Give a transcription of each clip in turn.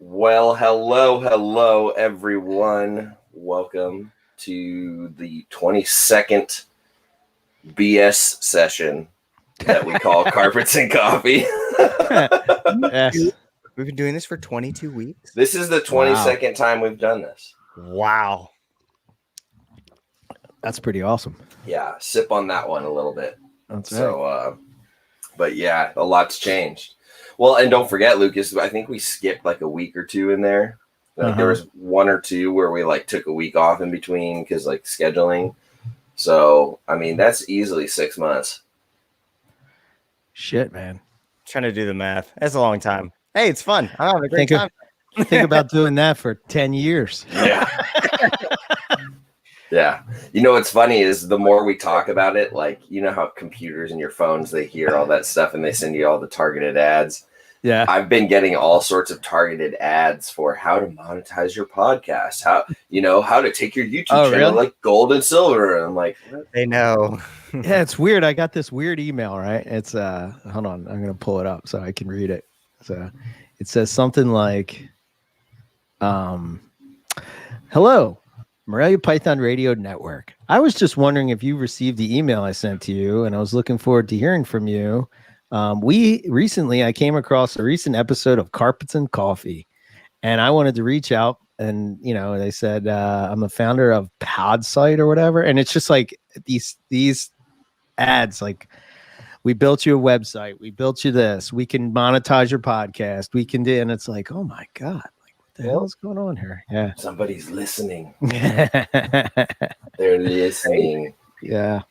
Well, hello, everyone. Welcome to the 22nd BS session that we call Carpets and Coffee. Yes. We've been doing this for 22 weeks. This is the 22nd time we've done this. Wow. That's pretty awesome. Yeah, sip on that one a little bit. That's right. But yeah, a lot's changed. Well, and don't forget, Lucas, I think we skipped like a week or two in there. Like there was one or two where we like took a week off in between because like scheduling. So, I mean, that's easily 6 months. Shit, man. Trying to do the math. That's a long time. Hey, it's fun. I'm having a great time. Think about doing that for 10 years. Yeah. Yeah. You know, what's funny is the more we talk about it, like, you know how computers and your phones, they hear all that stuff and they send you all the targeted ads. Yeah. I've been getting all sorts of targeted ads for how to monetize your podcast, how to take your YouTube channel like gold and silver. And I'm like, they know. Yeah, it's weird. I got this weird email, right? It's hold on, I'm gonna pull it up so I can read it. So it says something like hello, Morelia Python Radio Network. I was just wondering if you received the email I sent to you, and I was looking forward to hearing from you. I came across a recent episode of Carpets and Coffee, and I wanted to reach out. And they said I'm a founder of Podsite or whatever, and it's just like these ads like, we built you a website, we built you this, we can monetize your podcast, we can do, and it's like, oh my god, like what the hell is going on here? Yeah, somebody's listening. They're listening. Yeah.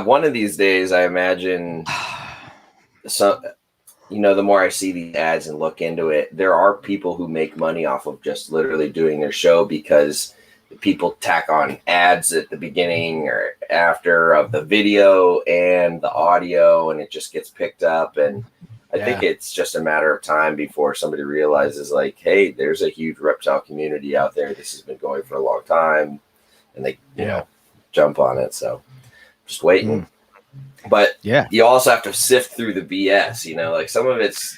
One of these days, I imagine. So, the more I see these ads and look into it, there are people who make money off of just literally doing their show because people tack on ads at the beginning or after of the video and the audio, and it just gets picked up. And I think it's just a matter of time before somebody realizes, like, hey, there's a huge reptile community out there. This has been going for a long time, and they, jump on it. So just waiting. But you also have to sift through the BS, like some of it's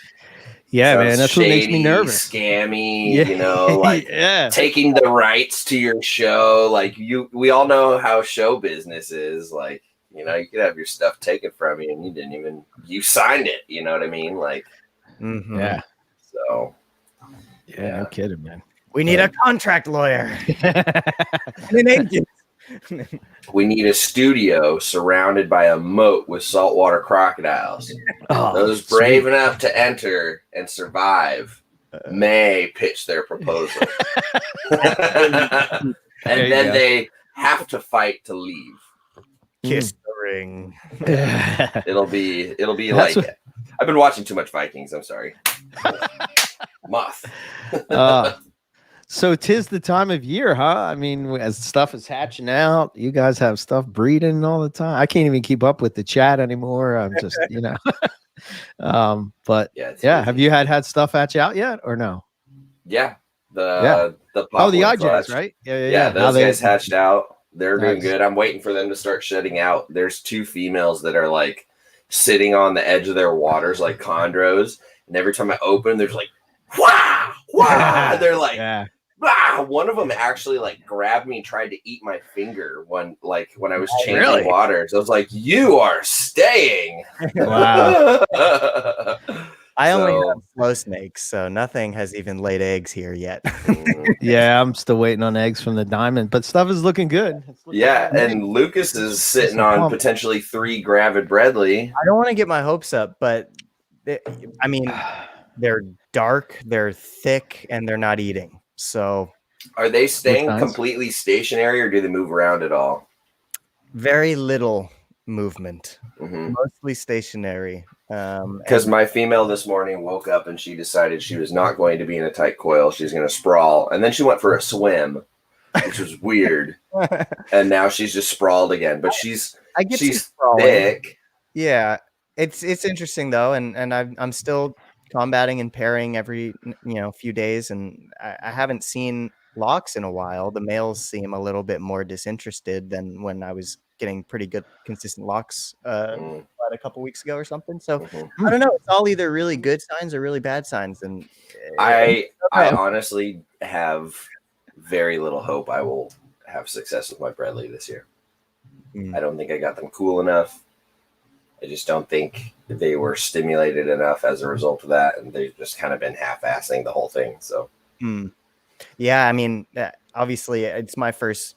man, that's shady, what makes me nervous. Scammy, taking the rights to your show. Like we all know how show business is. Like, you could have your stuff taken from you and you signed it. You know what I mean? Like, yeah. So, no kidding, man. We need a contract lawyer. An agent. We need a studio surrounded by a moat with saltwater crocodiles. Those brave enough to enter and survive may pitch their proposal. and then they have to fight to leave. Kiss the ring. It'll be like I've been watching too much Vikings. I'm sorry. Moth. So 'tis the time of year, huh? I mean, as stuff is hatching out, you guys have stuff breeding all the time. I can't even keep up with the chat anymore. I'm just, but have you had stuff hatch out yet or no? Yeah. The iJays, right? Yeah. Those guys hatched out. They're doing good. I'm waiting for them to start shutting out. There's 2 females that are like sitting on the edge of their waters like chondros, and every time I open, there's like, wow, they're like, ah! One of them actually like grabbed me and tried to eat my finger when I was changing waters. I was like, you are staying. Wow. I only have flow snakes, so nothing has even laid eggs here yet. I'm still waiting on eggs from the diamond, but stuff is looking good. And Lucas is sitting on potentially 3 gravid Bredli. I don't want to get my hopes up, but they're dark, they're thick, and they're not eating. So, are they staying completely stationary, or do they move around at all? Very little movement, mostly stationary. Because my female this morning woke up and she decided she was not going to be in a tight coil. She's going to sprawl, and then she went for a swim, which was weird. And now she's just sprawled again. But she's thick. Yeah, it's interesting though, and I'm still combating and pairing every few days, and I haven't seen locks in a while. The males seem a little bit more disinterested than when I was getting pretty good consistent locks Mm, about a couple weeks ago or something. So mhm. I don't know. It's all either really good signs or really bad signs, and I don't know. honestly have very little hope I will have success with my Bradley this year. Mm. I don't think I got them cool enough. I just don't think they were stimulated enough as a result of that, and they've just kind of been half-assing the whole thing. So Mm. Yeah, I mean, obviously it's my first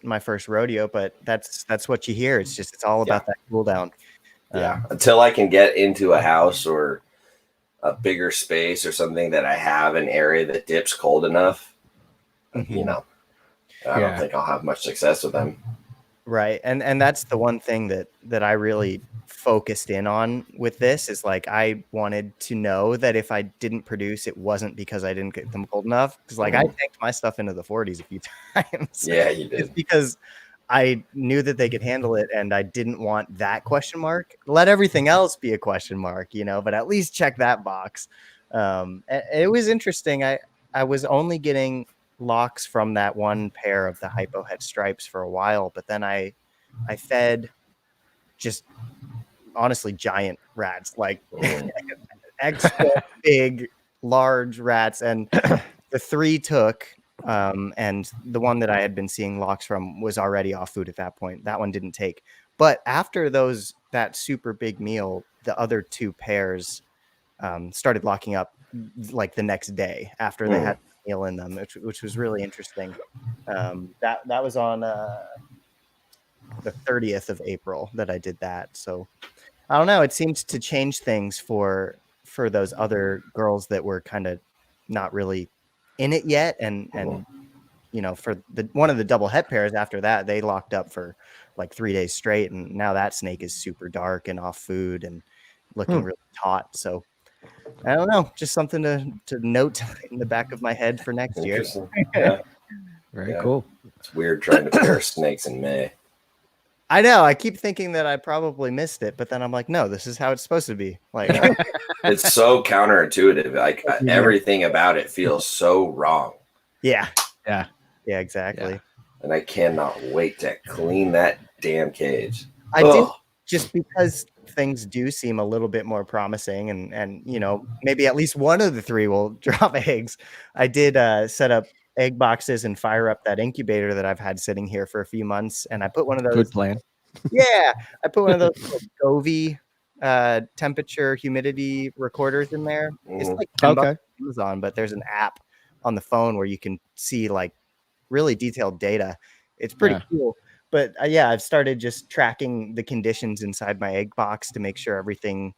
rodeo, but that's what you hear. It's all about that cool down. yeah, until I can get into a house or a bigger space or something that I have an area that dips cold enough, you know, I don't think I'll have much success with them. Right. And that's the one thing that I really focused in on with this is like I wanted to know that if I didn't produce, it wasn't because I didn't get them cold enough. Because like I tanked my stuff into the 40s a few times. Yeah, you did. It's because I knew that they could handle it and I didn't want that question mark. Let everything else be a question mark, you know, but at least check that box. It was interesting. I was only getting locks from that one pair of the hypo head stripes for a while, but then I fed just honestly giant rats, like extra big, large rats, and the 3 took. And the one that I had been seeing locks from was already off food at that point. That one didn't take. But after that super big meal, the other 2 pairs started locking up like the next day after they had meal in them, which was really interesting. That was on the 30th of April that I did that. So I don't know. It seemed to change things for those other girls that were kind of not really in it yet, and you know, for one of the double het pairs after that, they locked up for like 3 days straight, and now that snake is super dark and off food and looking really taut. So I don't know, just something to note in the back of my head for next year. Interesting. Yeah. Very cool. It's weird trying to pair snakes in May. I know. I keep thinking that I probably missed it, but then I'm like, no, this is how it's supposed to be. Like, it's so counterintuitive. Like everything about it feels so wrong. Yeah, exactly. Yeah. And I cannot wait to clean that damn cage. I did, just because things do seem a little bit more promising, and you know, maybe at least one of the 3 will drop eggs. I did set up egg boxes and fire up that incubator that I've had sitting here for a few months, and I put one of those. Good plan. Yeah, I put one of those Govee temperature humidity recorders in there. It's like $10 on Amazon, but there's an app on the phone where you can see like really detailed data. It's pretty cool. But yeah, I've started just tracking the conditions inside my egg box to make sure everything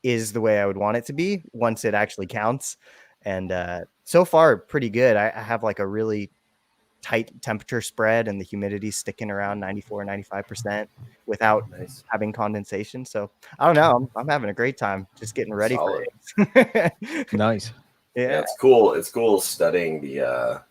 is the way I would want it to be once it actually counts. And so far, pretty good. I have like a really tight temperature spread and the humidity sticking around 94-95% without having condensation. So I don't know. I'm having a great time just getting ready for it. Nice. Yeah, it's cool. It's cool studying the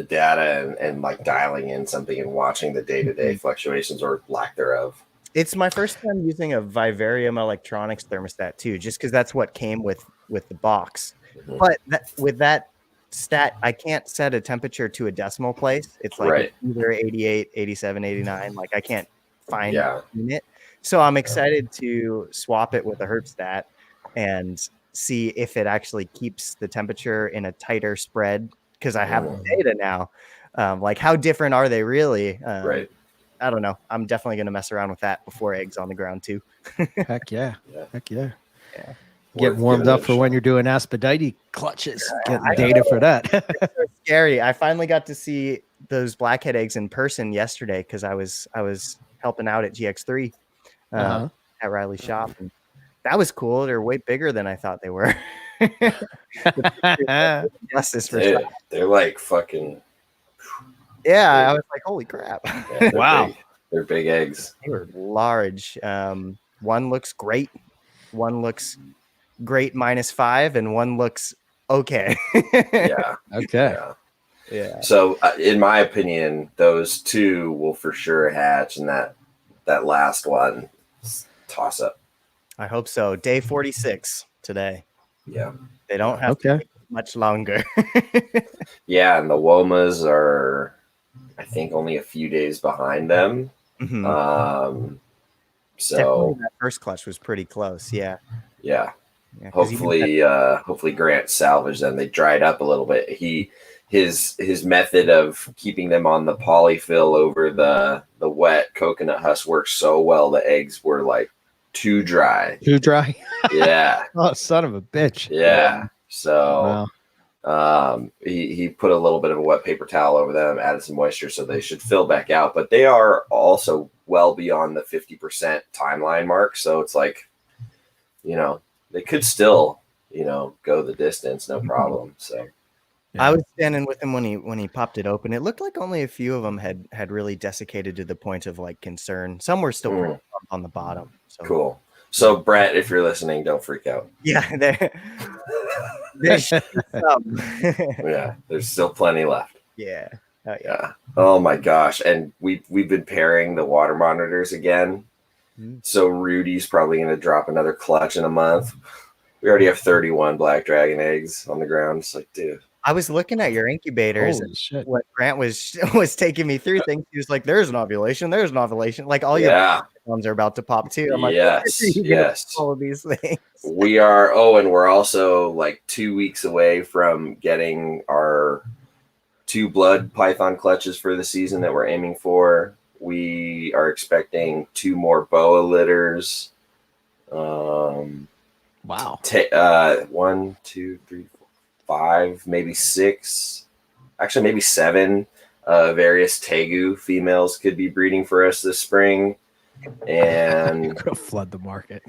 data and like dialing in something and watching the day-to-day fluctuations or lack thereof. It's my first time using a Vivarium Electronics thermostat too, just because that's what came with the box. But with that stat, I can't set a temperature to a decimal place. It's like either 88, 87, 89. Like I can't find a unit. So I'm excited to swap it with a herb stat and see if it actually keeps the temperature in a tighter spread, because I have the data now. Like how different are they really? I don't know. I'm definitely going to mess around with that before eggs on the ground too. Heck yeah. Heck yeah. Get warmed up for when you're doing Asphodite clutches. Getting data for that. It's so scary. I finally got to see those blackhead eggs in person yesterday because I was helping out at GX3 at Riley's shop, and that was cool. They're way bigger than I thought they were. Justice for they're like fucking. Yeah, I was like, holy crap! Yeah, wow, they're big eggs. They were large. One looks great. One looks great -5, and one looks okay. Yeah. So, in my opinion, those 2 will for sure hatch, and that last one toss up. I hope so. Day 46 today. Yeah, they don't have to wait much longer. Yeah, and the Womas are, I think, only a few days behind them. Definitely So that first clutch was pretty close. Yeah. yeah. 'Cause Hopefully Grant salvaged them. They dried up a little bit. His method of keeping them on the polyfill over the wet coconut husk worked so well. The eggs were like too dry. Too dry. Yeah. Oh, son of a bitch. Yeah. So Wow. he put a little bit of a wet paper towel over them, added some moisture, so they should fill back out. But they are also well beyond the 50% timeline mark. So it's like, they could still, go the distance, no problem. So I was standing with him when he popped it open. It looked like only a few of them had really desiccated to the point of like concern. Some were still pretty plump on the bottom. So cool. So Brett, if you're listening, don't freak out. yeah, there's some. Yeah, there's still plenty left. Yeah. Yeah. Oh my gosh. And we've been pairing the water monitors again. So Rudy's probably going to drop another clutch in a month. We already have 31 black dragon eggs on the ground. It's like, dude. I was looking at your incubators. Holy shit. What Grant was taking me through things. He was like, "There's an ovulation. There's an ovulation." Like all your ones are about to pop too. I'm like, yes. All of these things. We are. Oh, and we're also like 2 weeks away from getting our 2 blood python clutches for the season that we're aiming for. We are expecting 2 more boa litters. Wow. 1, 2, 3, 4, 5, maybe 6, actually maybe 7 various tegu females could be breeding for us this spring. And flood the market.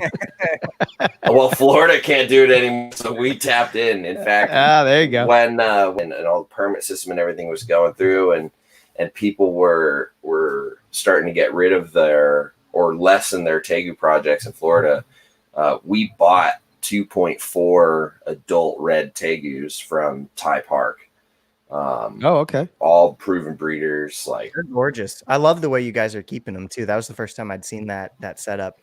Well, Florida can't do it anymore, so we tapped in. In fact, there you go. When all the permit system and everything was going through, and people were starting to get rid of or lessen their tegu projects in Florida, we bought 2.4 adult red tegus from Ty Park. Okay. All proven breeders. Like, they're gorgeous. I love the way you guys are keeping them too. That was the first time I'd seen that setup.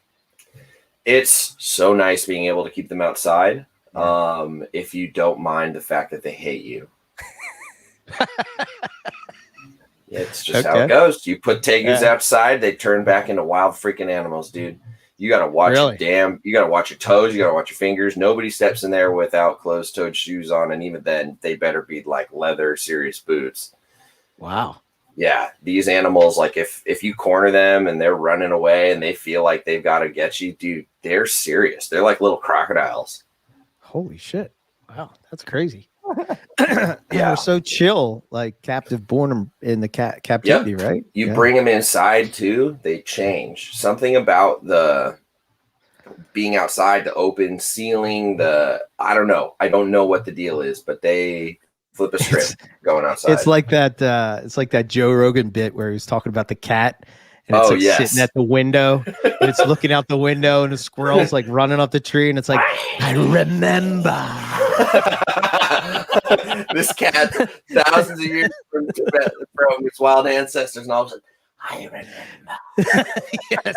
It's so nice being able to keep them outside. If you don't mind the fact that they hate you. It's just how it goes. You put tegus outside, they turn back into wild freaking animals, dude. You gotta watch you gotta watch your toes, you gotta watch your fingers. Nobody steps in there without closed-toed shoes on, and even then they better be like leather serious boots. Wow. Yeah, these animals, like if you corner them and they're running away and they feel like they've got to get you, dude, they're serious. They're like little crocodiles. Holy shit. Wow, that's crazy. Yeah, they're so chill, like captive born in the captivity, right? You bring them inside too, they change. Something about the being outside, the open ceiling, I don't know what the deal is, but they flip a script going outside. It's like that Joe Rogan bit where he was talking about the cat and it's sitting at the window and it's looking out the window and the squirrel's like running up the tree and it's like, I remember. This cat, thousands of years from its wild ancestors, and all of a sudden, I remember. Yes.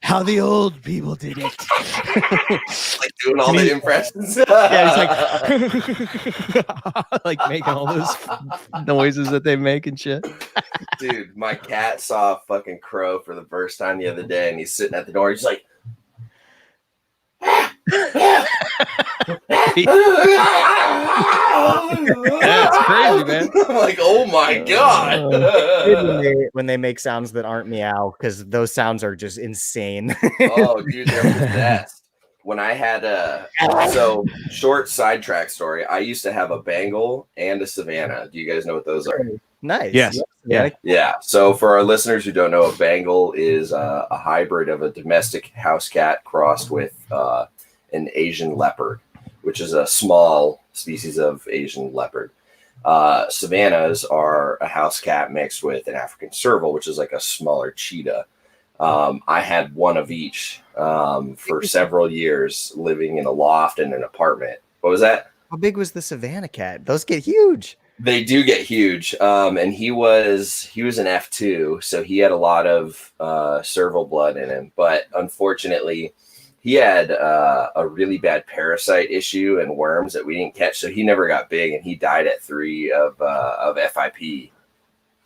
How the old people did it. Like doing all the impressions. Yeah, he's like, like making all those noises that they make and shit. Dude, my cat saw a fucking crow for the first time the other day, and he's sitting at the door. He's like, That's crazy, man. I'm like, oh my god. When they make sounds that aren't meow, because those sounds are just insane. Oh, dude, they're the best. When I had so short sidetrack story, I used to have a Bengal and a Savannah. Do you guys know what those are? Nice. Yes. Yeah. So for our listeners who don't know, a Bengal is a hybrid of a domestic house cat crossed with an Asian leopard, which is a small species of Asian leopard. Savannahs are a house cat mixed with an African serval, which is like a smaller cheetah. I had one of each for several years, living in a loft in an apartment. What was that? How big was the Savannah cat? Those get huge. They do get huge. And he was an F2, so he had a lot of serval blood in him. But unfortunately, he had a really bad parasite issue and worms that we didn't catch, so he never got big, and he died at 3 of FIP.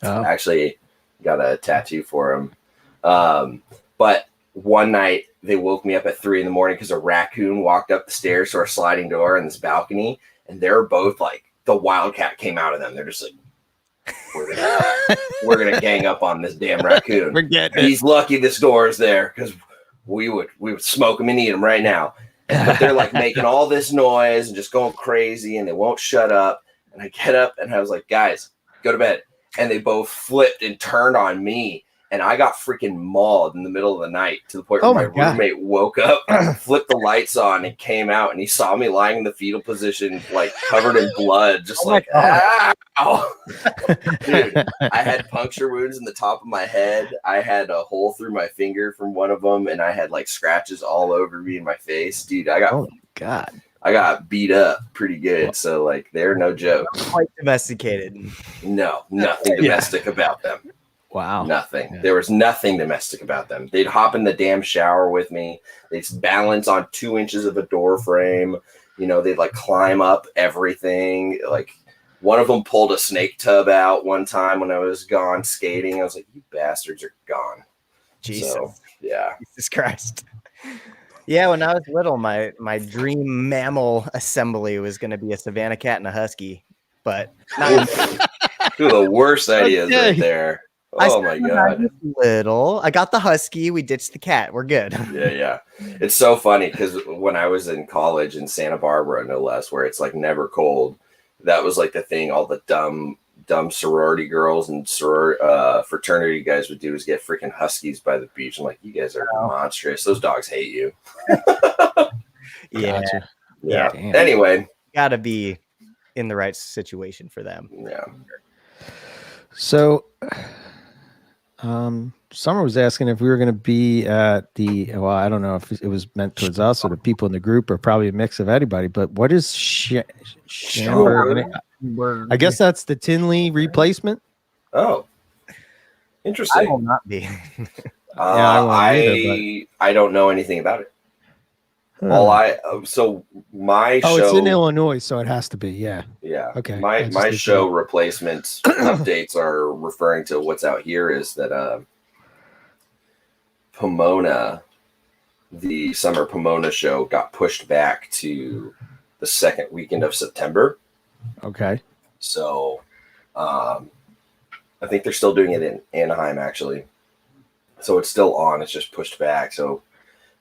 Oh. Actually, got a tattoo for him. But one night they woke me up at 3 a.m. because a raccoon walked up the stairs to our sliding door in this balcony, and they're both like, the wildcat came out of them. They're just like, we're gonna gang up on this damn raccoon. He's lucky this door is there, because we would smoke him and eat him right now. But they're like making all this noise and just going crazy, and they won't shut up. And I get up and I was like, guys, go to bed. And they both flipped and turned on me. And I got freaking mauled in the middle of the night, to the point where my roommate woke up, flipped the lights on, and came out, and he saw me lying in the fetal position, like covered in blood, just ow. Dude, I had puncture wounds in the top of my head. I had a hole through my finger from one of them, and I had like scratches all over me in my face. Dude, I got beat up pretty good. So like, they're no joke. Quite domesticated. No, nothing domestic about them. Wow. Nothing. Yeah. There was nothing domestic about them. They'd hop in the damn shower with me. They'd balance on 2 inches of a door frame. You know, they'd like climb up everything. Like, one of them pulled a snake tub out one time when I was gone skating. I was like, you bastards are gone. Jesus. So, yeah. Jesus Christ. Yeah, when I was little, my dream mammal assembly was going to be a Savannah cat and a husky. But not Two of the worst ideas right there. Oh my God. Little. I got the husky. We ditched the cat. We're good. Yeah. It's so funny because when I was in college in Santa Barbara, no less, where it's like never cold, that was like the thing all the dumb sorority girls and fraternity guys would do, is get freaking huskies by the beach. I'm like, you guys are monstrous. Those dogs hate you. Yeah. Gotcha. Yeah. Damn. Anyway. Gotta be in the right situation for them. Yeah. So Summer was asking if we were going to be at the, well, I don't know if it was meant towards us or the people in the group, or probably a mix of anybody, but what is Shamberg? I guess that's the Tinley replacement. Oh, interesting. I will not be. I don't know anything about it. My show. It's in Illinois, so it has to be. Yeah. Okay. My show replacements updates are referring to what's out here is that Pomona, the summer Pomona show, got pushed back to the second weekend of September. Okay. So, I think they're still doing it in Anaheim, actually. So it's still on. It's just pushed back. So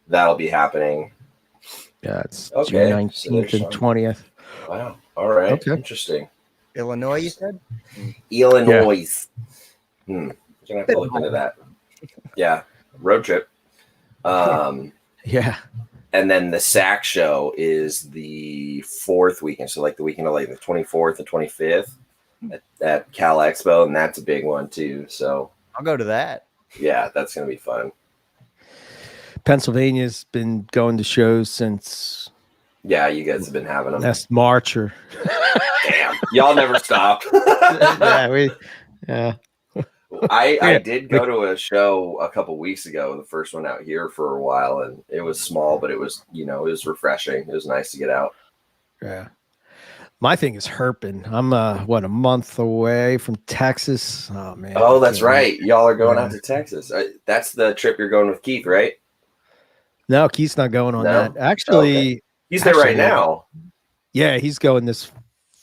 that'll be happening. Yeah, it's June 19th and 20th. Wow. All right. Okay. Interesting. Illinois, you said? Illinois. Gonna have to look into that. Yeah. Road trip. Yeah. And then the SAC show is the fourth weekend. So like the weekend of like the 24th and 25th at Cal Expo. And that's a big one too. So I'll go to that. Yeah, that's going to be fun. Pennsylvania's been going to shows since. Yeah, you guys have been having them. Last March or. Damn, y'all never stop. Yeah. I did go to a show a couple weeks ago, the first one out here for a while, and it was small, but it was, it was refreshing. It was nice to get out. Yeah. My thing is herping. I'm a month away from Texas. Oh man. Oh, that's right. Y'all are going out to Texas. That's the trip you're going with Keith, right? No, Keith's not going on that. Actually, he's there right now. Yeah, he's going this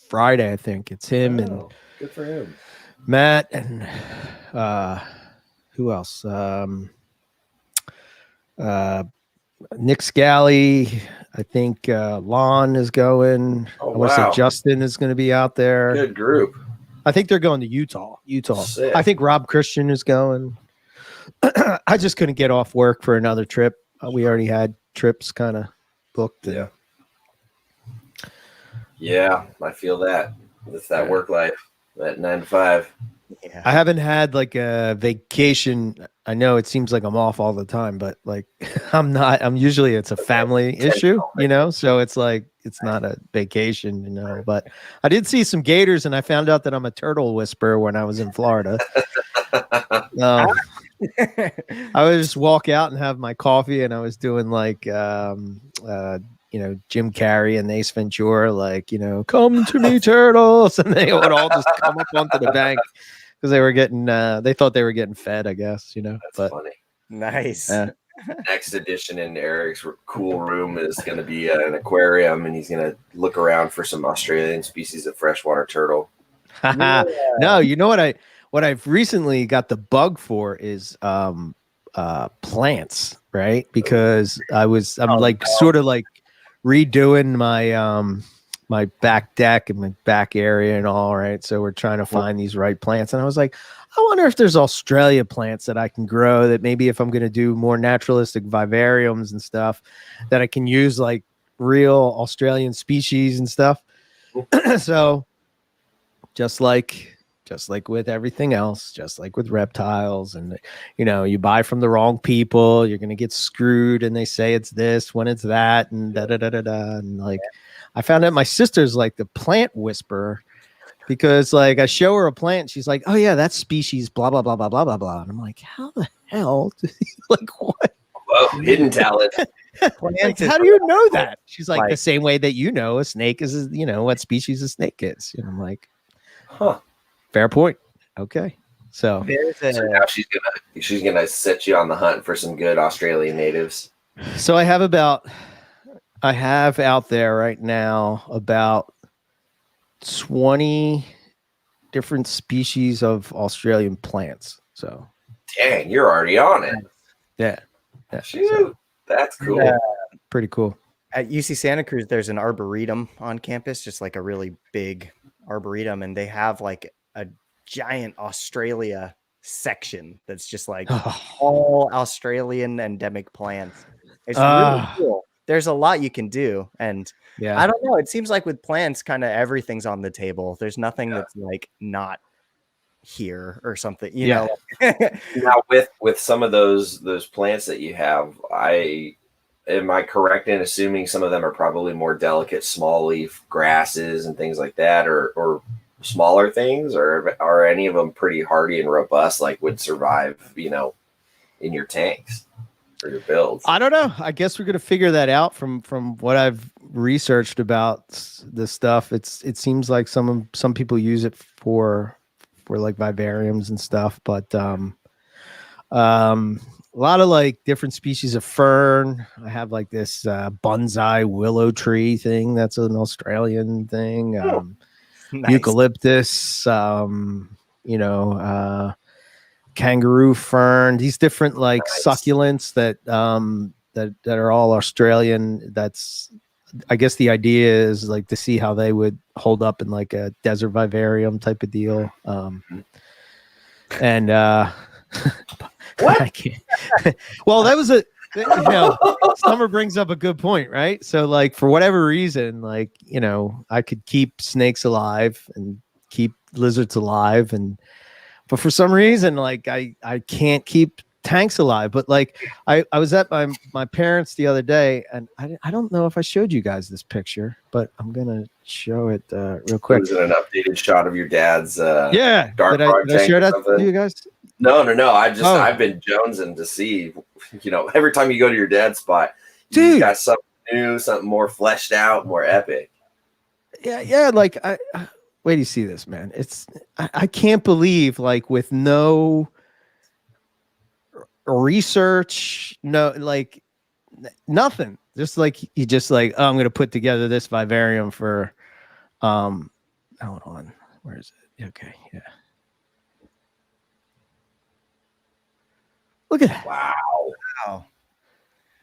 Friday, I think. It's him and good for him. Matt and who else? Nick Scally. I think Lon is going. Oh, I want to say Justin is going to be out there. Good group. I think they're going to Utah. Sick. I think Rob Christian is going. I just couldn't get off work for another trip. We already had trips kind of booked. Yeah, I feel that. It's that work life, that 9 to 5. Yeah. I haven't had like a vacation. I know it seems like I'm off all the time, but like I'm not. I'm usually it's a family issue, so it's like it's not a vacation, But I did see some gators, and I found out that I'm a turtle whisperer when I was in Florida. I would just walk out and have my coffee, and I was doing like Jim Carrey and Ace Ventura, like, come to me, turtles, and they would all just come up onto the bank. because they were getting they thought they were getting fed, I guess, That's but funny. Nice. Next edition in Eric's cool room is going to be an aquarium, and he's going to look around for some Australian species of freshwater turtle. No, you know what I've recently got the bug for is plants, right? Because I'm sort of like redoing my my back deck and my back area and all, right? So we're trying to find these right plants, and I was like, I wonder if there's Australia plants that I can grow that maybe if I'm going to do more naturalistic vivariums and stuff that I can use like real Australian species and stuff. So just like with everything else, just like with reptiles, and you buy from the wrong people, you're going to get screwed, and they say it's this when it's that, and da da da da da. And like, I found out my sister's like the plant whisperer, because like I show her a plant, and she's like, oh yeah, that's species blah blah blah blah blah blah blah. And I'm like, how the hell? Like what? Whoa, hidden talent. Like, how do you know that? She's like, the same way that a snake is, what species a snake is. And I'm like, huh. Fair point. Okay. So so now she's gonna set you on the hunt for some good Australian natives. So I have out there right now about 20 different species of Australian plants. So dang, you're already on it. Yeah. Shoot, so, that's cool. Pretty cool. At UC Santa Cruz, there's an arboretum on campus, just like a really big arboretum, and they have like a giant Australia section that's just like all Australian endemic plants. It's really cool. There's a lot you can do, and I don't know. It seems like with plants, kind of everything's on the table. There's nothing that's like not here or something. You know. Now with some of those plants that you have, am I correct in assuming some of them are probably more delicate small leaf grasses and things like that, or smaller things, or are any of them pretty hardy and robust, like would survive, in your tanks or your builds? I don't know. I guess we're gonna figure that out from what I've researched about this stuff. It seems like some people use it for like vivariums and stuff, but a lot of like different species of fern. I have like this bonsai willow tree thing. That's an Australian thing. Nice. Eucalyptus, kangaroo fern, these different like succulents that are all Australian. That's, I guess the idea is like to see how they would hold up in like a desert vivarium type of deal. And what? I can't. Well, that was Summer brings up a good point, right? So like for whatever reason, like, I could keep snakes alive and keep lizards alive, but for some reason, like I can't keep tanks alive. But like I was at my parents the other day, and I don't know if I showed you guys this picture, but I'm gonna show it real quick. Was it an updated shot of your dad's dark did I share that to you guys? No. I've been jonesing to see, every time you go to your dad's spot, you got something new, something more fleshed out, more epic. Yeah. Like wait, do you see this, man? I can't believe, like, with no research, no, like nothing. Just like you just like, I'm gonna put together this vivarium for hold on. Where is it? Okay, yeah. Look at that. Wow.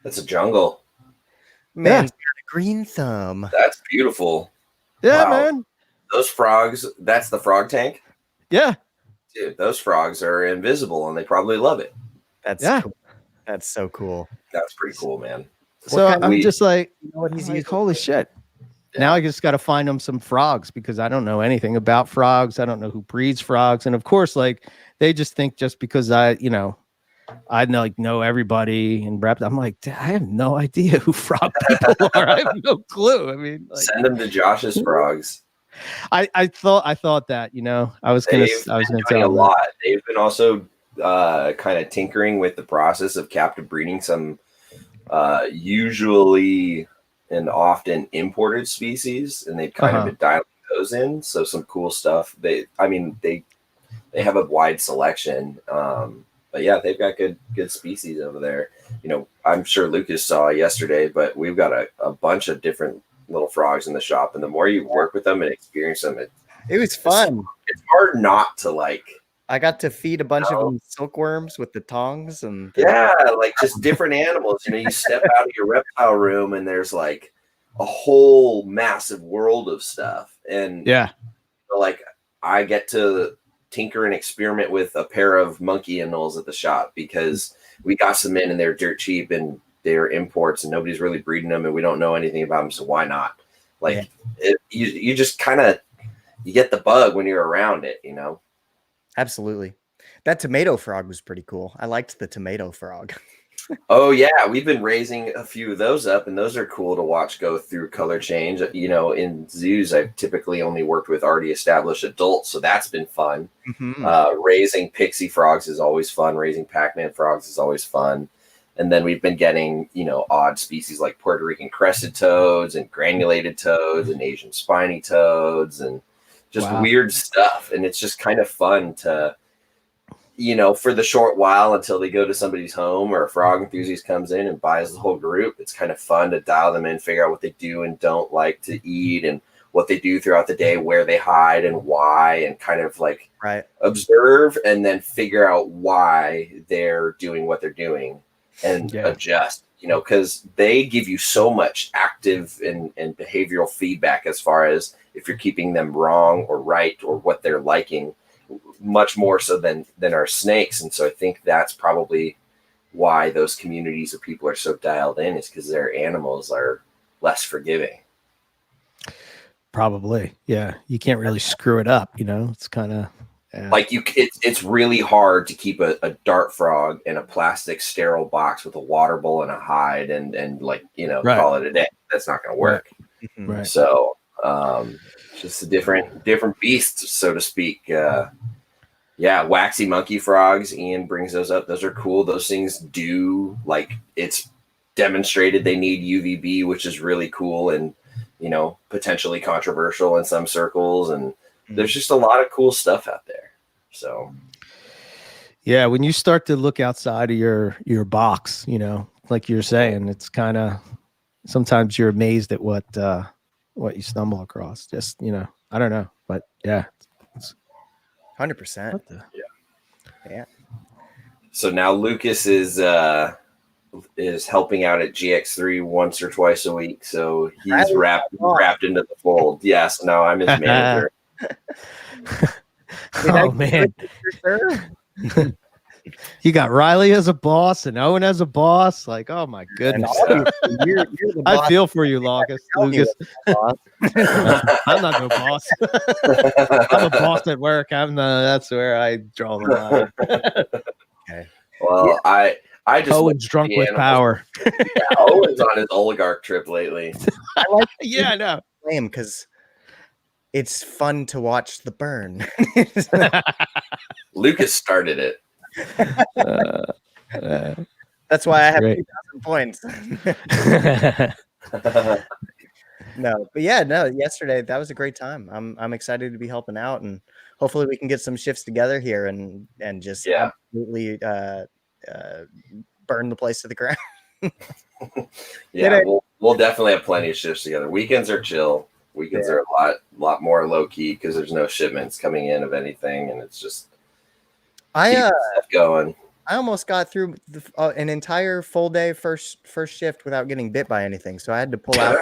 That's a jungle. Man's got a green thumb. That's beautiful. Yeah, man. Those frogs, that's the frog tank? Yeah. Dude, those frogs are invisible and they probably love it. That's cool. That's so cool. That's pretty cool, man. So I'm just like, holy shit. Yeah. Now I just got to find them some frogs, because I don't know anything about frogs. I don't know who breeds frogs. And of course, like, they just think just because I know everybody in Brep. I'm like, I have no idea who frog people are. I have no clue. I mean, like, send them to Josh's frogs. I thought that, I was gonna tell a lot. They've been also kind of tinkering with the process of captive breeding some usually and often imported species, and they've kind of been dialing those in. So some cool stuff. They they have a wide selection. But yeah, they've got good species over there. You know, I'm sure Lucas saw yesterday, but we've got a bunch of different little frogs in the shop, and the more you work with them and experience them, It was fun. It's hard not to like. I got to feed a bunch of them silkworms with the tongs and like just different animals. You know, you step out of your reptile room and there's like a whole massive world of stuff. And like I get to tinker and experiment with a pair of monkey anoles at the shop because we got some in and they're dirt cheap and they're imports and nobody's really breeding them and we don't know anything about them. So why not? Like you just kind of, you get the bug when you're around it, you know? Absolutely. That tomato frog was pretty cool. I liked the tomato frog. Oh yeah, we've been raising a few of those up, and those are cool to watch go through color change. You know, in zoos, I've typically only worked with already established adults, so that's been fun. Raising pixie frogs is always fun. Raising Pac-Man frogs is always fun. And then we've been getting, you know, odd species like Puerto Rican crested toads and granulated toads and Asian spiny toads and just weird stuff. And it's just kind of fun to, you know, for the short while until they go to somebody's home or a frog enthusiast comes in and buys the whole group. It's kind of fun to dial them in, figure out what they do and don't like to eat and what they do throughout the day, where they hide and why, and kind of like observe and then figure out why they're doing what they're doing and adjust, you know, because they give you so much active and behavioral feedback as far as if you're keeping them wrong or right or what they're liking, much more so than our snakes. And so I think that's probably why those communities of people are so dialed in, is because their animals are less forgiving. Probably. Yeah. You can't really screw it up, you know. It's kind of like it's really hard to keep a dart frog in a plastic sterile box with a water bowl and a hide and like, you know, call it a day. That's not going to work. Right. So just a different beast, so to speak. Waxy monkey frogs. Ian brings those up. Those are cool. Those things do, like, it's demonstrated they need UVB, which is really cool and, you know, potentially controversial in some circles. And there's just a lot of cool stuff out there. So, yeah, when you start to look outside of your box, you know, like you're saying, it's kind of, sometimes you're amazed at what you stumble across. Just, you know, I don't know, but yeah. 100%. Yeah. So now Lucas is helping out at GX3 once or twice a week. So he's wrapped into the fold. Yes. No, I'm his manager. Oh man. You got Riley as a boss and Owen as a boss. Like, oh my goodness. You're the I boss. feel for you, Lucas. I'm not no boss. I'm a boss at work. That's where I draw the line. Okay. Well, I just Owen's drunk with power. Owen's on his oligarch trip lately. I like I know. Blame because it's fun to watch the burn. Lucas started it. That's why I have great. 2,000 points. No, but yeah, no. Yesterday that was a great time. I'm excited to be helping out, and hopefully we can get some shifts together here and just absolutely burn the place to the ground. We'll definitely have plenty of shifts together. Weekends are chill. Weekends are a lot more low key because there's no shipments coming in of anything, and it's just stuff going. I almost got through an entire full day first shift without getting bit by anything, so I had to pull out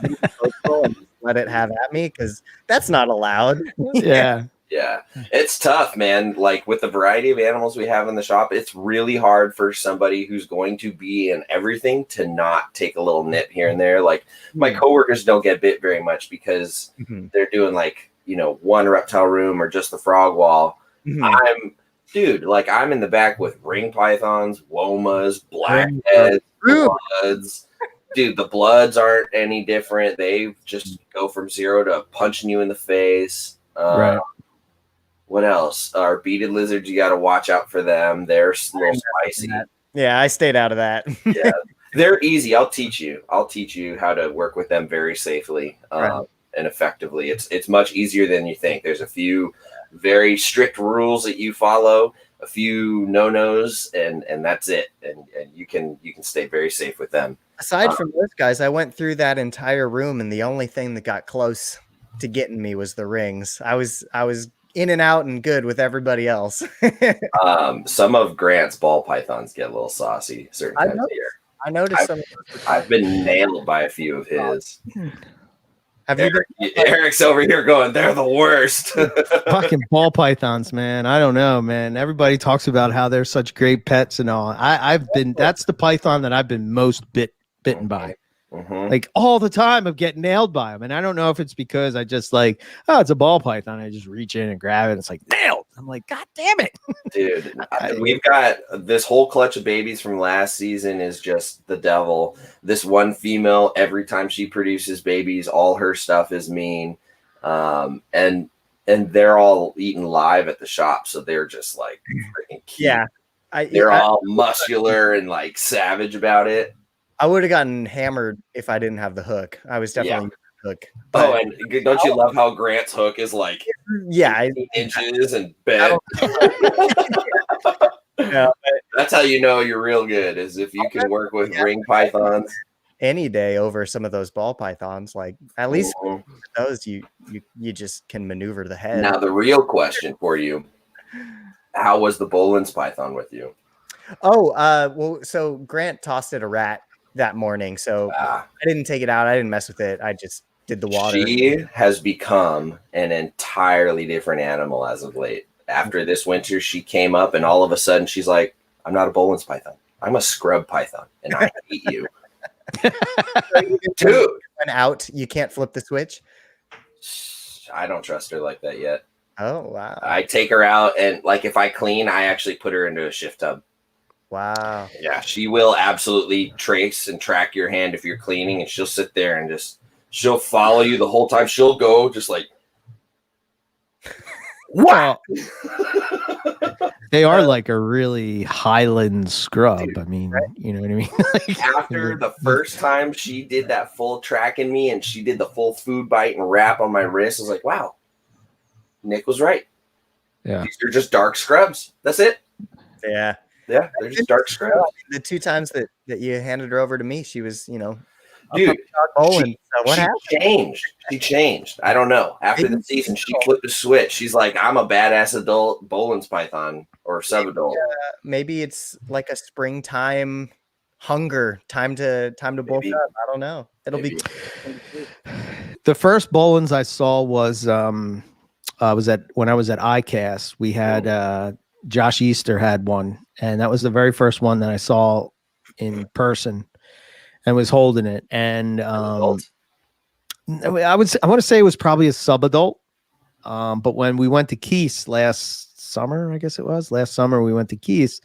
and let it have at me because that's not allowed. Yeah. Yeah, it's tough, man. Like with the variety of animals we have in the shop, it's really hard for somebody who's going to be in everything to not take a little nip here and there. Like my coworkers don't get bit very much because they're doing like, you know, one reptile room or just the frog wall. I'm in the back with ring pythons, womas, blackheads, bloods. Dude, the bloods aren't any different. They just go from 0 to punching you in the face. Right. What else? Our beaded lizards, you got to watch out for them. They're a little spicy. Yeah, I stayed out of that. Yeah, they're easy. I'll teach you how to work with them very safely. and effectively. It's much easier than you think. There's a few very strict rules that you follow, a few no-nos, and that's it. And you can stay very safe with them. Aside from those guys, I went through that entire room, and the only thing that got close to getting me was the rings. I was in and out and good with everybody else. Some of Grant's ball pythons get a little saucy certain times of year. I noticed some. I've been nailed by a few of his. Have you been? Eric's over here going, they're the worst. Fucking ball pythons, man. I don't know, man. Everybody talks about how they're such great pets and all. That's the python that I've been most bitten by. Mm-hmm. Like all the time of getting nailed by them. And I don't know if it's because I just like, oh, it's a ball python. I just reach in and grab it. And it's like nailed. I'm like, God damn it. Dude, we've got this whole clutch of babies from last season is just the devil. This one female, every time she produces babies, all her stuff is mean. And they're all eaten live at the shop. So they're just like freaking cute. Yeah. They're all muscular and like savage about it. I would have gotten hammered if I didn't have the hook. I was definitely the hook. Oh, and don't you love how Grant's hook is like 18 inches and bent? That's how you know you're real good, is if you can work with ring pythons. Any day over some of those ball pythons, like at least those you just can maneuver the head. Now the real question for you: how was the Boland's python with you? Oh, well, so Grant tossed it a rat that morning, so I didn't take it out. I didn't mess with it. I just did the water. She has become an entirely different animal as of late. After this winter, she came up and all of a sudden she's like, I'm not a Boland's python. I'm a scrub python and I hate you. Dude. When out, you can't flip the switch? I don't trust her like that yet. Oh, wow. I take her out and like if I clean, I actually put her into a shift tub. Wow. Yeah, she will absolutely trace and track your hand if you're cleaning, and she'll sit there and she'll follow you the whole time. She'll go just like, wow. They are like a really Highland scrub. Dude, I mean, right? You know what I mean? Like, after the first time she did that full tracking me and she did the full food bite and wrap on my wrist, I was like, wow, Nick was right. Yeah. These are just dark scrubs. That's it. Yeah. Yeah, they're just dark scrubs. The two times that you handed her over to me, she was, dude, what happened? She changed. I don't know. After the season, she flipped a switch. She's like, I'm a badass adult Boland's python or sub-adult. Maybe it's like a springtime hunger, time to bulk up. I don't know. It'll be. The first Boland's I saw was when I was at ICAST. We had Josh Easter had one, and that was the very first one that I saw in person and was holding it. And I want to say it was probably a sub-adult. But when we went to Keys last summer, we went to Keys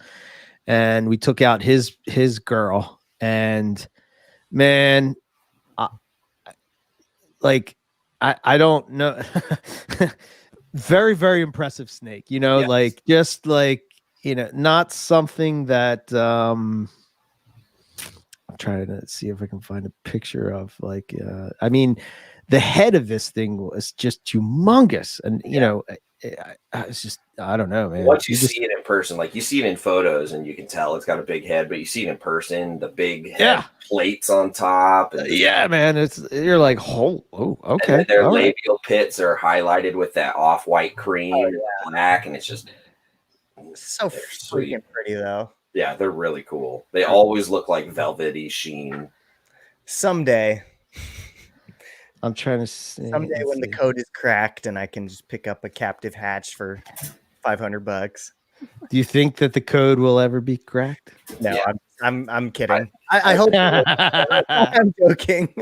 and we took out his girl, and man, I don't know. Very, very impressive snake, yes. Like just like, not something that I'm trying to see if I can find a picture of like, I mean, the head of this thing was just humongous. And, it's just, I don't know, man. Once you see it in person, like you see it in photos and you can tell it's got a big head, but you see it in person, the big head plates on top. And man, you're like, oh, okay. And their labial pits are highlighted with that off-white cream, black, and it's just so freaking pretty though. Yeah, they're really cool. They always look like velvety sheen. Someday. I'm trying to see. Someday when the code is cracked and I can just pick up a captive hatch for $500. Do you think that the code will ever be cracked? No, I'm kidding. I hope. I'm joking.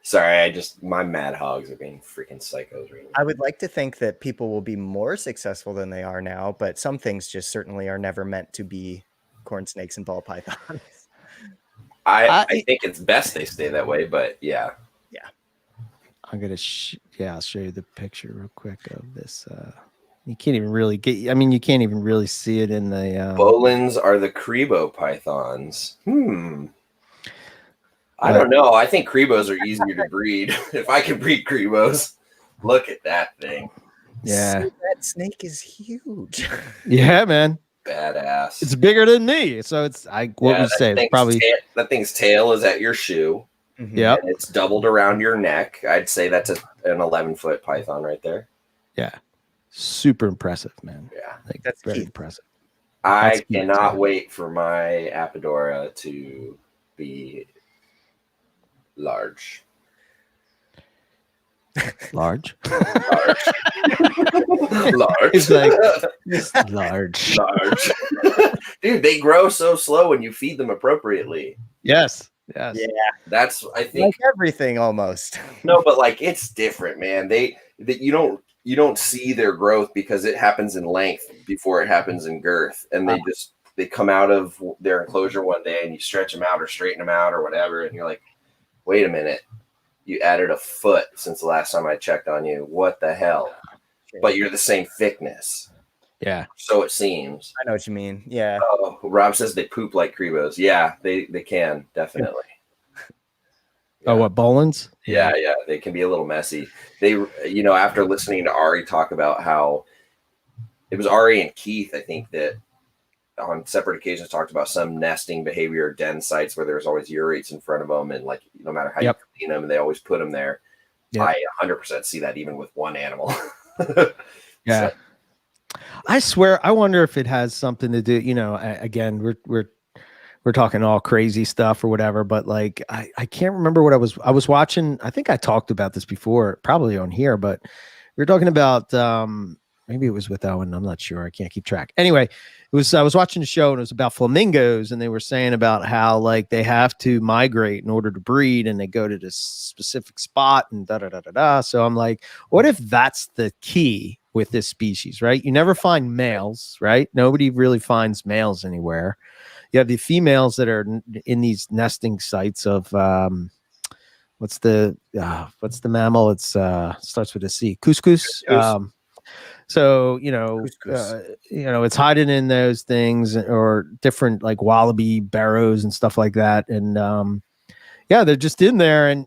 Sorry, my mad hogs are being freaking psychos right now. I would like to think that people will be more successful than they are now, but some things just certainly are never meant to be corn snakes and ball pythons. I think it's best they stay that way, but yeah. I'm gonna I'll show you the picture real quick of this. You can't even really you can't even really see it in the Boland's are the Crebo pythons. I don't know. I think Crebos are easier to breed. If I can breed Crebos, look at that thing. Yeah. That snake is huge. Yeah, man. Badass. It's bigger than me. So it's what we say. It's probably that thing's tail is at your shoe. Yeah. And it's doubled around your neck. I'd say that's an 11-foot python right there. Yeah. Super impressive, man. Yeah. Like, That's very cute. impressive. I cannot wait for my Apodora to be large. Large. Large. It's like large. Large. Dude, they grow so slow when you feed them appropriately. Yes. Yes. Yeah. That's, I think, like everything almost. No, but like it's different, man. You don't see their growth because it happens in length before it happens in girth, and they come out of their enclosure one day and you stretch them out or straighten them out or whatever, and you're like, wait a minute, you added a foot since the last time I checked on you. What the hell? But you're the same thickness. Yeah. So it seems. I know what you mean. Yeah. Oh, Rob says they poop like Crebos. Yeah, they can definitely. Oh, what, Bolins? Yeah, they can be a little messy. They, after listening to Ari talk about how it was Ari and Keith, I think, that on separate occasions talked about some nesting behavior or den sites where there's always urates in front of them, and like no matter how you clean them, they always put them there. Yep. I 100% see that even with one animal. Yeah. So. I swear, I wonder if it has something to do. Again, we're talking all crazy stuff or whatever, but like I can't remember what I was watching. I think I talked about this before, probably on here, but we were talking about maybe it was with Owen. I'm not sure. I can't keep track. Anyway, I was watching a show and it was about flamingos, and they were saying about how like they have to migrate in order to breed, and they go to this specific spot and da da da da da. So I'm like, what if that's the key with this species, right? You never find males, right? Nobody really finds males anywhere. You have the females that are in these nesting sites of what's the mammal? It's starts with a C. Couscous. So it's hiding in those things, or different like wallaby barrows and stuff like that. And they're just in there. And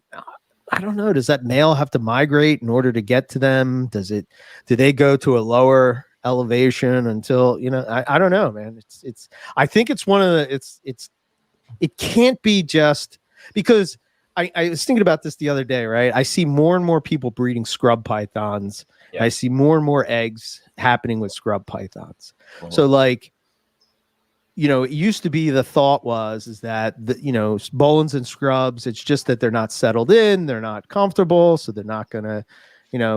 I don't know. Does that male have to migrate in order to get to them? Do they go to a lower elevation until I don't know, man. I think it's one of the it can't be just because I was thinking about this the other day, right? I see more and more people breeding scrub pythons. Yeah. I see more and more eggs happening with scrub pythons. Uh-huh. So like, it used to be the thought is that Bolins and scrubs, it's just that they're not settled in, they're not comfortable, so they're not gonna,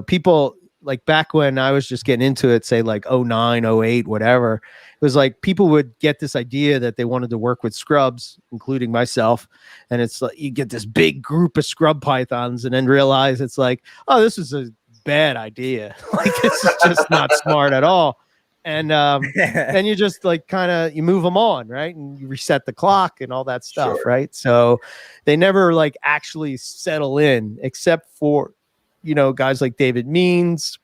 people like back when I was just getting into it, say like 09, 08, whatever, it was like people would get this idea that they wanted to work with scrubs, including myself. And it's like you get this big group of scrub pythons and then realize it's like, oh, this is a bad idea. Like this is just not smart at all. And then you just like you move them on, right? And you reset the clock and all that stuff, sure. Right? So they never like actually settle in, except for guys like David Means,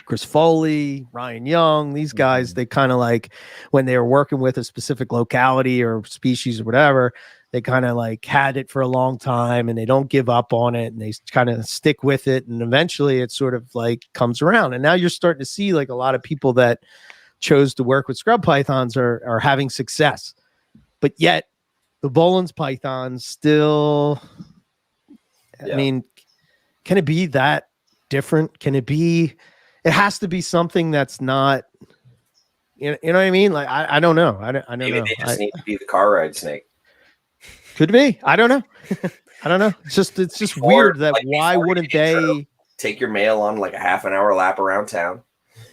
Chris Foley, Ryan Young, these guys, they kind of like when they were working with a specific locality or species or whatever, they kind of like had it for a long time and they don't give up on it and they kind of stick with it. And eventually it sort of like comes around. And now you're starting to see like a lot of people that chose to work with scrub pythons are having success. But yet the Bolins pythons still, I mean, can it be that different? Can it be? It has to be something that's not. You know what I mean? Like I don't know. I don't Maybe know. They just need to be the car ride snake. Could be. I don't know. I don't know. It's just weird that like why wouldn't they take your male on like a half an hour lap around town?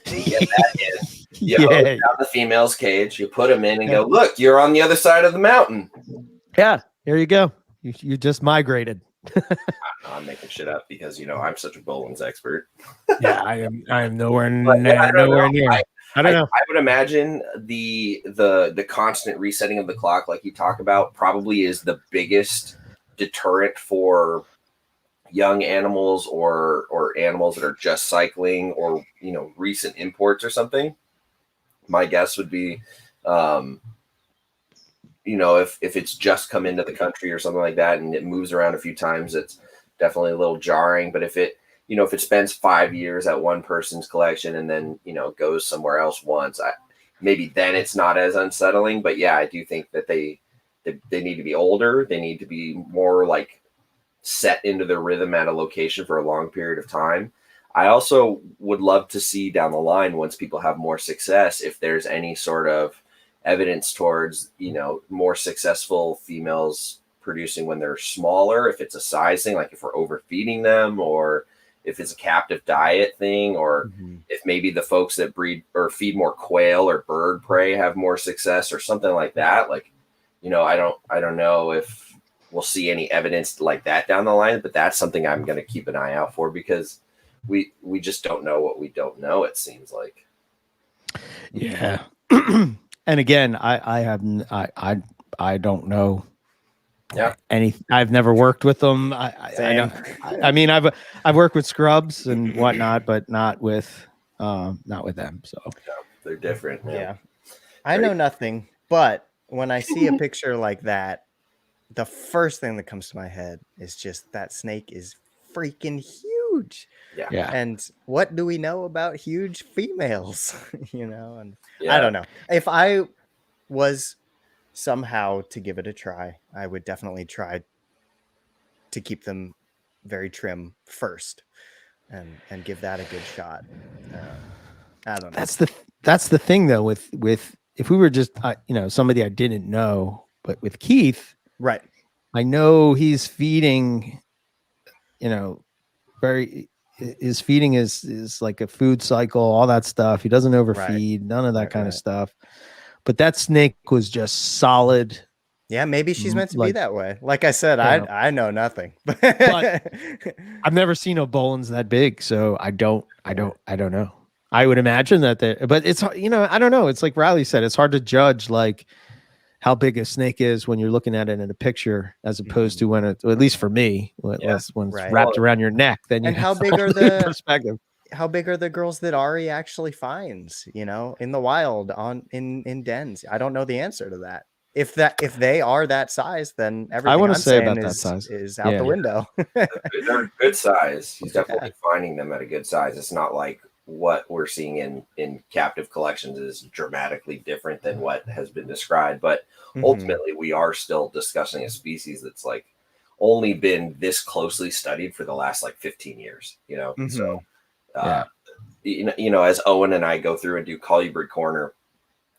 You get that in. You open down the female's cage. You put him in and go. Look, you're on the other side of the mountain. Yeah, there you go. You just migrated. I'm making shit up because I'm such a Bolins expert. Yeah, I am nowhere near. I don't know. I would imagine the constant resetting of the clock, like you talk about, probably is the biggest deterrent for young animals or animals that are just cycling or recent imports or something. My guess would be if it's just come into the country or something like that and it moves around a few times, it's definitely a little jarring. But if it spends 5 years at one person's collection and then, goes somewhere else once, maybe then it's not as unsettling. But yeah, I do think that they need to be older. They need to be more like set into their rhythm at a location for a long period of time. I also would love to see down the line, once people have more success, if there's any sort of evidence towards, more successful females producing when they're smaller, if it's a size thing, like if we're overfeeding them, or if it's a captive diet thing, or if maybe the folks that breed or feed more quail or bird prey have more success or something like that. Like, I don't know if we'll see any evidence like that down the line, but that's something I'm going to keep an eye out for, because we just don't know what we don't know, it seems like. Yeah. And again, I don't know. Yeah. I've never worked with them. I mean, I've worked with scrubs and whatnot, but not with them. So they're different. Man. Yeah. I know nothing, but when I see a picture like that, the first thing that comes to my head is just that snake is freaking huge. Yeah. And what do we know about huge females? And Yeah. I don't know. If I was somehow to give it a try, I would definitely try to keep them very trim first and give that a good shot. I don't know. That's the thing though, with if we were just somebody I didn't know, but with Keith, right, I know he's feeding, his feeding is like a food cycle, all that stuff. He doesn't overfeed, none of that kind of stuff. But that snake was just solid. Yeah, maybe she's meant to be that way. Like I said, I know nothing. But I've never seen a Bolin's that big, so I don't know. I would imagine that but it's, I don't know. It's like Riley said, it's hard to judge like how big a snake is when you're looking at it in a picture, as opposed to when at least for me, when it's wrapped around your neck, then you how big are the perspective. How big are the girls that Ari actually finds, in the wild in dens? I don't know the answer to that. If they are that size, then everything I want I'm to say saying about that size is out the window. They're a good size. He's definitely finding them at a good size. It's not like what we're seeing in captive collections is dramatically different than what has been described. But ultimately, we are still discussing a species that's like only been this closely studied for the last like 15 years, So, as Owen and I go through and do Colubrid Corner,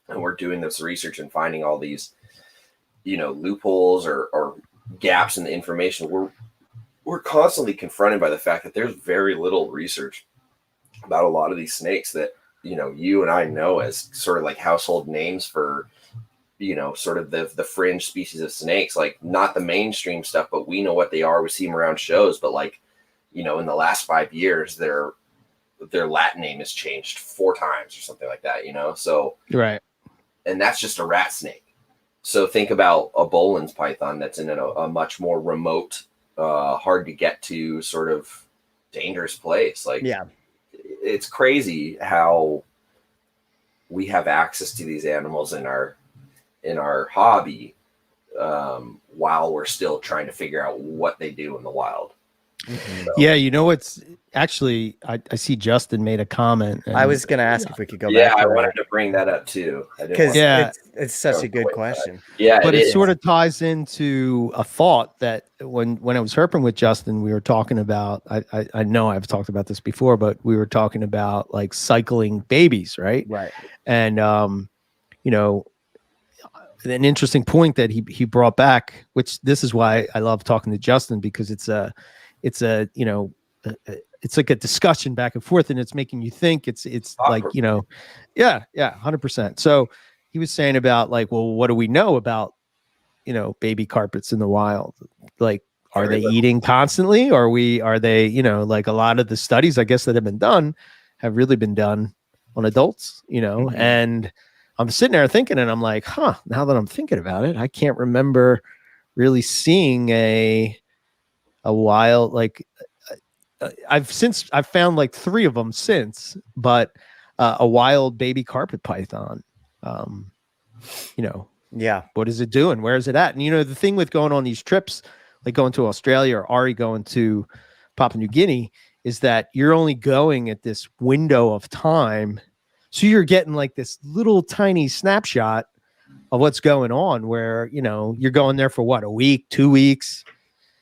and we're doing this research and finding all these, loopholes or gaps in the information, we're constantly confronted by the fact that there's very little research about a lot of these snakes that, you and I know as sort of like household names for, sort of the fringe species of snakes, like not the mainstream stuff, but we know what they are. We see them around shows, but like, in the last 5 years, their Latin name has changed 4 times or something like that, So, right. And that's just a rat snake. So think about a Bolin's python that's in a much more remote, hard to get to sort of dangerous place. Like, it's crazy how we have access to these animals in our hobby, while we're still trying to figure out what they do in the wild. So. Yeah, what's actually, I see Justin made a comment. I was going to ask if we could go back. Yeah, I wanted to bring that up too. Because it's such a good question. Yeah, but it sort of ties into a thought that when I was herping with Justin, we were talking about, I know I've talked about this before, but we were talking about like cycling babies, right? Right. And, an interesting point that he brought back, which this is why I love talking to Justin, because it's like a discussion back and forth, and it's making you think. It's like, 100%. So he was saying about like, well, what do we know about, baby carpets in the wild? Like, are they eating constantly? Are they, like a lot of the studies, I guess, that have been done have really been done on adults, and I'm sitting there thinking, and I'm like, now that I'm thinking about it, I can't remember really seeing a wild, like, I've found like 3 of them since, but a wild baby carpet python, Yeah. What is it doing? Where is it at? And, you know, the thing with going on these trips, like going to Australia or Ari going to Papua New Guinea, is that you're only going at this window of time. So you're getting like this little tiny snapshot of what's going on where, you know, you're going there for what, a week, 2 weeks.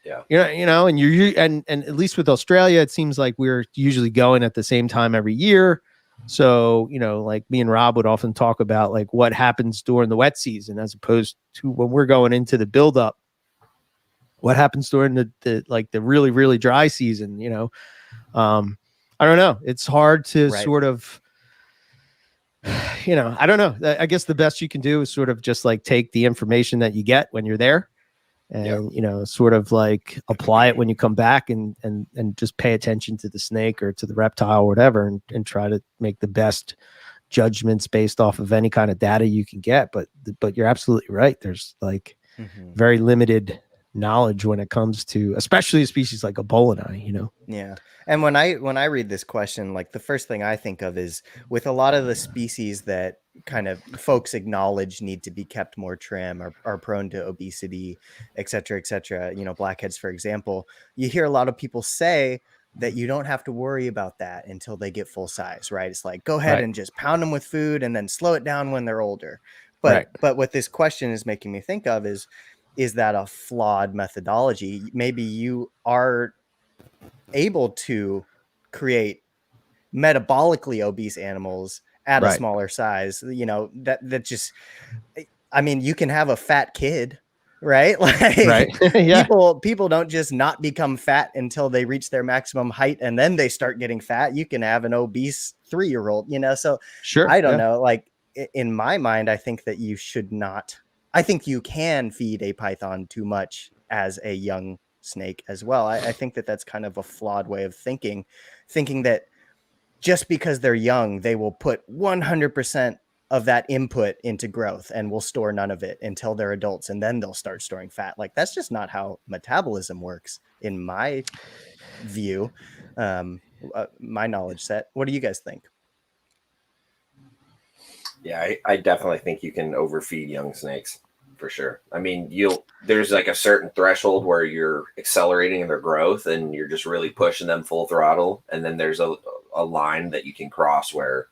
Yeah. And and at least with Australia, it seems like we're usually going at the same time every year. So, you know, like me and Rob would often talk about like what happens during the wet season as opposed to when we're going into the buildup. What happens during the really, really dry season, you know? I don't know. It's hard to sort of, you know, I don't know. I guess the best you can do is sort of just like take the information that you get when you're there and, you know, sort of like apply it when you come back and just pay attention to the snake or to the reptile or whatever and try to make the best judgments based off of any kind of data you can get. But you're absolutely right. There's like very limited knowledge when it comes to especially a species like Ebolani, you know? Yeah. And when I read this question, like the first thing I think of is with a lot of the species that kind of folks acknowledge need to be kept more trim or are prone to obesity, et cetera, you know, blackheads, for example, you hear a lot of people say that you don't have to worry about that until they get full size, right? It's like, go ahead and just pound them with food and then slow it down when they're older. But what this question is making me think of is that a flawed methodology? Maybe you are able to create metabolically obese animals at a smaller size, you know, that just, I mean, you can have a fat kid, right? Like people don't just not become fat until they reach their maximum height and then they start getting fat. You can have an obese 3-year-old, you know? So I don't know, like in my mind, I think that you should not, I think you can feed a python too much as a young snake as well. I think that that's kind of a flawed way of thinking that just because they're young, they will put 100% of that input into growth and will store none of it until they're adults. And then they'll start storing fat. Like that's just not how metabolism works in my view, my knowledge set. What do you guys think? Yeah, I definitely think you can overfeed young snakes for sure. I mean, there's like a certain threshold where you're accelerating their growth and you're just really pushing them full throttle. And then there's a line that you can cross where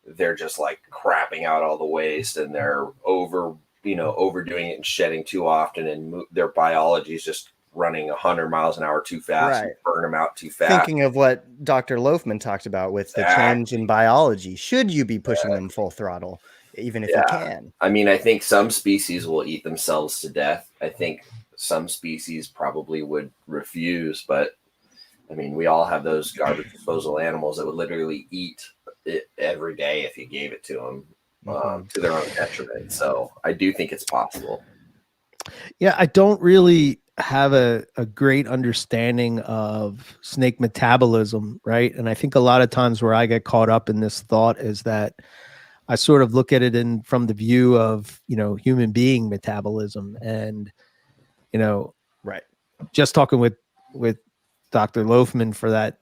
they're just like crapping out all the waste and they're overdoing it and shedding too often. And their biology is just running 100 miles an hour too fast and burn them out too fast. Thinking of what Dr. Loafman talked about with the change in biology, should you be pushing them full throttle, even if you can? I mean, I think some species will eat themselves to death. I think some species probably would refuse, but I mean, we all have those garbage disposal animals that would literally eat it every day if you gave it to them to their own detriment. So I do think it's possible. Yeah, I don't really have a great understanding of snake metabolism, right? And I think a lot of times where I get caught up in this thought is that I sort of look at it from the view of, you know, human being metabolism. And, you know, just talking with Dr. Loafman for that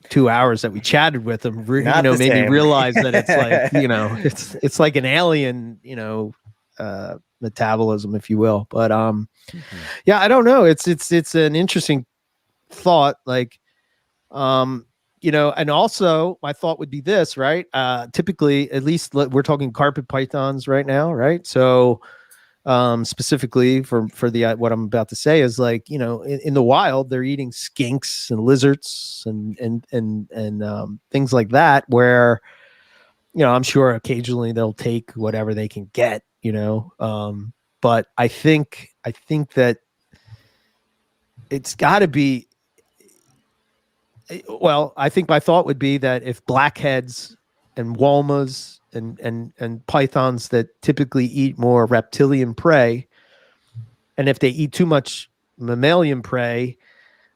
2 hours that we chatted with him, you know, made me realize that it's like, you know, it's like an alien, you know, metabolism, if you will. But yeah, I don't know. It's an interesting thought. Like, you know, and also my thought would be this, right? Typically, at least we're talking carpet pythons right now, right? So specifically for the what I'm about to say is like, you know, in the wild, they're eating skinks and lizards and things like that, where, you know, I'm sure occasionally they'll take whatever they can get, you know. But I think that it's got to be, well, I think my thought would be that if blackheads and walmas and pythons that typically eat more reptilian prey, and if they eat too much mammalian prey,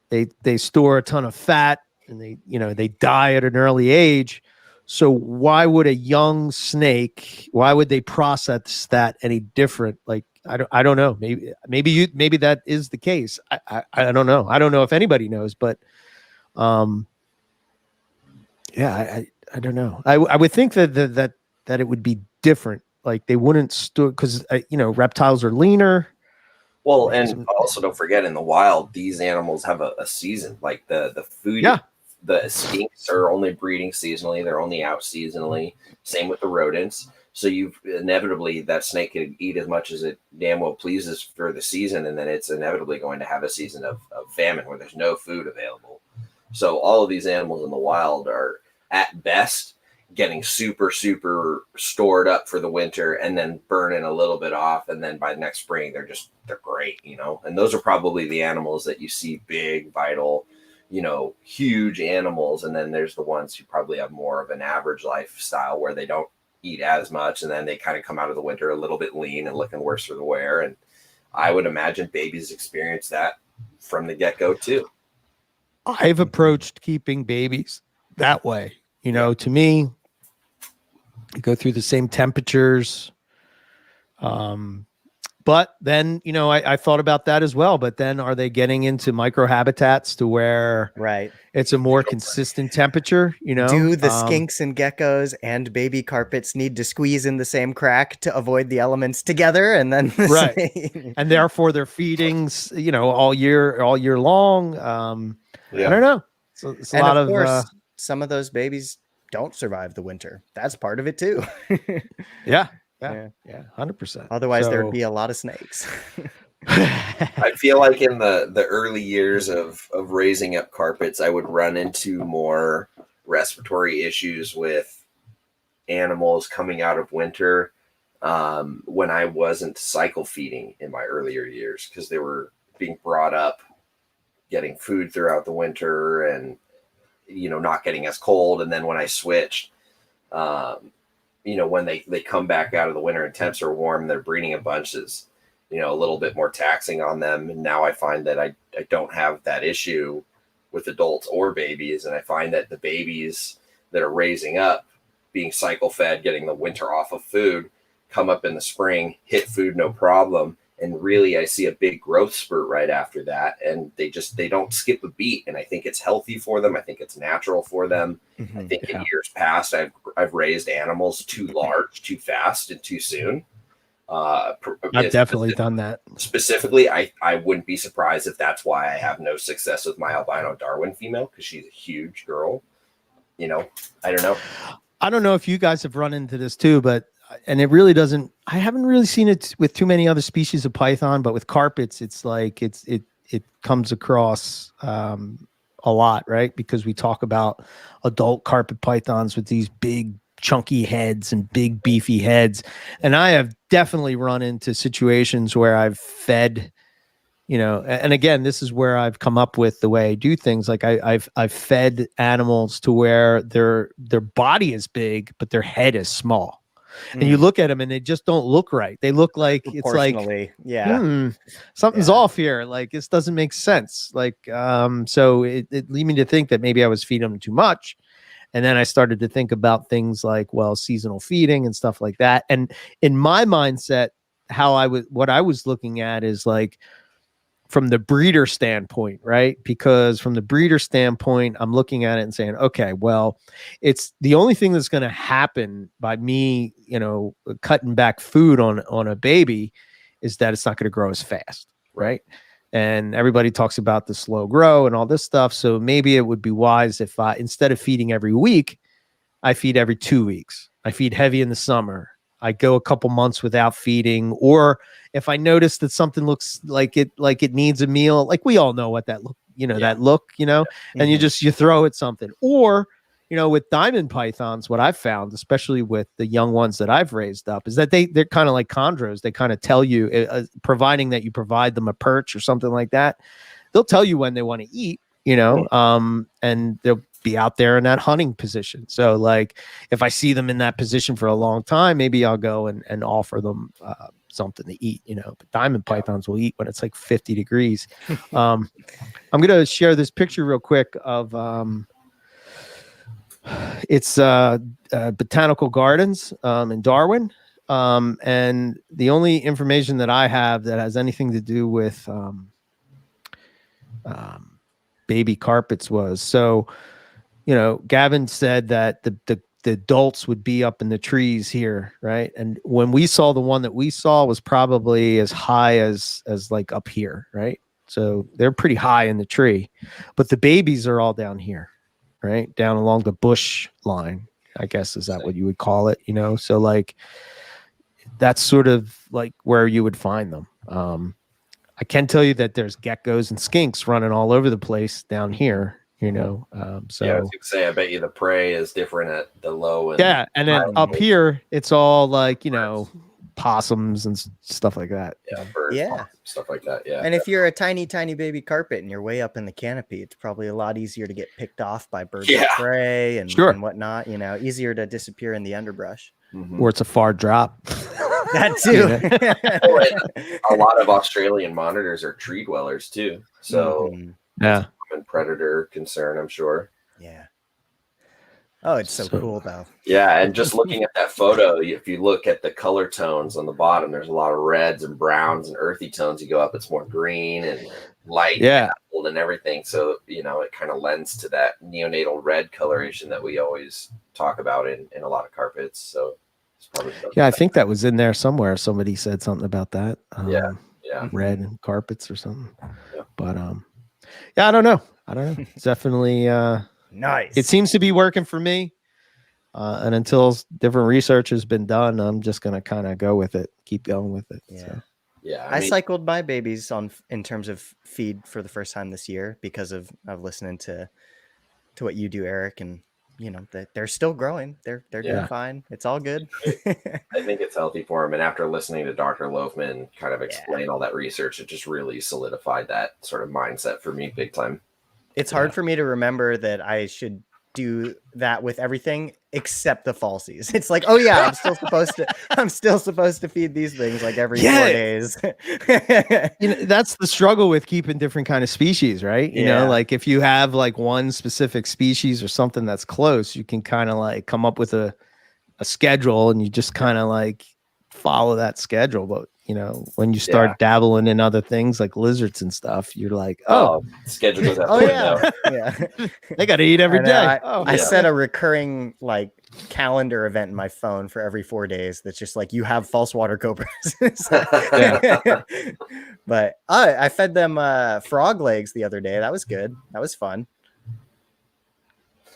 they store a ton of fat and they die at an early age. So why would a young snake, why would they process that any different? Like, I don't know. Maybe that is the case. I don't know. I don't know if anybody knows, but yeah, I don't know. I would think that it would be different like they wouldn't store because reptiles are leaner. Well, and also don't forget, in the wild, these animals have a season. Like the food, the skinks are only breeding seasonally; they're only out seasonally. Same with the rodents. So you've inevitably, that snake could eat as much as it damn well pleases for the season, and then it's inevitably going to have a season of famine where there's no food available. So all of these animals in the wild are at best getting super stored up for the winter and then burning a little bit off, and then by next spring they're great, and those are probably the animals that you see, big, vital, huge animals. And then there's the ones who probably have more of an average lifestyle where they don't eat as much, and then they kind of come out of the winter a little bit lean and looking worse for the wear. And I would imagine babies experience that from the get-go too. I've approached keeping babies that way. To me, you go through the same temperatures. But then, I thought about that as well. But then are they getting into microhabitats to where it's a more consistent temperature? Do the skinks and geckos and baby carpets need to squeeze in the same crack to avoid the elements together? And then and therefore their feedings, all year long. I don't know. So it's a lot of course, some of those babies don't survive the winter. That's part of it too. Yeah, 100%. Otherwise, there'd be a lot of snakes. I feel like in the early years of raising up carpets, I would run into more respiratory issues with animals coming out of winter when I wasn't cycle feeding in my earlier years, because they were being brought up getting food throughout the winter and not getting as cold. And then when I switched, when they come back out of the winter and temps are warm, they're breeding in bunches, a little bit more taxing on them. And now I find that I don't have that issue with adults or babies. And I find that the babies that are raising up, being cycle fed, getting the winter off of food, come up in the spring, hit food, no problem. And really, I see a big growth spurt right after that. And they don't skip a beat. And I think it's healthy for them. I think it's natural for them. I think in years past, I've raised animals too large, too fast, and too soon. I've definitely done that. Specifically, I wouldn't be surprised if that's why I have no success with my albino Darwin female, because she's a huge girl. I don't know. I don't know if you guys have run into this too, and it really doesn't. I haven't really seen it with too many other species of python, but with carpets, it's like it comes across a lot, right? Because we talk about adult carpet pythons with these big chunky heads and big beefy heads, and I have definitely run into situations where I've fed, and again, this is where I've come up with the way I do things. Like I've fed animals to where their body is big, but their head is small. And you look at them and they just don't look right. They look like it's like, something's off here. Like this doesn't make sense. Like, so it led me to think that maybe I was feeding them too much. And then I started to think about things like, seasonal feeding and stuff like that. And in my mindset, what I was looking at is like, from the breeder standpoint, right? Because from the breeder standpoint, I'm looking at it and saying, okay, it's the only thing that's going to happen by me, cutting back food on a baby is that it's not going to grow as fast, right? And everybody talks about the slow grow and all this stuff. So maybe it would be wise if instead of feeding every week, I feed every 2 weeks. I feed heavy in the summer. I go a couple months without feeding, or if I notice that something looks like it needs a meal, like we all know what that look, and you throw it something. Or, with diamond pythons, what I've found, especially with the young ones that I've raised up, is that they're kind of like chondros. They kind of tell you, providing that you provide them a perch or something like that, they'll tell you when they want to eat, and they'll be out there in that hunting position. So like if I see them in that position for a long time, maybe I'll go and offer them something to eat, but diamond pythons will eat when it's like 50 degrees. I'm going to share this picture real quick of it's botanical gardens in Darwin. And the only information that I have that has anything to do with baby carpets was, Gavin said that the the adults would be up in the trees here, right? And when we saw the one that we saw was probably as high as like up here, right? So they're pretty high in the tree, but the babies are all down here, right? Down along the bush line, I guess, is that what you would call it? You know, so like that's sort of like where you would find them. I can tell you that there's geckos and skinks running all over the place down here, you know. So yeah, I was gonna say, I bet you the prey is different at the low and yeah, and then up here it's all like, you know, possums and stuff like that. yeah, birds, Yeah. stuff like that. Yeah, And if you're a tiny baby carpet and you're way up in the canopy, it's probably a lot easier to get picked off by birds of prey and whatnot, you know, easier to disappear in the underbrush. Or it's a far drop. That too. A lot of Australian monitors are tree dwellers too. So yeah, common predator concern, I'm sure. Yeah. Oh, it's so cool though. Yeah, and just looking at that photo, if you look at the color tones on the bottom, there's a lot of reds and browns and earthy tones. You go up, it's more green and light, and gold and everything. So, you know, it kind of lends to that neonatal red coloration that we always talk about in a lot of carpets. So it's probably I think that was in there somewhere. Somebody said something about that. Yeah. Red carpets or something. Yeah. But I don't know. It's definitely nice. It seems to be working for me. And until different research has been done, I'm just going to kind of go with it, keep going with it. Yeah. So. Yeah. I cycled my babies in terms of feed for the first time this year because of listening to what you do, Eric, and you know, they're still growing. They're doing fine. It's all good. I think it's healthy for them. And after listening to Dr. Loafman kind of explain all that research, it just really solidified that sort of mindset for me big time. It's hard for me to remember that I should do that with everything except the falsies. It's like, oh yeah, I'm still supposed to feed these things like every 4 days. You know, that's the struggle with keeping different kind of species, right? You know, like if you have like one specific species or something that's close, you can kind of like come up with a schedule and you just kind of like follow that schedule. But you know, when you start dabbling in other things like lizards and stuff, you're like, schedule goes out. They got to eat every day. I set a recurring like calendar event in my phone for every 4 days. That's just like, you have false water cobras. But I fed them frog legs the other day. That was good. That was fun.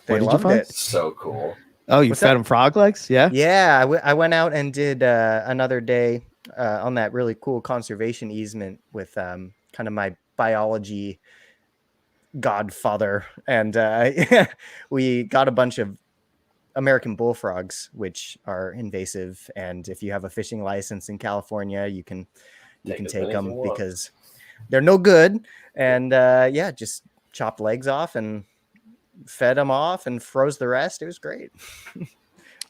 They loved it. So cool. Oh, you fed them frog legs? Yeah. Yeah. I went out and did another day on that really cool conservation easement with kind of my biology godfather, and we got a bunch of American bullfrogs, which are invasive, and if you have a fishing license in California, you can take them because they're no good. And just chopped legs off and fed them off and froze the rest. It was great.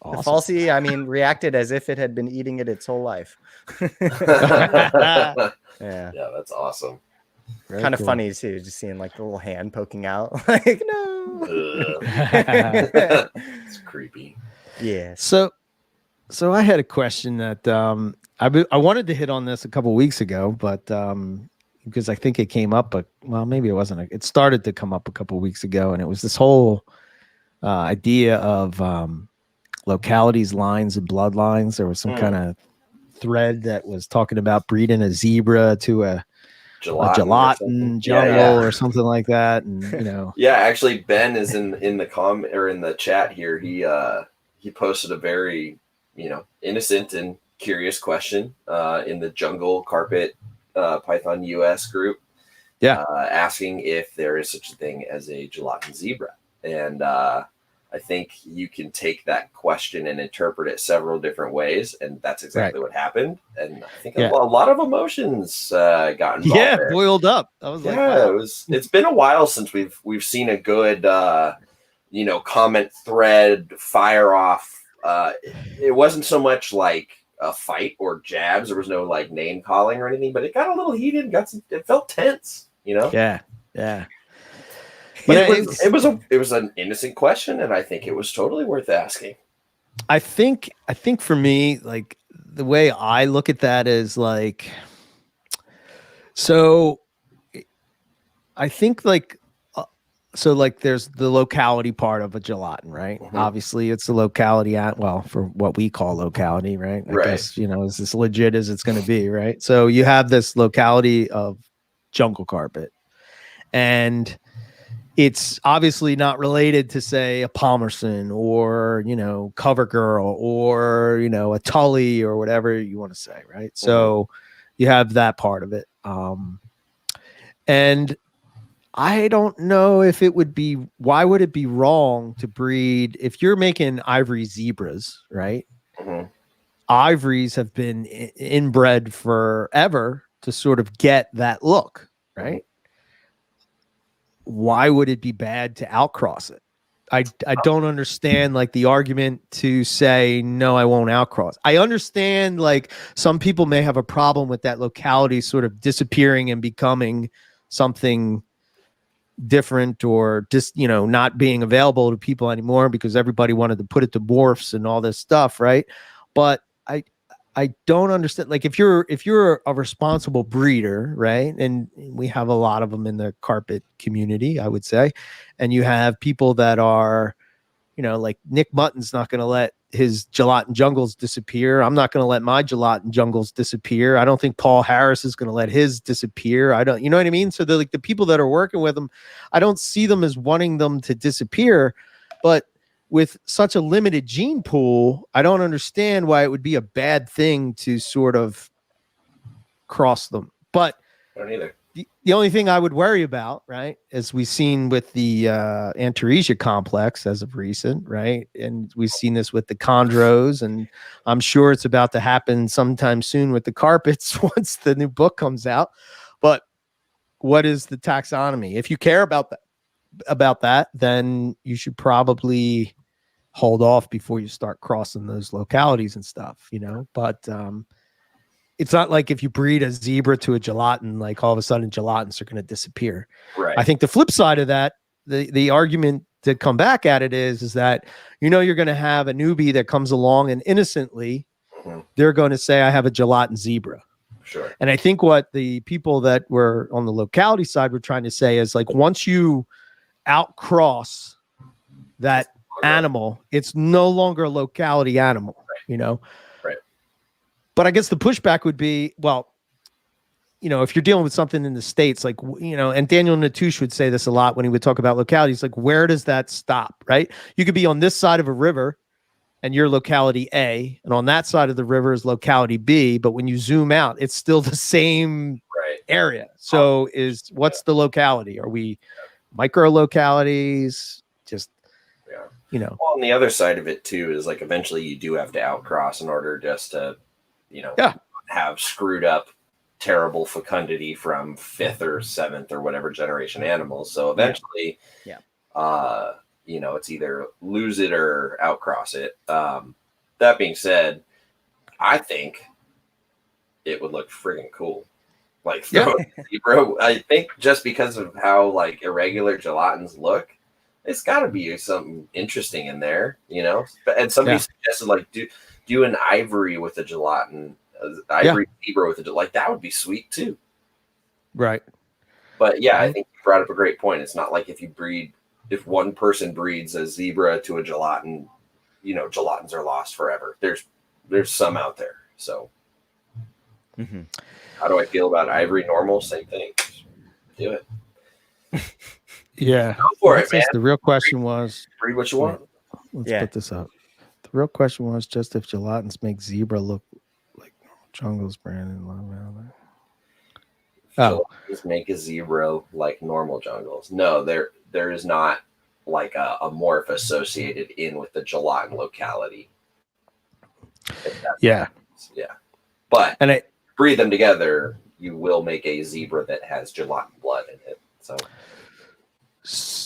Awesome. The falsie, I mean, reacted as if it had been eating it its whole life. Yeah, that's awesome. Kind of funny too, just seeing like the little hand poking out. Like, no. It's creepy. Yeah. So I had a question that I wanted to hit on this a couple of weeks ago, but because I think it came up, but well, maybe it wasn't. It started to come up a couple of weeks ago, and it was this whole idea of localities, lines, and bloodlines. There was some kind of thread that was talking about breeding a zebra to a gelatin jungle or something like that, and you know. Yeah, actually, Ben is in the comment or in the chat here. He posted a very innocent and curious question in the Jungle Carpet Python US group. Asking if there is such a thing as a gelatin zebra, and I think you can take that question and interpret it several different ways, and that's exactly what happened. And I think a lot of emotions got involved. Yeah, there. Boiled up. I was like, wow. It's been a while since we've seen a good comment thread fire off. It wasn't so much like a fight or jabs. There was no like name calling or anything, but it got a little heated. It felt tense. Yeah. But it was an innocent question, and I think it was totally worth asking. I think for me, like the way I look at that is like, so I think like so like there's the locality part of a gelatin, right? Mhm. Obviously it's the locality at, well, for what we call locality, right? I Right. guess, you know, is as legit as it's going to be, right? So you have this locality of jungle carpet, and it's obviously not related to, say, a Palmerston or, you know, CoverGirl or, you know, a Tully or whatever you want to say, right? So you have that part of it. And I don't know if it would be, why would it be wrong to breed, if you're making ivory zebras, right? Mhm. Ivories have been inbred forever to sort of get that look, right? Why would it be bad to outcross it? I don't understand like the argument to say, no, I won't outcross. I understand like some people may have a problem with that locality sort of disappearing and becoming something different, or just, you know, not being available to people anymore because everybody wanted to put it to morphs and all this stuff, right? But I don't understand, like, if you're a responsible breeder, right? And we have a lot of them in the carpet community, I would say. And you have people that are, you know, like Nick Mutton's not going to let his gelatin jungles disappear. I'm not going to let my gelatin jungles disappear. I don't think Paul Harris is going to let his disappear. I don't, you know what I mean? So like the people that are working with them, I don't see them as wanting them to disappear, but with such a limited gene pool, I don't understand why it would be a bad thing to sort of cross them. But I don't either. the only thing I would worry about, right, as we've seen with the Antaresia complex as of recent, right, and we've seen this with the chondros, and I'm sure it's about to happen sometime soon with the carpets once the new book comes out. But what is the taxonomy? If you care about that, then you should probably hold off before you start crossing those localities and stuff, you know. But it's not like if you breed a zebra to a gelatin, like all of a sudden gelatins are going to disappear. Right. I think the flip side of that, the argument to come back at it is that, you know, you're going to have a newbie that comes along and innocently they're going to say, I have a gelatin zebra. Sure. And I think what the people that were on the locality side were trying to say is, like, once you outcross that animal, it's no longer a locality animal, you know? Right. But I guess the pushback would be, well, you know, if you're dealing with something in the States, like, you know, and Daniel Natusch would say this a lot when he would talk about localities, like, where does that stop, right? You could be on this side of a river and you're locality A, and on that side of the river is locality B, but when you zoom out, it's still the same area. So what's the locality? Are we micro localities? Just, you know. Well, and the other side of it too is, like, eventually you do have to outcross in order just to, you know, have screwed up terrible fecundity from 5th or 7th or whatever generation animals. So eventually, you know, it's either lose it or outcross it. That being said, I think it would look friggin' cool. Like, bro, I think just because of how, like, irregular gelatins look, it's got to be something interesting in there, you know. And somebody suggested, like, do an ivory with a gelatin, ivory zebra with a, like, that would be sweet too. Right. But yeah, I think you brought up a great point. It's not like if one person breeds a zebra to a gelatin, you know, gelatins are lost forever. There's some out there. So how do I feel about ivory normal? Same thing. Do it. Yeah. Go for it, man. The real question was, breed what you want. Let's put this up. The real question was just if gelatins make zebra look like normal jungles, Brandon. Just make a zebra like normal jungles. No, there is not like a morph associated in with the gelatin locality. Yeah. But breed them together, you will make a zebra that has gelatin blood in it. So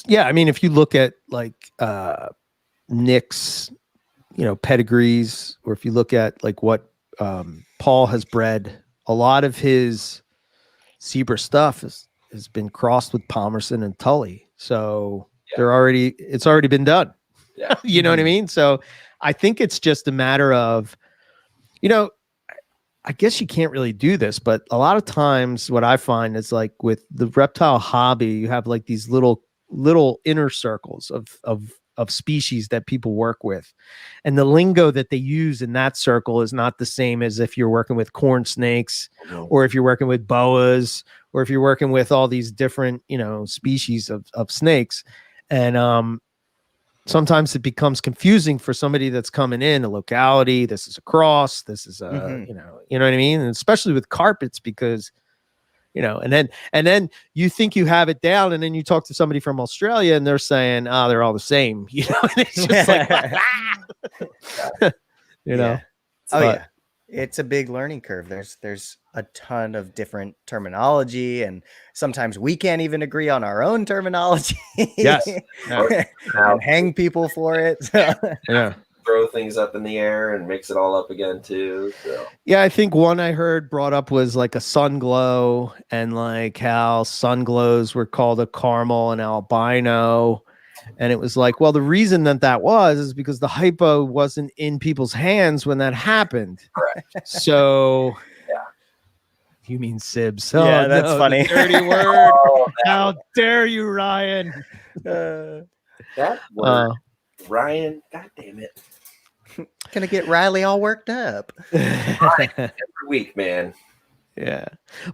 yeah, I mean, if you look at like Nick's, you know, pedigrees, or if you look at like what Paul has bred, a lot of his zebra stuff has been crossed with Palmerston and Tully. So it's already been done. Yeah. You know what I mean? So I think it's just a matter of, you know, I guess you can't really do this, but a lot of times what I find is, like, with the reptile hobby, you have like these little little inner circles of species that people work with. And the lingo that they use in that circle is not the same as if you're working with corn snakes, or if you're working with boas, or if you're working with all these different, species of snakes. And sometimes it becomes confusing for somebody that's coming in a locality. This is a cross. This is a, you know what I mean? And especially with carpets, because, and then you think you have it down, and then you talk to somebody from Australia and they're saying, they're all the same, and it's just like, Yeah. Yeah. It's a big learning curve. There's a ton of different terminology, and sometimes we can't even agree on our own terminology. Yes. And hang people for it. Yeah. Throw things up in the air and mix it all up again too. So. Yeah, I think one I heard brought up was like a sun glow, and like how sun glows were called a caramel and albino. And it was like, well, the reason that was is because the hypo wasn't in people's hands when that happened. Correct. So, yeah. You mean sibs? Yeah, that's funny. Dirty word. How dare you, Ryan? That word, Ryan. God damn it. Gonna get Riley all worked up. Every week, man. Yeah,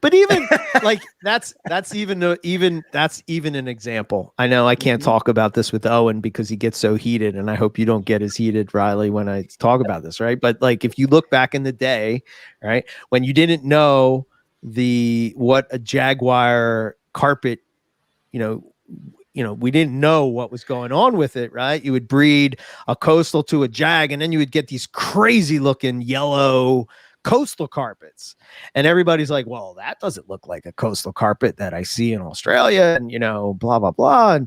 but even like that's even an example. I know I can't talk about this with Owen because he gets so heated, and I hope you don't get as heated, Riley, when I talk about this, right? But like, if you look back in the day, right, when you didn't know what a jaguar carpet, we didn't know what was going on with it, right? You would breed a coastal to a jag, and then you would get these crazy looking yellow coastal carpets, and everybody's like, well, that doesn't look like a coastal carpet that I see in Australia, and blah blah blah.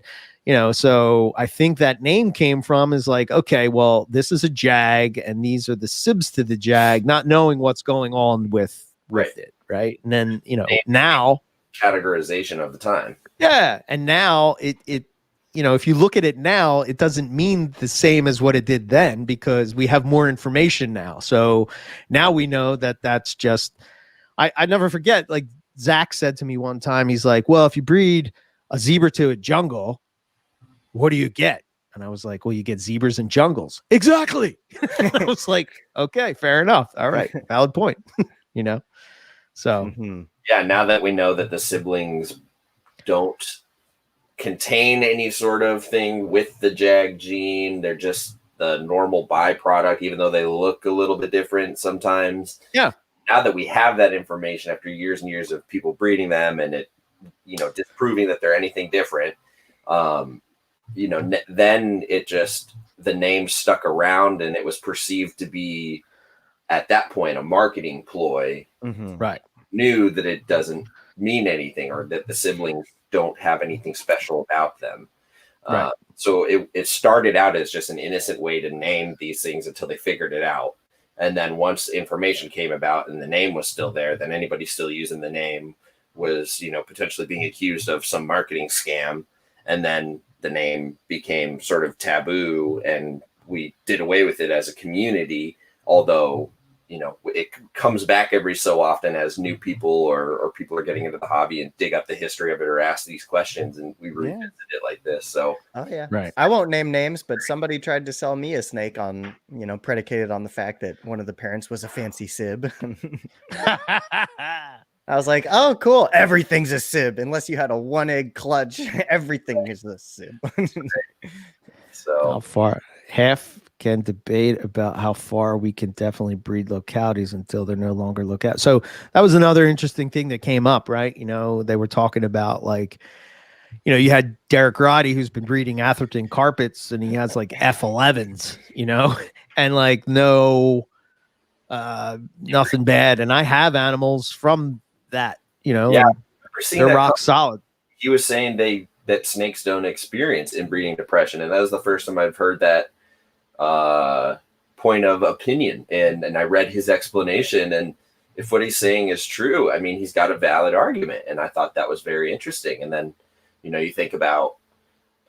And so I think that name came from is like, okay, well, this is a jag and these are the sibs to the jag, not knowing what's going on with it, right? And then now categorization of the time, and now it if you look at it now, it doesn't mean the same as what it did then, because we have more information now. So now we know that that's just, I never forget, like Zach said to me one time, he's like, well, if you breed a zebra to a jungle, what do you get? And I was like, well, you get zebras and jungles. Exactly. I was like, okay, fair enough. All right. Valid point. So yeah, now that we know that the siblings don't contain any sort of thing with the jag gene, they're just the normal byproduct, even though they look a little bit different sometimes. Yeah. Now that we have that information after years and years of people breeding them and it, disproving that they're anything different, then it just, the name stuck around and it was perceived to be at that point a marketing ploy. Right. Knew that it doesn't mean anything, or that the siblings don't have anything special about them. Right. So it started out as just an innocent way to name these things until they figured it out. And then once information came about and the name was still there, then anybody still using the name was, potentially being accused of some marketing scam. And then the name became sort of taboo and we did away with it as a community, although it comes back every so often as new people or people are getting into the hobby and dig up the history of it or ask these questions, and we revisit it like this. So, right. I won't name names, but somebody tried to sell me a snake on, predicated on the fact that one of the parents was a fancy sib. I was like, oh, cool. Everything's a sib unless you had a 1-egg clutch. Everything is a sib. So how far? Half can debate about how far we can definitely breed localities until they're no longer localities. So that was another interesting thing that came up, right? They were talking about like, you had Derek Roddy, who's been breeding Atherton carpets, and he has like F11s, and like nothing bad. And I have animals from that, they're rock solid. He was saying that snakes don't experience inbreeding depression, and that was the first time I've heard that point of opinion, and I read his explanation, and if what he's saying is true, I mean, he's got a valid argument, and I thought that was very interesting. And then you think about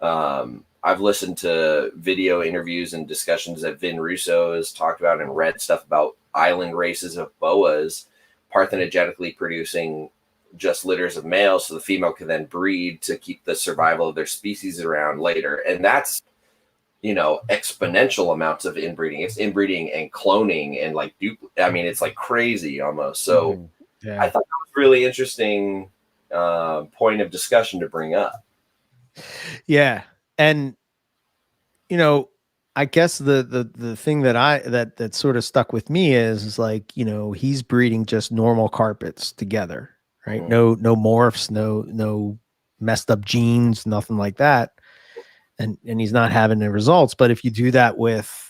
I've listened to video interviews and discussions that Vin Russo has talked about and read stuff about island races of boas parthenogenetically producing just litters of males, so the female can then breed to keep the survival of their species around later. And that's, exponential amounts of inbreeding. It's inbreeding and cloning and like I mean, it's like crazy almost. So Yeah. I thought that was really interesting point of discussion to bring up. Yeah. And I guess the thing that sort of stuck with me is like, he's breeding just normal carpets together, right? Mm-hmm. No morphs, no messed up genes, nothing like that. And he's not having the results. But if you do that with,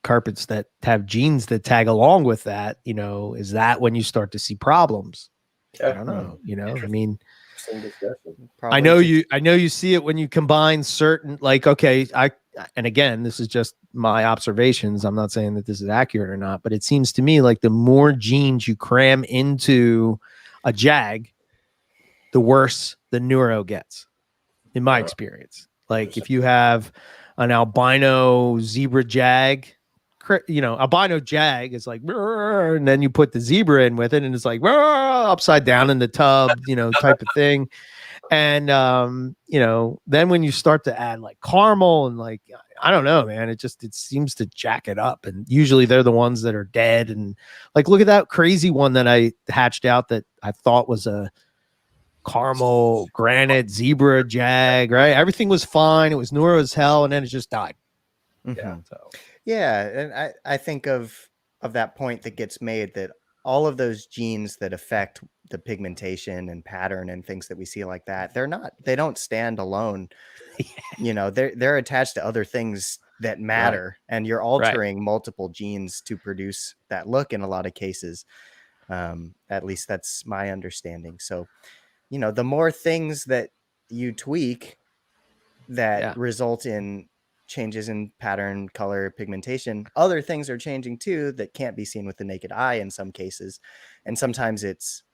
carpets that have genes that tag along with that, is that when you start to see problems? Yeah. I don't know. I mean, Probably I know you see it when you combine certain, like, okay, and again, this is just my observations. I'm not saying that this is accurate or not, but it seems to me like the more genes you cram into a jag, the worse the neuro gets, in my experience. Like if you have an albino zebra jag, albino jag is like, and then you put the zebra in with it, and it's like upside down in the tub, type of thing. And then when you start to add like caramel and like, I don't know, man, it seems to jack it up. And usually they're the ones that are dead. And like, look at that crazy one that I hatched out that I thought was a caramel granite zebra jag, right? Everything was fine. It was neuro as hell, and then it just died. Yeah. Yeah, and I think of that point that gets made that all of those genes that affect the pigmentation and pattern and things that we see like that, they don't stand alone. They're attached to other things that matter, and you're altering multiple genes to produce that look in a lot of cases. At least that's my understanding. So, the more things that you tweak that result in changes in pattern, color, pigmentation, other things are changing too that can't be seen with the naked eye in some cases. And sometimes it's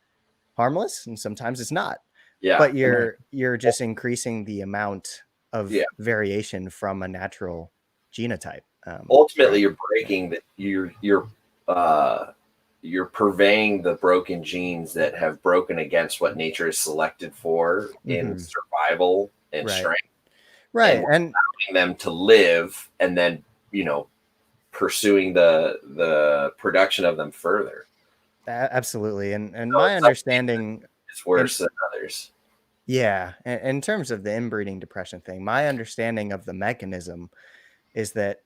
harmless and sometimes it's not. Yeah. But you're just increasing the amount of variation from a natural genotype. Ultimately, you're breaking that you're purveying the broken genes that have broken against what nature is selected for in survival and strength. Right. And allowing them to live and then, pursuing the production of them further. Absolutely. And my understanding is worse than others. Yeah. In terms of the inbreeding depression thing, my understanding of the mechanism is that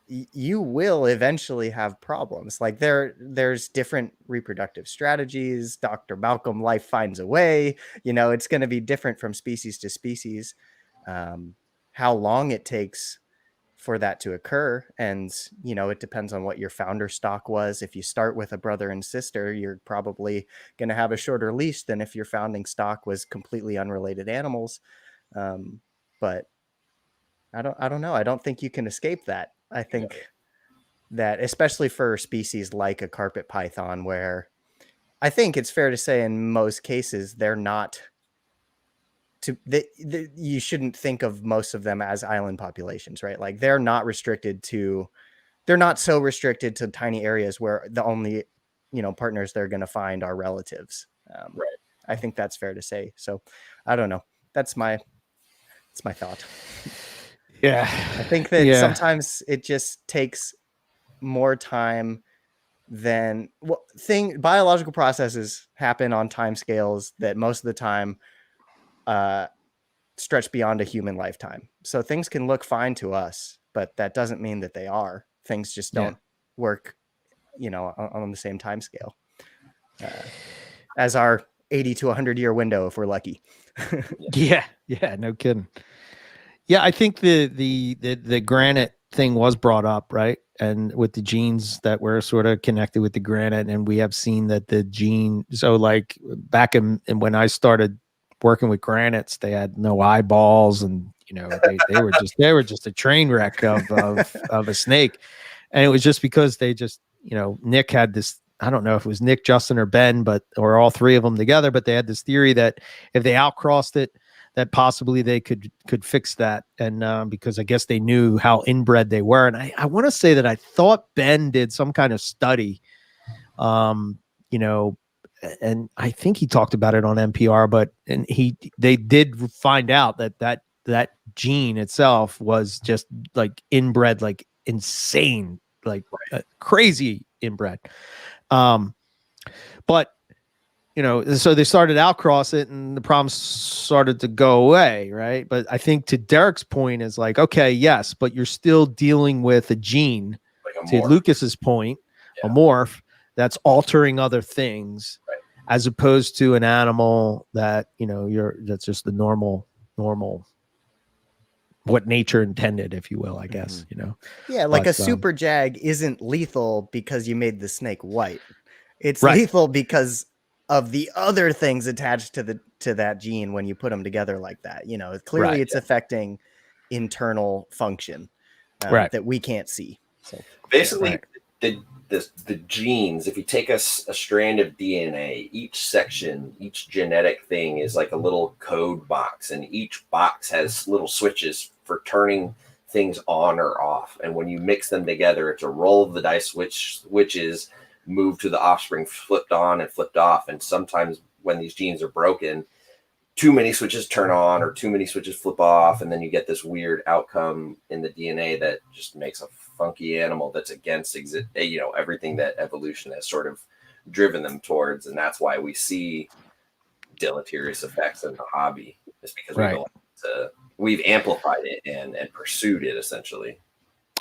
you will eventually have problems. Like there's different reproductive strategies. Dr. Malcolm Life finds a way, it's going to be different from species to species. How long it takes for that to occur. And, it depends on what your founder stock was. If you start with a brother and sister, you're probably going to have a shorter leash than if your founding stock was completely unrelated animals. But I don't know. I don't think you can escape that. I think that especially for species like a carpet python, where I think it's fair to say in most cases, they're not you shouldn't think of most of them as island populations, right? Like they're not so restricted to tiny areas where the only, partners they're going to find are relatives. Right. I think that's fair to say. So I don't know. That's my thought. Yeah. I think that sometimes it just takes more time than biological processes happen on time scales that most of the time stretch beyond a human lifetime. So things can look fine to us, but that doesn't mean that they are. Things just don't work, on the same time scale as our 80 to 100 year window, if we're lucky. Yeah, no kidding. Yeah, I think the granite thing was brought up, right? And with the genes that were sort of connected with the granite, and we have seen that the gene. So, like back in when I started working with granites, they had no eyeballs, and they were just a train wreck of a snake, and it was just because they just Nick had this. I don't know if it was Nick, Justin, or Ben, or all three of them together, but they had this theory that if they outcrossed it, that possibly they could fix that. And because I guess they knew how inbred they were. And I want to say that I thought Ben did some kind of study, and I think he talked about it on NPR, but they did find out that gene itself was just like inbred, like insane, like crazy inbred. But so they started outcross it and the problems started to go away, right? But I think to Derek's point is like, okay, yes, but you're still dealing with a gene, like to Lucas's point, a morph that's altering other things, right, as opposed to an animal that, that's just the normal, what nature intended, if you will, I guess, Yeah, like a super jag isn't lethal because you made the snake white. It's lethal because of the other things attached to that gene when you put them together like that. Clearly it's affecting internal function that we can't see. So basically, the genes, if you take a strand of DNA, each section, each genetic thing is like a little code box, and each box has little switches for turning things on or off. And when you mix them together, it's a roll of the dice switches move to the offspring, flipped on and flipped off. And sometimes when these genes are broken, too many switches turn on or too many switches flip off, and then you get this weird outcome in the DNA that just makes a funky animal that's against everything that evolution has sort of driven them towards. And that's why we see deleterious effects in the hobby, is because we've amplified it and pursued it essentially.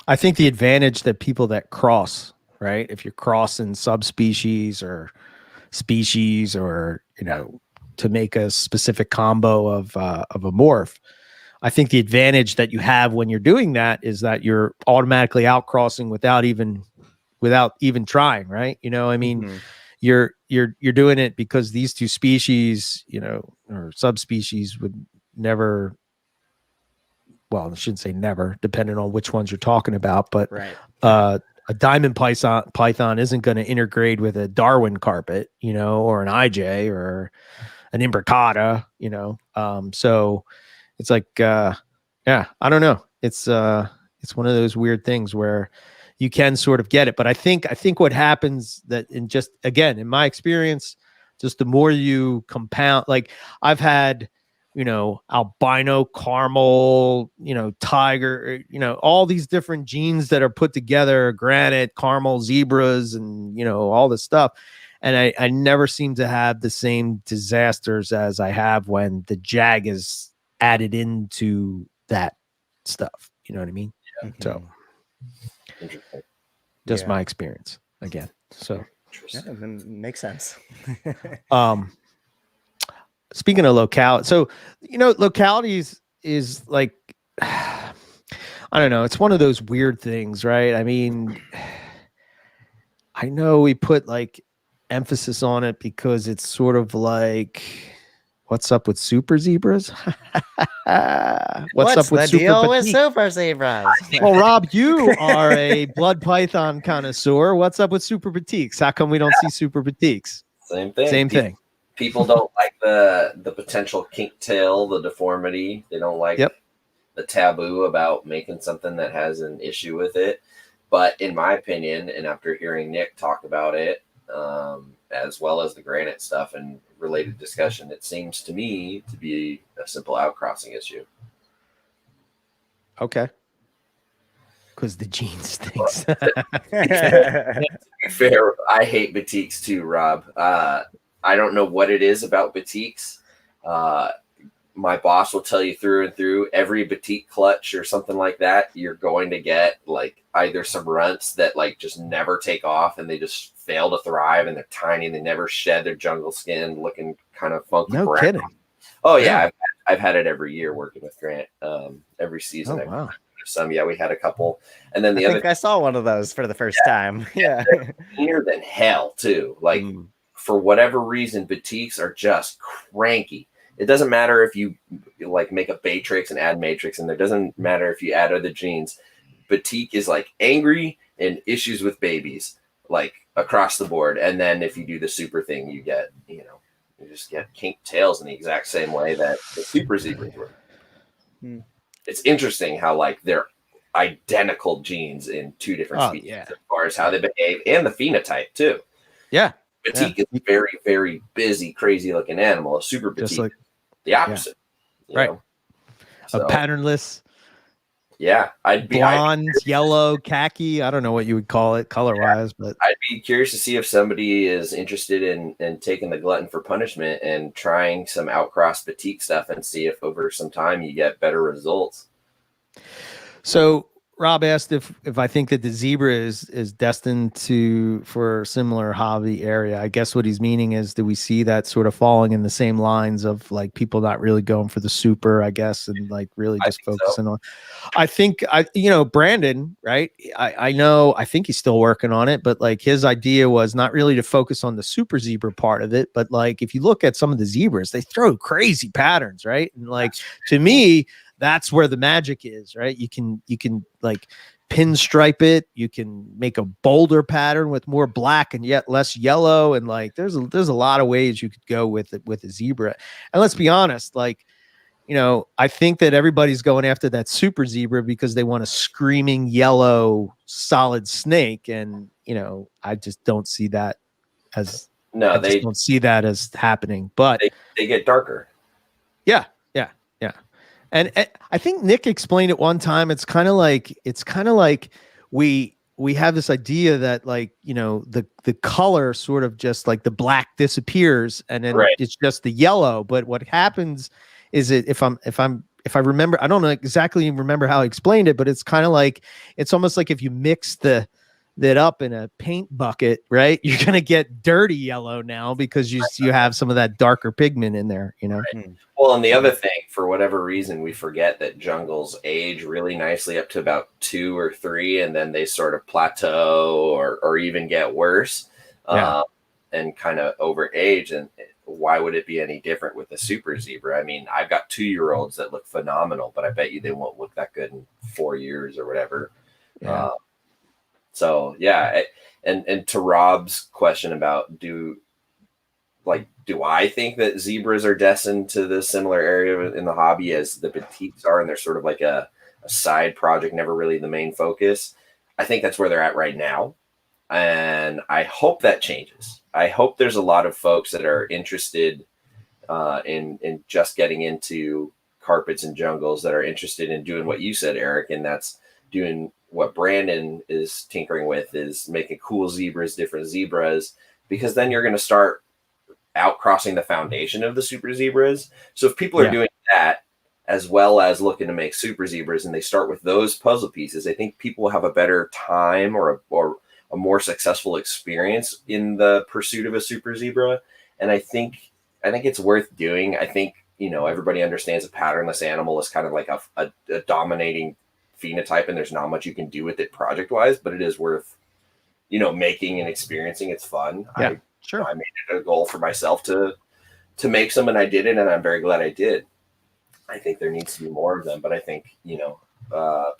I think the advantage that people that cross, right, if you're crossing subspecies or species, or to make a specific combo of a morph, I think the advantage that you have when you're doing that is that you're automatically outcrossing without even trying, right? You're doing it because these two species, or subspecies would never, well, I shouldn't say never, depending on which ones you're talking about, but a diamond python isn't going to integrate with a Darwin carpet, or an IJ or an imbricata, so it's like, I don't know. It's one of those weird things where you can sort of get it. But I think what happens that in my experience, just the more you compound, like I've had, albino, caramel, tiger, all these different genes that are put together, granite, caramel, zebras, and, all this stuff. And I never seem to have the same disasters as I have when the jag is added into that stuff. You know what I mean? Yeah. So just my experience again. So makes sense. Speaking of localities is like, I don't know. It's one of those weird things, right? I mean, I know we put like emphasis on it because it's sort of like, what's up with super zebras? What's up with the deal with super zebras? Well, Rob, you are a blood python connoisseur. What's up with super petites? How come we don't see super petites? Same thing. People don't like the potential kink tail, the deformity. They don't like the taboo about making something that has an issue with it. But in my opinion, and after hearing Nick talk about it, as well as the granite stuff and related discussion, it seems to me to be a simple outcrossing issue. Okay. Because the gene stinks. To be fair, I hate batiks too, Rob. I don't know what it is about batiks. My boss will tell you through and through, every batik clutch or something like that, you're going to get like either some runts that like just never take off and they just fail to thrive, and they're tiny and they never shed their jungle skin, looking kind of funky. No brown. Kidding. Oh yeah, I've had it every year working with Grant. Every season. Oh wow. Some, we had a couple, and then I think I saw one of those for the first time. Yeah, cleaner than hell too. Like for whatever reason, batiks are just cranky. It doesn't matter if you like make a Baytrix and add matrix, and it doesn't matter if you add other genes. Batik is like angry and issues with babies, like across the board. And then if you do the super thing, you get, you just get kink tails in the exact same way that the super zebras were. It's interesting how like they're identical genes in two different species as far as how they behave and the phenotype too. Yeah. Batik is a very, very busy, crazy looking animal. A super batik, like, the opposite. Right. Know? So, a patternless. Yeah, I'd be blonde, yellow, khaki. I don't know what you would call it color-wise, but I'd be curious to see if somebody is interested in taking the glutton for punishment and trying some outcross batik stuff and see if over some time you get better results. So Rob asked if I think that the zebra is destined for a similar hobby area. I guess what he's meaning is, do we see that sort of falling in the same lines of like people not really going for the super, I guess, and like really just focusing on. I think Brandon, right? I think he's still working on it, but like his idea was not really to focus on the super zebra part of it, but like if you look at some of the zebras, they throw crazy patterns, right? And like to me, that's where the magic is, right? You can like pinstripe it. You can make a bolder pattern with more black and yet less yellow. And like, there's a lot of ways you could go with it with a zebra. And let's be honest, like, I think that everybody's going after that super zebra because they want a screaming yellow solid snake. And, I just don't see that as don't see that as happening, but they get darker. Yeah. And I think Nick explained it one time. It's kind of like we have this idea that like, the color sort of just like the black disappears and then it's just the yellow. But what happens is if I remember, I don't know exactly remember how he explained it, but it's kind of like, it's almost like if you mix that up in a paint bucket, right? You're going to get dirty yellow now because you have some of that darker pigment in there, Right. Well, and the other thing, for whatever reason, we forget that jungles age really nicely up to about 2 or 3, and then they sort of plateau or even get worse and kind of overage. And why would it be any different with the super zebra? I mean, I've got 2-year-olds that look phenomenal, but I bet you they won't look that good in 4 years or whatever. Yeah. And to Rob's question about do I think that zebras are destined to the similar area in the hobby as the batiks are, and they're sort of like a side project, never really the main focus? I think that's where they're at right now, and I hope that changes. I hope there's a lot of folks that are interested in just getting into carpets and jungles that are interested in doing what you said, Eric, and that's doing what Brandon is tinkering with, is making cool zebras, different zebras, because then you're going to start outcrossing the foundation of the super zebras. So if people are doing that as well as looking to make super zebras and they start with those puzzle pieces, I think people will have a better time or a more successful experience in the pursuit of a super zebra. And I think it's worth doing. I think, everybody understands a patternless animal is kind of like a dominating phenotype, and there's not much you can do with it project wise, but it is worth, making and experiencing. It's fun. Yeah. Sure. I made it a goal for myself to make some, and I did it, and I'm very glad I did. I think there needs to be more of them, but I think,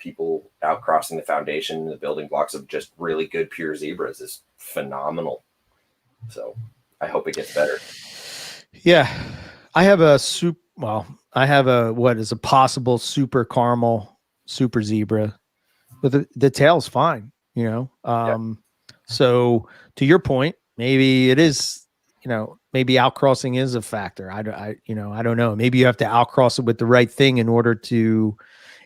people outcrossing the foundation, the building blocks of just really good pure zebras is phenomenal. So I hope it gets better. Yeah. I have what is a possible super caramel super zebra, but the tail's fine, So to your point, maybe it is, maybe outcrossing is a factor. I don't know. Maybe you have to outcross it with the right thing in order to,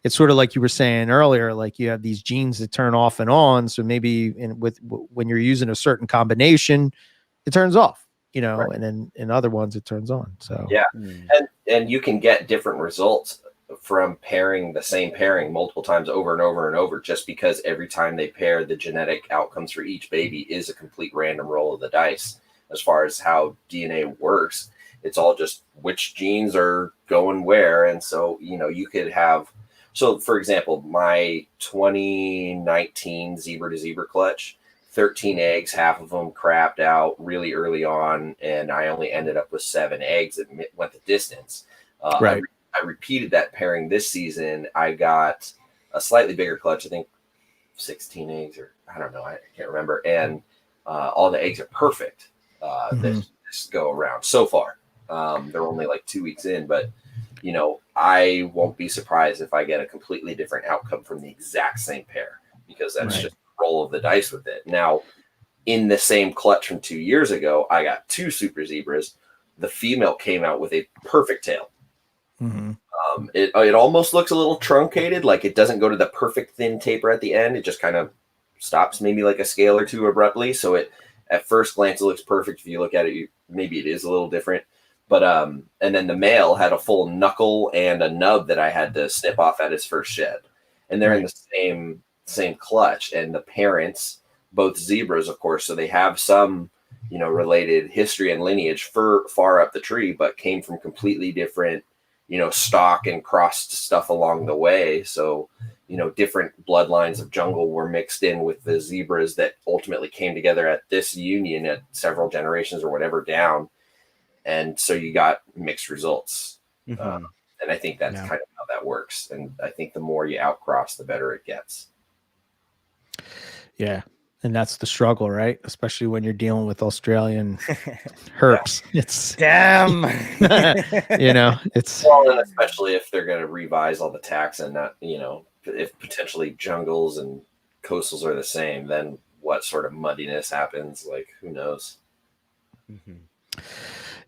it's sort of like you were saying earlier, like you have these genes that turn off and on. So maybe when you're using a certain combination, it turns off, and then in other ones it turns on. So, and you can get different results from pairing the same pairing multiple times over and over and over, just because every time they pair, the genetic outcomes for each baby is a complete random roll of the dice. As far as how DNA works, it's all just which genes are going where. And so, you could have, so for example, my 2019 zebra to zebra clutch, 13 eggs, half of them crapped out really early on, and I only ended up with 7 eggs that went the distance. Right. I repeated that pairing this season. I got a slightly bigger clutch, I think 16 eggs, or I don't know, I can't remember. And all the eggs are perfect this go around so far. They're only like 2 weeks in, but I won't be surprised if I get a completely different outcome from the exact same pair, because that's just a roll of the dice with it. Now, in the same clutch from 2 years ago, I got 2 super zebras. The female came out with a perfect tail. Mm-hmm. It almost looks a little truncated, like it doesn't go to the perfect thin taper at the end. It just kind of stops maybe like a scale or two abruptly. So it, at first glance, it looks perfect. If you look at it, maybe it is a little different. But and then the male had a full knuckle and a nub that I had to snip off at his first shed, and they're in the same clutch. And the parents, both zebras, of course, so they have some, you know, related history and lineage for far up the tree, but came from completely different, you know, stock and crossed stuff along the way. So, you know, different bloodlines of jungle were mixed in with the zebras that ultimately came together at this union at several generations or whatever down. And so you got mixed results. Mm-hmm. And I think that's kind of how that works. And I think the more you outcross, the better it gets. Yeah. And that's the struggle, right? Especially when you're dealing with Australian herps. Yeah. It's damn, you know, it's well, and especially if they're going to revise all the tax and not, you know, if potentially jungles and coastals are the same, then what sort of muddiness happens? Like, who knows? Mm-hmm.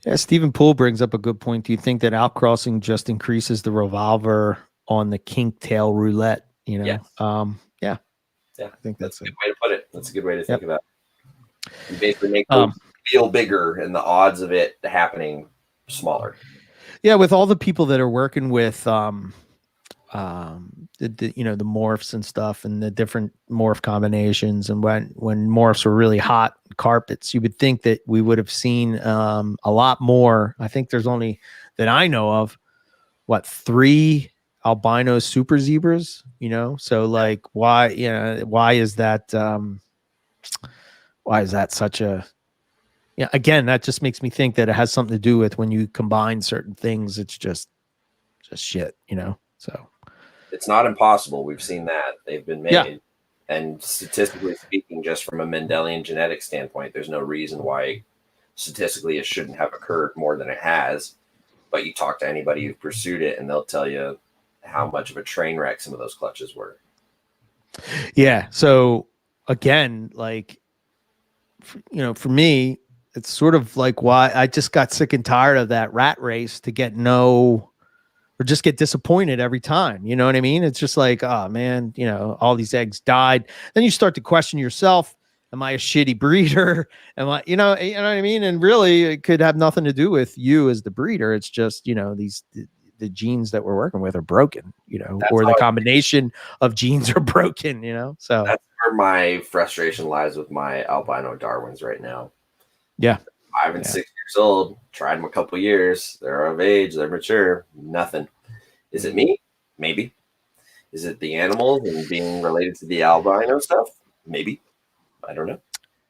Yeah, Stephen Poole brings up a good point. Do you think that outcrossing just increases the revolver on the kink tail roulette? You know, yeah. I think that's a good way to put it. That's a good way to think about it. You basically make them feel bigger and the odds of it happening smaller. Yeah, with all the people that are working with you know, the morphs and stuff and the different morph combinations, and when morphs were really hot carpets, you would think that we would have seen a lot more. I think there's only, that I know of, what, 3 albino super zebras, you know? So like, why is that such a, yeah, again, that just makes me think that it has something to do with when you combine certain things, it's just shit, you know? So it's not impossible. We've seen that. They've been made. Yeah. And statistically speaking, just from a Mendelian genetic standpoint, there's no reason why statistically it shouldn't have occurred more than it has. But you talk to anybody who pursued it and they'll tell you how much of a train wreck some of those clutches were. Yeah. So again, like, you know, for me, it's sort of like why I just got sick and tired of that rat race to get or just get disappointed every time. You know what I mean? It's just like, oh man, you know, all these eggs died. Then you start to question yourself. Am I a shitty breeder? Am I, you know what I mean? And really it could have nothing to do with you as the breeder. It's just, you know, the genes that we're working with are broken, you know, or the combination of genes are broken, you know? So that's where my frustration lies with my albino Darwins right now. Yeah. 5 and 6 years old, tried them a couple years. They're of age, they're mature. Nothing. Is it me? Maybe. Is it the animals and being related to the albino stuff? Maybe. I don't know.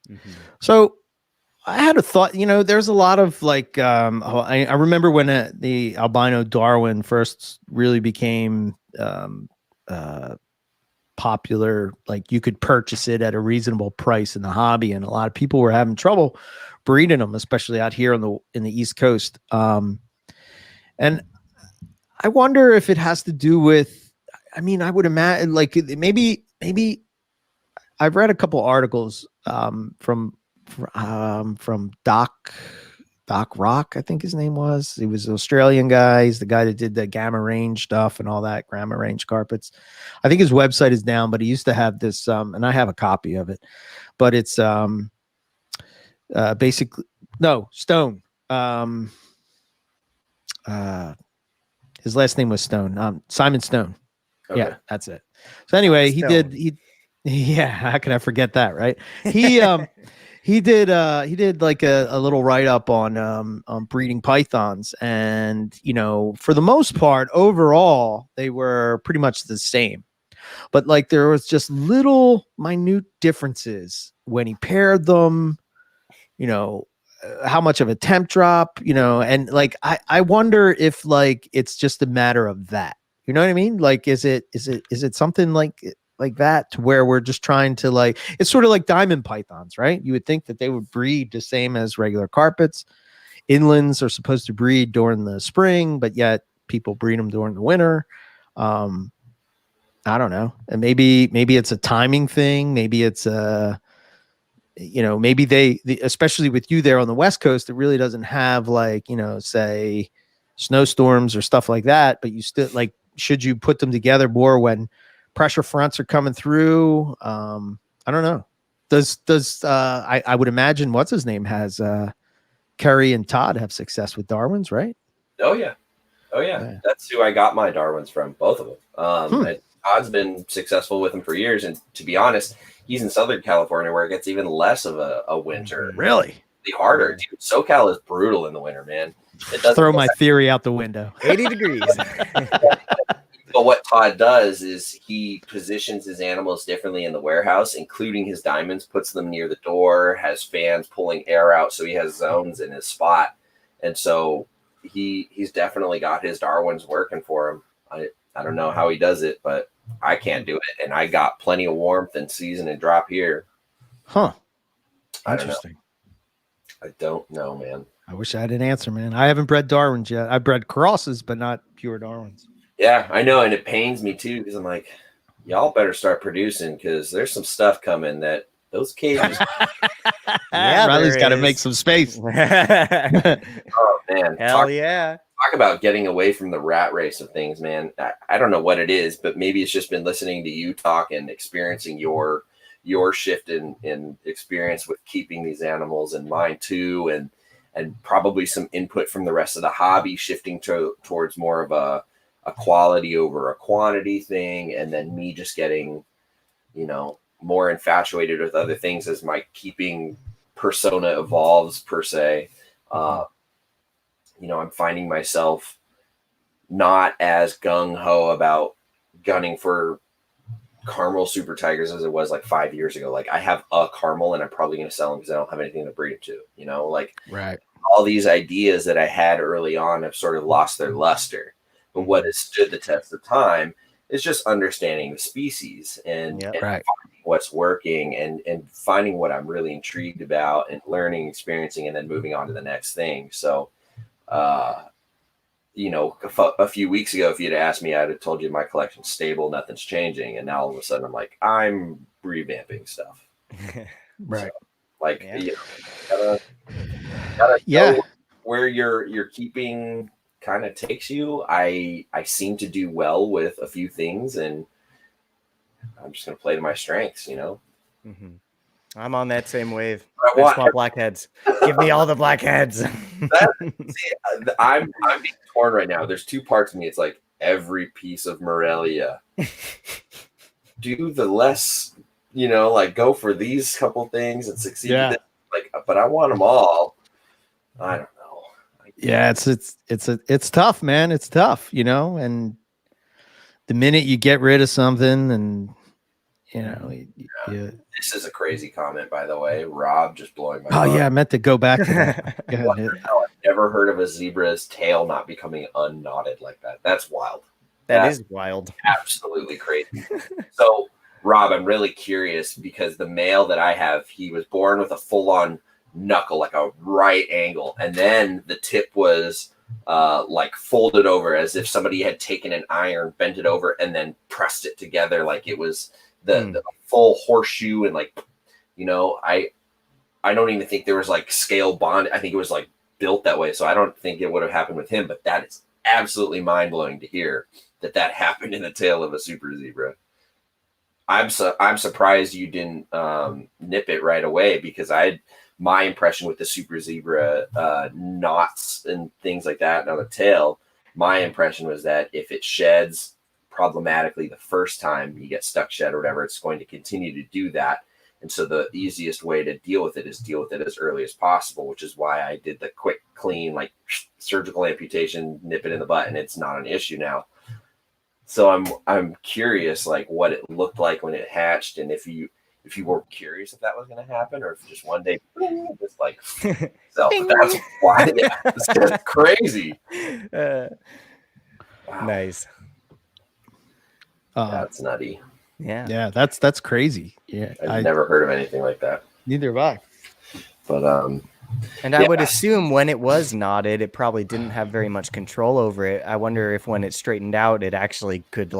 Mm-hmm. So I had a thought, you know, there's a lot of like, I remember when the albino Darwin first really became popular, like you could purchase it at a reasonable price in the hobby, and a lot of people were having trouble breeding them, especially out here in the East Coast. And I wonder if it has to do with, I mean, I would imagine like maybe I've read a couple articles from Doc Rock, I think his name was. He was an Australian guy. He's the guy that did the gamma range stuff and all that, gamma range carpets. I think his website is down, but he used to have this, and I have a copy of it, but it's basically, no, Stone. His last name was Stone. Simon Stone. Okay. Yeah, that's it. So anyway, yeah, how can I forget that, right? He did like a little write-up on breeding pythons, and you know, for the most part, overall, they were pretty much the same. But like there was just little minute differences when he paired them, you know, how much of a temp drop, you know, and like I wonder if like it's just a matter of that. You know what I mean? Like is it something like that, to where we're just trying to like, it's sort of like diamond pythons, right? You would think that they would breed the same as regular carpets. Inlands are supposed to breed during the spring, but yet people breed them during the winter. I don't know. And maybe it's a timing thing. Maybe it's maybe especially with you there on the West Coast, it really doesn't have like, say snowstorms or stuff like that, but you still like, should you put them together more when pressure fronts are coming through? I don't know. I would imagine what's his name has Kerry and Todd have success with Darwin's, right? Oh yeah. That's who I got my Darwins from, both of them. And Todd's been successful with them for years, and to be honest, he's in Southern California where it gets even less of a winter. Really? The harder. Dude, SoCal is brutal in the winter, man. It doesn't throw my theory out the window. 80 degrees. But what Todd does is he positions his animals differently in the warehouse, including his diamonds, puts them near the door, has fans pulling air out, so he has zones in his spot. And so he's definitely got his Darwins working for him. I don't know how he does it, but I can't do it. And I got plenty of warmth and season and drop here. Huh. Interesting. I don't know, man. I wish I had an answer, man. I haven't bred Darwins yet. I bred crosses, but not pure Darwins. Yeah, I know. And it pains me too, because I'm like, y'all better start producing, because there's some stuff coming that those cages. Yeah, Riley's got to make some space. Oh, man. Hell yeah. Talk about getting away from the rat race of things, man. I don't know what it is, but maybe it's just been listening to you talk and experiencing your shift in experience with keeping these animals, and mine too, and probably some input from the rest of the hobby shifting towards more of a quality over a quantity thing, and then me just getting, more infatuated with other things as my keeping persona evolves, per se. I'm finding myself not as gung-ho about gunning for caramel super tigers as it was like 5 years ago. Like, I have a caramel and I'm probably going to sell them because I don't have anything to breed them to, right. All these ideas that I had early on have sort of lost their luster. But what has stood the test of time is just understanding the species and finding what's working and finding what I'm really intrigued about and learning, experiencing, and then moving on to the next thing. So, a few weeks ago, if you'd asked me, I'd have told you my collection's stable, nothing's changing. And now all of a sudden I'm like, I'm revamping stuff. Right. So, gotta know where your keeping kind of takes you. I seem to do well with a few things, and I'm just going to play to my strengths, Mm-hmm. I'm on that same wave. I want blackheads. Give me all the blackheads. I'm being torn right now. There's two parts of me. It's like every piece of Morelia. Do the less, go for these couple things and succeed. Yeah. But I want them all. I don't know. Yeah, it's tough, man. It's tough, and the minute you get rid of something, and This is a crazy comment, by the way. Rob just blowing my mind. Yeah, I meant to go back to that. I've never heard of a zebra's tail not becoming unknotted like that. That's wild. That is wild. Absolutely crazy. So, Rob, I'm really curious, because the male that I have, he was born with a full-on knuckle, like a right angle, and then the tip was folded over as if somebody had taken an iron, bent it over, and then pressed it together like it was the full horseshoe. And I don't even think there was scale bond. I think it was built that way, so I don't think it would have happened with him. But that is absolutely mind-blowing to hear that happened in the tail of a super zebra. I'm surprised you didn't nip it right away, because my impression with the super zebra knots and things like that on the tail, my impression was that if it sheds problematically the first time you get stuck shed or whatever, it's going to continue to do that. And so the easiest way to deal with it is deal with it as early as possible, which is why I did the quick, clean, surgical amputation, nip it in the butt, and it's not an issue now. So I'm curious, what it looked like when it hatched, and if you were curious if that was going to happen, or if just one day, just so that's why it's just crazy. Wow. Nice. That's nutty. Yeah, that's crazy. Yeah, I've never heard of anything like that. Neither have I. But and I would assume when it was knotted, it probably didn't have very much control over it. I wonder if when it straightened out, it actually could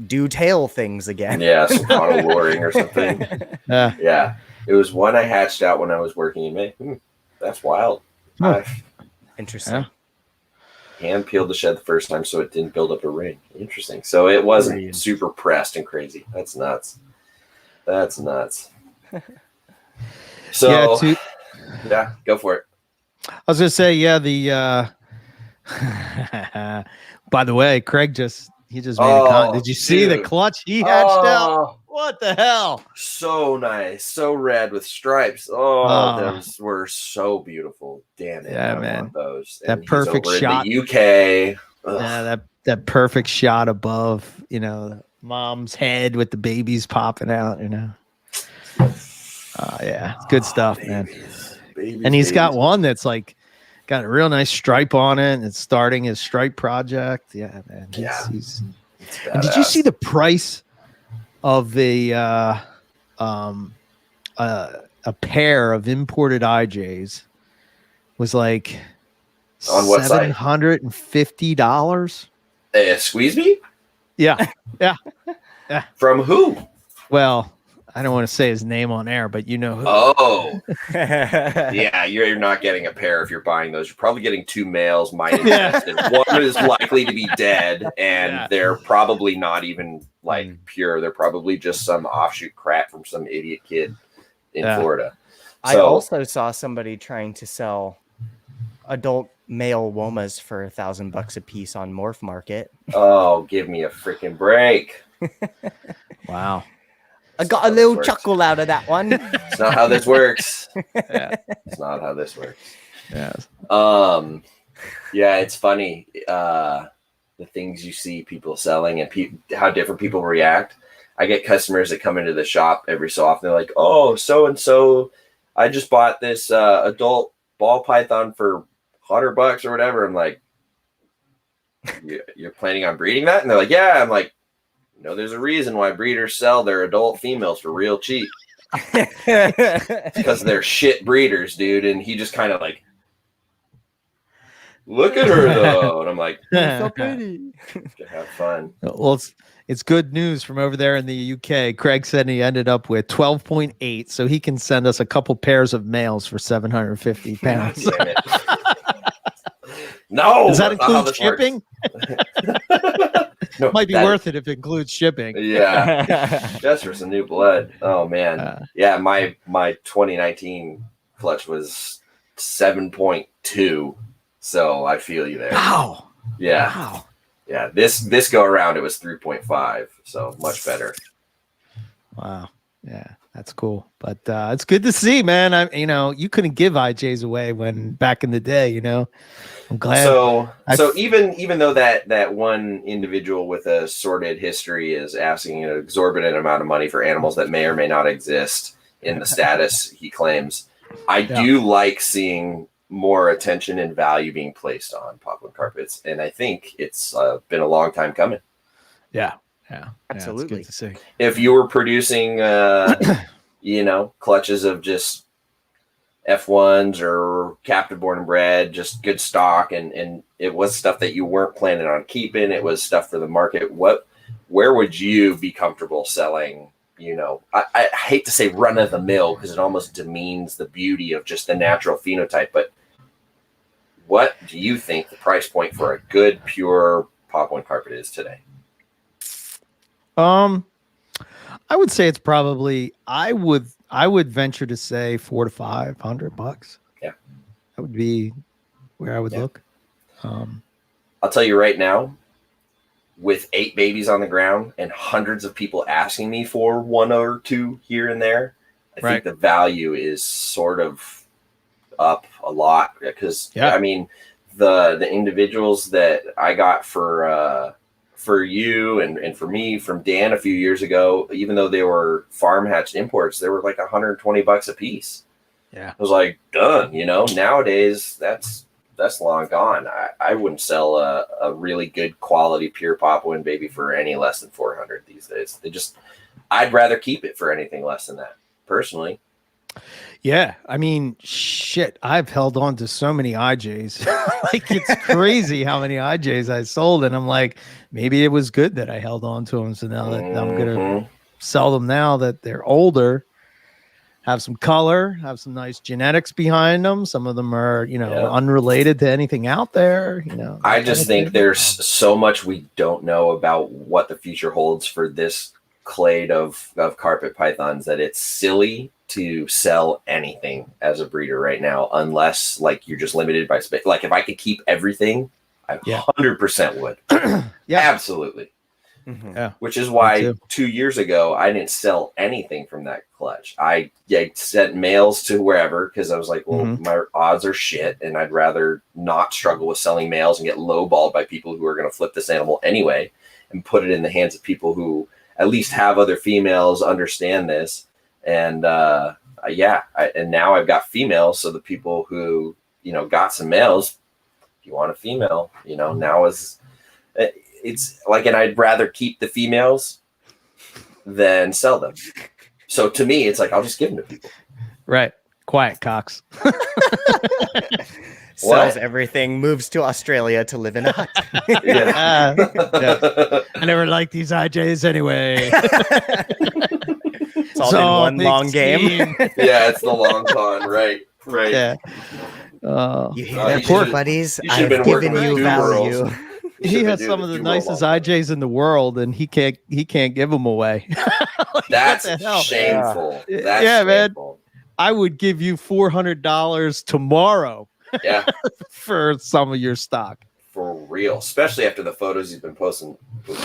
do tail things again. Yeah, some auto luring or something. Yeah. It was one I hatched out when I was working in May. That's wild. Huh. Interesting. Hand peeled the shed the first time so it didn't build up a ring. Interesting. So it wasn't Very super pressed and crazy. That's nuts. That's nuts. So yeah, go for it. I was gonna say, yeah, the by the way, Craig just made a comment. Did you see the clutch he hatched out? What the hell? So nice, so red with stripes. Those were so beautiful. Damn it. Yeah, I man. want those. That And perfect he's over shot. in the UK. Yeah, that perfect shot above, mom's head with the babies popping out, yeah, it's good stuff, man. And he's got one that's like got a real nice stripe on it, and it's starting his stripe project. Yeah, man. He's and did you see the price of a pair of imported IJs was like on what site? $750. Squeeze me? Yeah. From who? Well, I don't want to say his name on air, but you know who. Oh. Yeah, you're not getting a pair if you're buying those. You're probably getting two males might infested. One is likely to be dead, and they're probably not even pure. They're probably just some offshoot crap from some idiot kid in Florida. I also saw somebody trying to sell adult male womas for $1,000 a piece on Morph Market. Oh, give me a freaking break. Wow. I got a little chuckle out of that one. It's not how this works. It's not how this works. Yes. Yeah, it's funny. The things you see people selling and how different people react. I get customers that come into the shop every so often. They're like, "Oh, so and so, I just bought this adult ball python for $100 or whatever." I'm like, "You're planning on breeding that?" And they're like, "Yeah." I'm like, there's a reason why breeders sell their adult females for real cheap. Because they're shit breeders, dude. And he just kind of like, look at her though. And I'm like, so pretty. Have fun. Well, it's good news from over there in the UK. Craig said he ended up with 12.8, so he can send us a couple pairs of males for 750 pounds. Damn it. No. Does that include shipping? No, might be worth it if it includes shipping. Yeah. Just for some new blood. Oh man. Yeah, my 2019 clutch was 7.2. So I feel you there. Wow. Yeah. Wow. Yeah. This go around it was 3.5. So much better. Wow. Yeah, that's cool. But it's good to see, man. You couldn't give IJs away when back in the day, I'm glad. So even though that one individual with a sordid history is asking an exorbitant amount of money for animals that may or may not exist in the status he claims, I do like seeing more attention and value being placed on poplar carpets, and I think it's been a long time coming. Yeah, absolutely. It's good to see. If you were producing, clutches of just F1s or captive born and bred, just good stock, and it was stuff that you weren't planning on keeping, it was stuff for the market, where would you be comfortable selling? I hate to say run of the mill because it almost demeans the beauty of just the natural phenotype, but what do you think the price point for a good pure poplar carpet is today? I would say it's probably I would venture to say $400 to $500. Yeah, that would be where I would look. I'll tell you right now, with 8 babies on the ground and hundreds of people asking me for one or two here and there, I think the value is sort of up a lot because I mean the individuals that I got for you and for me from Dan a few years ago, even though they were farm hatched imports, they were like $120 a piece. Yeah. I was like, done, nowadays that's long gone. I wouldn't sell a really good quality pure Papuan baby for any less than 400 these days. I'd rather keep it for anything less than that personally. Yeah, I mean, shit, I've held on to so many IJs. Like, it's crazy how many IJs I sold, and I'm like, maybe it was good that I held on to them. So now that I'm gonna sell them now that they're older, have some color, have some nice genetics behind them. Some of them are, unrelated to anything out there. I just think there's so much we don't know about what the future holds for this clade of carpet pythons that it's silly to sell anything as a breeder right now, unless like you're just limited by space. Like if I could keep everything, I 100% would. Yeah, absolutely. Mm-hmm. Yeah, which is why 2 years ago I didn't sell anything from that clutch. I sent males to wherever because I was like, well, my odds are shit, and I'd rather not struggle with selling males and get lowballed by people who are going to flip this animal anyway, and put it in the hands of people who at least have other females, understand this, and and now I've got females. So the people who got some males, if you want a female, now is. It's like, and I'd rather keep the females than sell them. So to me, it's like, I'll just give them to people. Right. Quiet Cox. Sells everything, moves to Australia to live in a hut. I never liked these IJs anyway. It's all in one long game. Yeah, it's the long con, right. Yeah. You hear that, poor buddies? I've given you value. He has some of the nicest IJs in the world, and he can't give them away. That's shameful. That's shameful. Man. I would give you $400 tomorrow. Yeah, for some of your stock. For real, especially after the photos he's been posting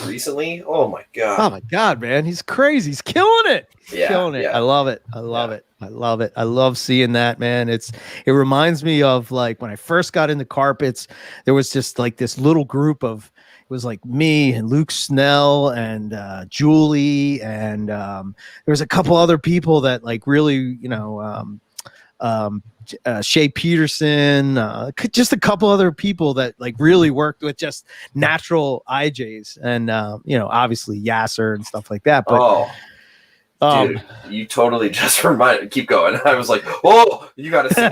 recently. Oh my god, man, he's crazy. He's killing it. Killing it. Yeah. I love it. I love it. I love seeing that, man. It reminds me of like when I first got into carpets. There was just like this little group of. It was like me and Luke Snell and Julie and there was a couple other people that like really Shea Peterson, just a couple other people that like really worked with just natural IJs and obviously Yasser and stuff like that. But dude, you totally just reminded. Keep going. I was like, oh, you got to see.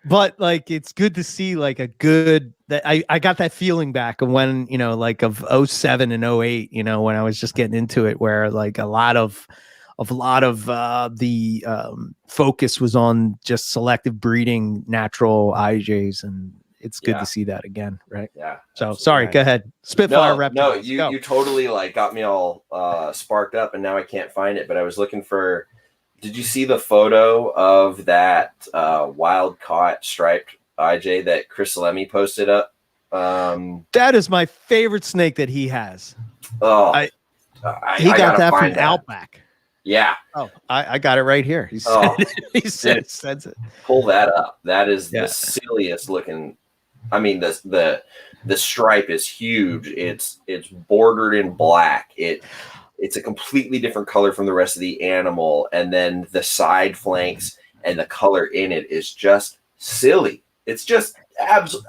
But like, it's good to see like a good that I got that feeling back of when like of 07 and 08. When I was just getting into it, where like a lot of the focus was on just selective breeding natural IJs, and it's good to see that again, right? Yeah. So absolutely. Sorry, go ahead. Spitfire reptiles. No, you totally like got me all sparked up, and now I can't find it. But I was looking for. Did you see the photo of that wild caught striped IJ that Chris Salemi posted up? That is my favorite snake that he has. Oh, he got that from Outback. Yeah. Oh, I got it right here. He sends it. Pull that up. That is the silliest looking. I mean, the stripe is huge. It's bordered in black. It's a completely different color from the rest of the animal, and then the side flanks and the color in it is just silly. It's just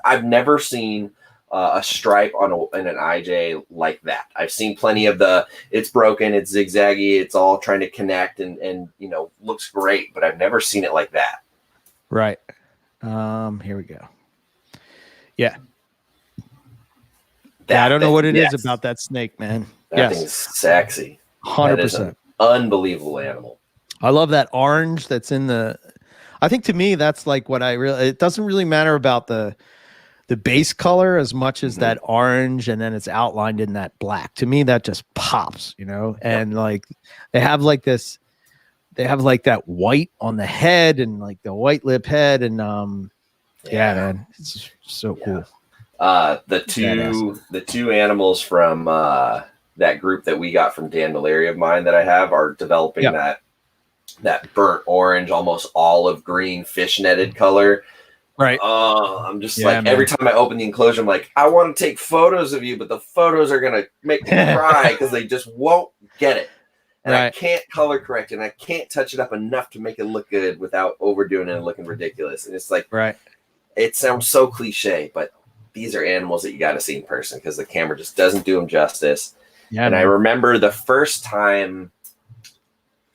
I've never seen a stripe in an IJ like that. I've seen plenty of it's broken, it's zigzaggy, it's all trying to connect and looks great, but I've never seen it like that. Right. Here we go. Yeah. I don't know what it is about that snake, man. That thing is sexy. 100%. Unbelievable animal. I love that orange that's in I think to me, that's like what it doesn't really matter about the base color as much as that orange, and then it's outlined in that black. To me, that just pops, and like they have like that white on the head and like the white lip head. And man, it's so cool. The two animals from that group that we got from Dan Malaria of mine that I have are developing that burnt orange, almost olive green fish netted color. Right. I'm just every time I open the enclosure, I'm like, I want to take photos of you, but the photos are going to make me cry because they just won't get it. And I can't color correct it, and I can't touch it up enough to make it look good without overdoing it and looking ridiculous. And it's like, it sounds so cliche, but these are animals that you got to see in person because the camera just doesn't do them justice. Yeah, and I remember the first time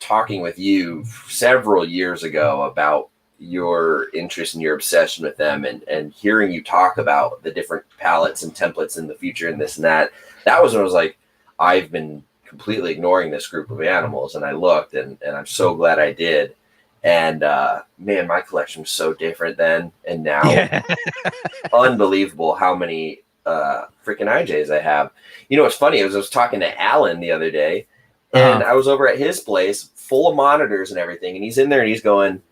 talking with you several years ago about your interest and your obsession with them, and hearing you talk about the different palettes and templates in the future and this and that. That was when I was like, I've been completely ignoring this group of animals. And I looked, and I'm so glad I did. And man, my collection was so different then and now. Yeah. Unbelievable how many freaking IJs I have. You know what's funny? I was talking to Alan the other day, and I was over at his place full of monitors and everything, and he's in there and he's going,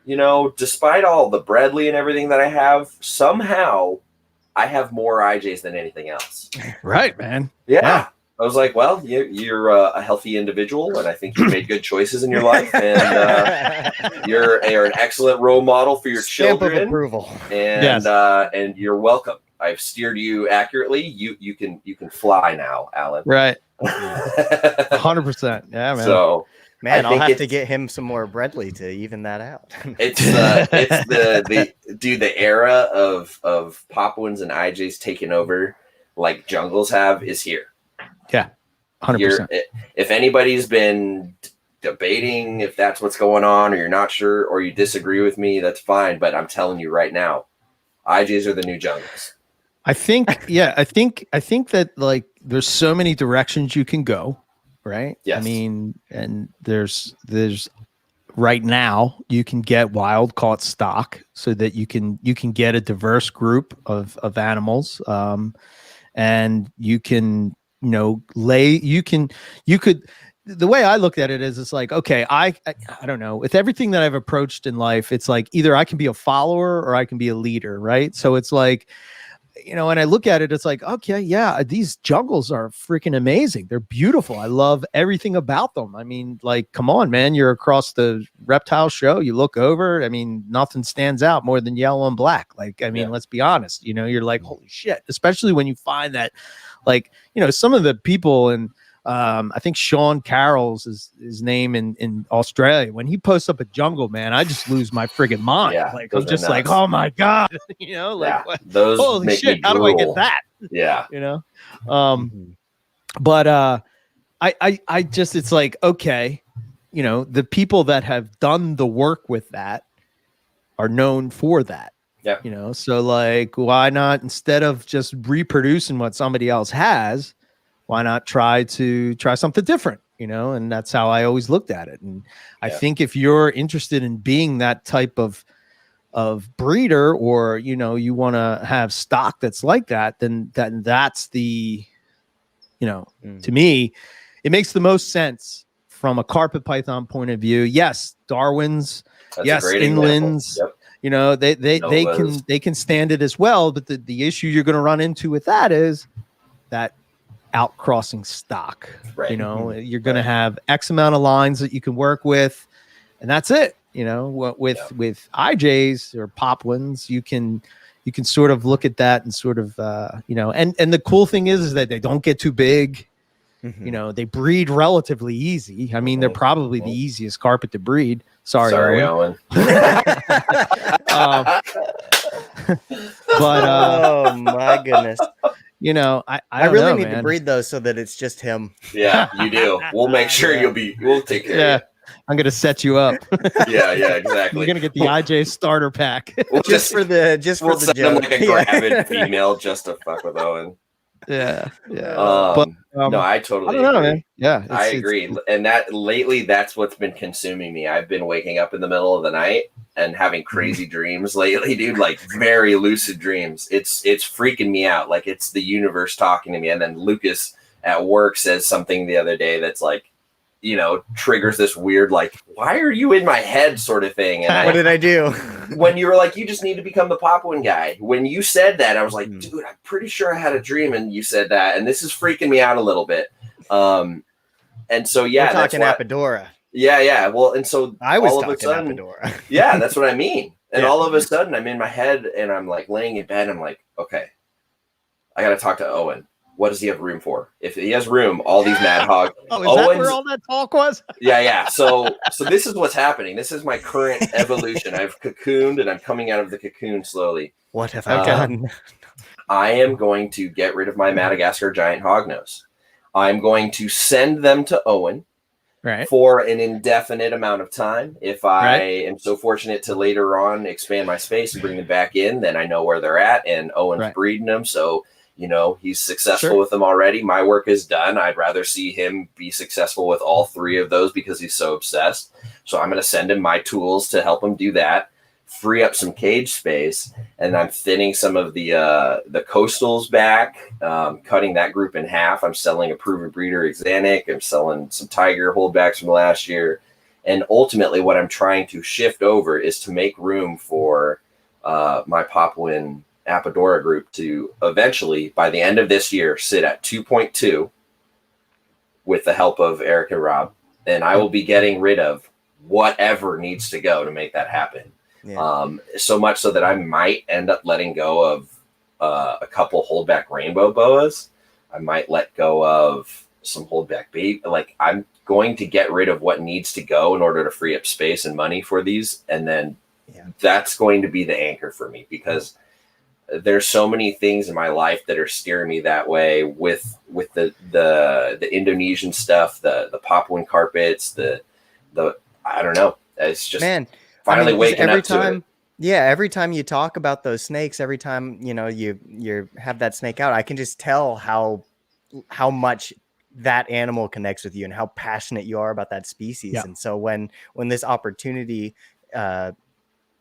you know, despite all the Bradley and everything that I have, somehow I have more IJs than anything else. Right, man. Yeah. I was like, well, you're a healthy individual, and I think you've made good choices in your life, and you're an excellent role model for your children. Stamp of approval. And and you're welcome. I've steered you accurately. You can fly now, Alan. Right. 100%. Yeah, man. So, man, I'll have to get him some more Bradley to even that out. it's the era of Papuans and IJs taking over like jungles is here. Yeah, 100%. If anybody's been debating if that's what's going on, or you're not sure, or you disagree with me, that's fine. But I'm telling you right now, IJs are the new jungles. I think that like there's so many directions you can go, right? Yes. I mean, and there's right now you can get wild caught stock so that you can get a diverse group of animals, and you can. You could, the way I look at it is it's like, okay, I don't know, with everything that I've approached in life, it's like either I can be a follower or I can be a leader. Right. So it's like, you know, when I look at it, it's like, okay, yeah, these jungles are freaking amazing. They're beautiful. I love everything about them. I mean, like, come on, man, you're across the reptile show. You look over, I mean, nothing stands out more than yellow and black. Like, I mean, let's be honest, you know, you're like, holy shit, especially when you find that, like, you know, some of the people, and I think Sean Carroll's his name in Australia, when he posts up a jungle, man, I just lose my friggin' mind. Yeah, like, I'm just like, oh my God, you know, like, those holy make shit, me how do I get that? Yeah. You know? But I just, it's like, okay, you know, the people that have done the work with that are known for that. Yeah. You know, so like, why not, instead of just reproducing what somebody else has, why not try something different, you know? And that's how I always looked at it. And I think if you're interested in being that type of breeder, or, you know, you want to have stock that's like that, then that's the, you know, to me, it makes the most sense from a carpet python point of view. Yes, Darwin's, yes, inlands. Yep. You know, they can stand it as well, but the issue you're going to run into with that is that outcrossing stock. Right. You know, you're going to have X amount of lines that you can work with, and that's it. You know, with IJs or Papuans, you can sort of look at that and sort of you know, and the cool thing is that they don't get too big. You know, they breed relatively easy. I mean, they're probably the easiest carpet to breed. Sorry, Owen. But oh my goodness. You know, I really need to breed those so that it's just him. Yeah, you do. We'll make sure we'll take care of you. I'm gonna set you up. yeah, exactly. You're gonna get the IJ starter pack. We'll just for the send him like a gravid female just to fuck with Owen. Yeah. But no, I totally don't know, agree. man. Yeah, I agree. And that lately, that's what's been consuming me. I've been waking up in the middle of the night and having crazy dreams lately, dude. Like very lucid dreams. It's freaking me out. Like it's the universe talking to me. And then Lucas at work says something the other day that's like, you know, triggers this weird, like, why are you in my head sort of thing? And what did I do? When you were like, you just need to become the Papuan guy. When you said that, I was like, dude, I'm pretty sure I had a dream and you said that. And this is freaking me out a little bit. And so, yeah. We're talking Apodora. Yeah. Well, and so I was all talking of a sudden, Apodora. Yeah, that's what I mean. And all of a sudden I'm in my head and I'm like laying in bed. And I'm like, okay, I got to talk to Owen. What does he have room for? If he has room, all these mad hog. Oh, is that where all that talk was? Yeah. So this is what's happening. This is my current evolution. I've cocooned and I'm coming out of the cocoon slowly. What have I done? I am going to get rid of my Madagascar giant hognose. I'm going to send them to Owen for an indefinite amount of time. If I am so fortunate to later on expand my space and bring them back in, then I know where they're at and Owen's breeding them. So You know, he's successful Sure. with them already. My work is done. I'd rather see him be successful with all 3 of those because he's so obsessed. So I'm going to send him my tools to help him do that, free up some cage space, and I'm thinning some of the coastals back, cutting that group in half. I'm selling a proven breeder Xanic. I'm selling some tiger holdbacks from last year. And ultimately what I'm trying to shift over is to make room for my Papuan Apodora group to eventually, by the end of this year, sit at 2.2 with the help of Eric and Rob. And I will be getting rid of whatever needs to go to make that happen. Yeah. So much so that I might end up letting go of a couple holdback rainbow boas. I might let go of some holdback baby. Like, I'm going to get rid of what needs to go in order to free up space and money for these. And then that's going to be the anchor for me, because there's so many things in my life that are steering me that way with the Indonesian stuff, the Papuan carpets, the I don't know. It's just finally waking up to it. Yeah, every time you talk about those snakes, every time you have that snake out, I can just tell how much that animal connects with you and how passionate you are about that species. Yeah. And so when this opportunity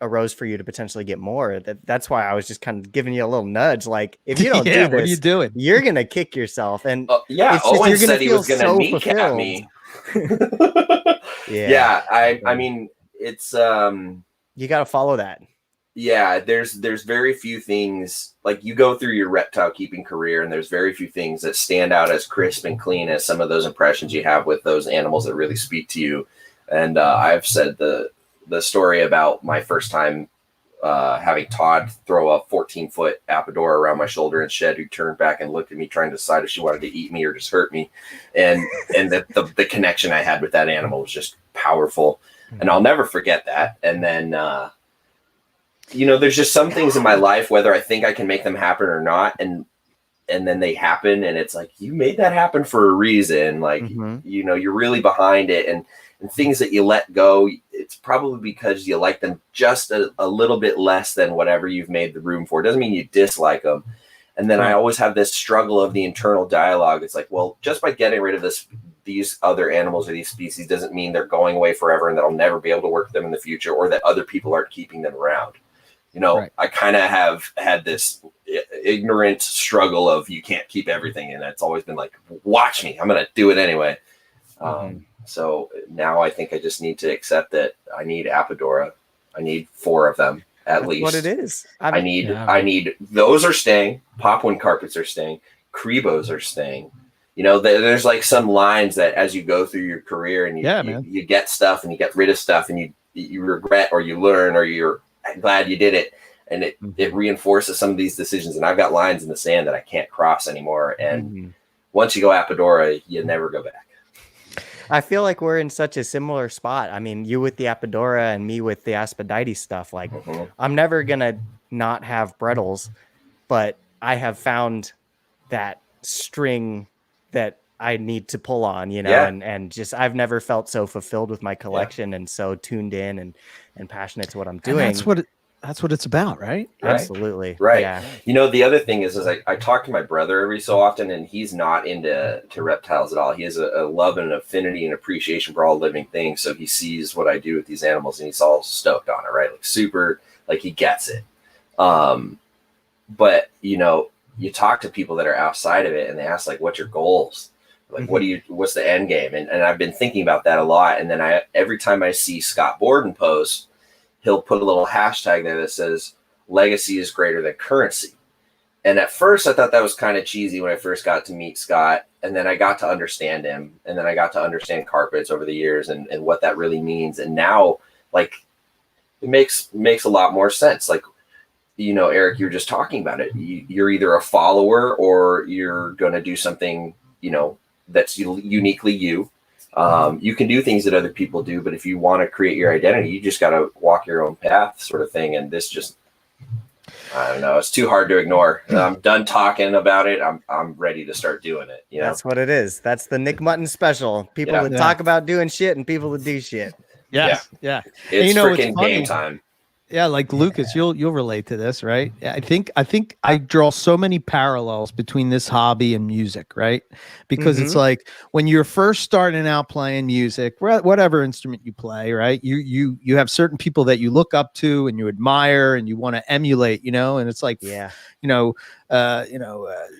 arose for you to potentially get more, that's why I was just kind of giving you a little nudge. Like, if you don't do this, what are you doing? You're gonna kick yourself. And Owen said he was gonna kneecap me. I mean, it's you got to follow that. Yeah, there's very few things, like, you go through your reptile keeping career and there's very few things that stand out as crisp and clean as some of those impressions you have with those animals that really speak to you. And I've said the story about my first time having Todd throw a 14-foot Apodora around my shoulder and shed, who turned back and looked at me trying to decide if she wanted to eat me or just hurt me. And the connection I had with that animal was just powerful. And I'll never forget that. And then, there's just some things in my life, whether I think I can make them happen or not. And then they happen, and it's like, you made that happen for a reason. Like, you're really behind it. And things that you let go, it's probably because you like them just a little bit less than whatever you've made the room for. It doesn't mean you dislike them. And then I always have this struggle of the internal dialogue. It's like, well, just by getting rid of these other animals or these species doesn't mean they're going away forever and that I'll never be able to work with them in the future, or that other people aren't keeping them around. I kind of have had this ignorant struggle of, you can't keep everything. And it's always been like, watch me, I'm going to do it anyway. So now I think I just need to accept that I need Apodora. I need 4 of them at least. What it is. I need those are staying. Papuan carpets are staying. Crebos are staying. There's like some lines that as you go through your career and you get stuff and you get rid of stuff and you regret, or you learn, or you're glad you did it, and it reinforces some of these decisions. And I've got lines in the sand that I can't cross anymore. And once you go Apodora, you never go back. I feel like we're in such a similar spot. I mean, you with the Apodora and me with the Aspidite stuff. Like, I'm never gonna not have Brettles, but I have found that string that I need to pull on, and just, I've never felt so fulfilled with my collection and so tuned in and passionate to what I'm doing. And that's what it's about, right? Absolutely. Right. Yeah. The other thing is I talk to my brother every so often, and he's not into reptiles at all. He has a love and an affinity and appreciation for all living things. So he sees what I do with these animals and he's all stoked on it, right? Like, super, like, he gets it. But you talk to people that are outside of it and they ask, like, what's your goals? Like, what's the end game? And I've been thinking about that a lot. And then every time I see Scott Borden post, he'll put a little hashtag there that says legacy is greater than currency. And at first I thought that was kind of cheesy when I first got to meet Scott. And then I got to understand him. And then I got to understand carpets over the years and what that really means. And now, like, it makes a lot more sense. Like, Eric, you were just talking about it. You're either a follower or you're going to do something, that's uniquely you. You can do things that other people do, but if you want to create your identity, you just got to walk your own path, sort of thing. And this just, I don't know, it's too hard to ignore. I'm done talking about it. I'm ready to start doing it. That's what it is. That's the Nick Mutton special. People that talk about doing shit and people that do shit. Yeah. It's freaking game time. Yeah, like Lucas, you'll relate to this, right? I think I draw so many parallels between this hobby and music, right? Because it's like when you're first starting out playing music, whatever instrument you play, right? You have certain people that you look up to and you admire and you want to emulate, and it's like,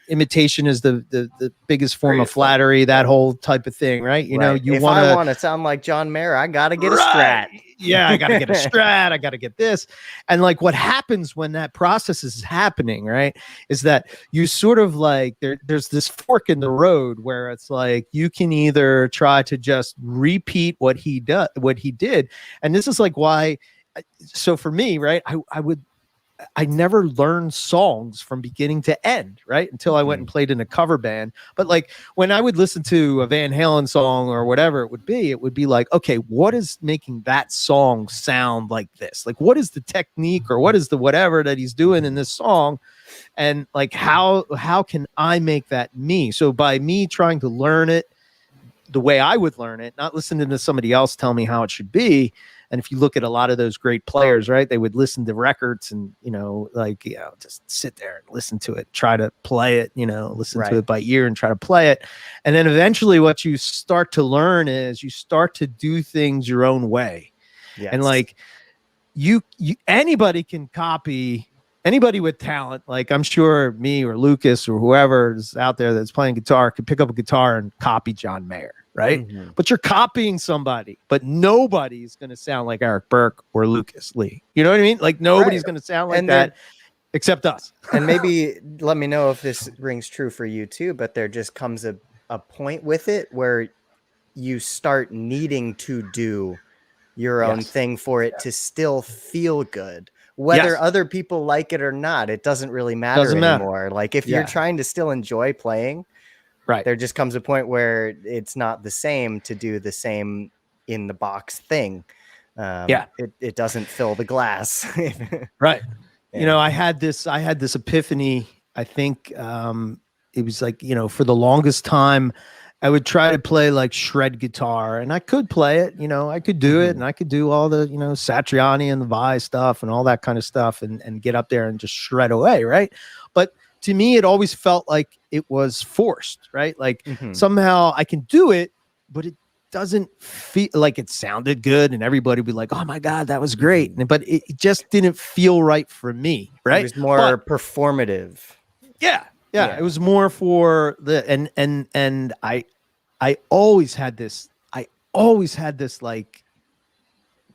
imitation is the biggest form of flattery, that whole type of thing, right? You if I want to sound like John Mayer, I got to get a Strat. Yeah, I got to get a Strat. I got to get this. And like what happens when that process is happening, right, is that you sort of like there's this fork in the road where it's like you can either try to just repeat what he did. And this is like why. So for me, right, I never learned songs from beginning to end, right? Until I went and played in a cover band. But like when I would listen to a Van Halen song or whatever it would be like, okay, what is making that song sound like this? Like, what is the technique or what is the whatever that he's doing in this song? And like, how can I make that me? So by me trying to learn it the way I would learn it, not listening to somebody else tell me how it should be. And if you look at a lot of those great players, right, they would listen to records and, just sit there and listen to it, try to play it, listen to it by ear and try to play it. And then eventually what you start to learn is you start to do things your own way. Yes. And like you anybody can copy anybody with talent. Like I'm sure me or Lucas or whoever is out there that's playing guitar could pick up a guitar and copy John Mayer. Right. But you're copying somebody, but nobody's going to sound like Eric Burke or Lucas Lee. You know what I mean? Like nobody's going to sound like that except us. And maybe let me know if this rings true for you too, but there just comes a point with it where you start needing to do your own thing for it to still feel good. Whether other people like it or not, it doesn't really matter anymore. Like if you're trying to still enjoy playing, right, there just comes a point where it's not the same to do the same in the box thing. It doesn't fill the glass. Right. Yeah. I had this epiphany. I think it was like, for the longest time, I would try to play like shred guitar and I could play it, I could do it and I could do all the, Satriani and the Vi stuff and all that kind of stuff and get up there and just shred away. Right. But to me, it always felt like it was forced, right? Like somehow I can do it, but it doesn't feel like it sounded good. And everybody would be like, oh my God, that was great. But it just didn't feel right for me, right? It was more performative. Yeah. It was more for and I always had this like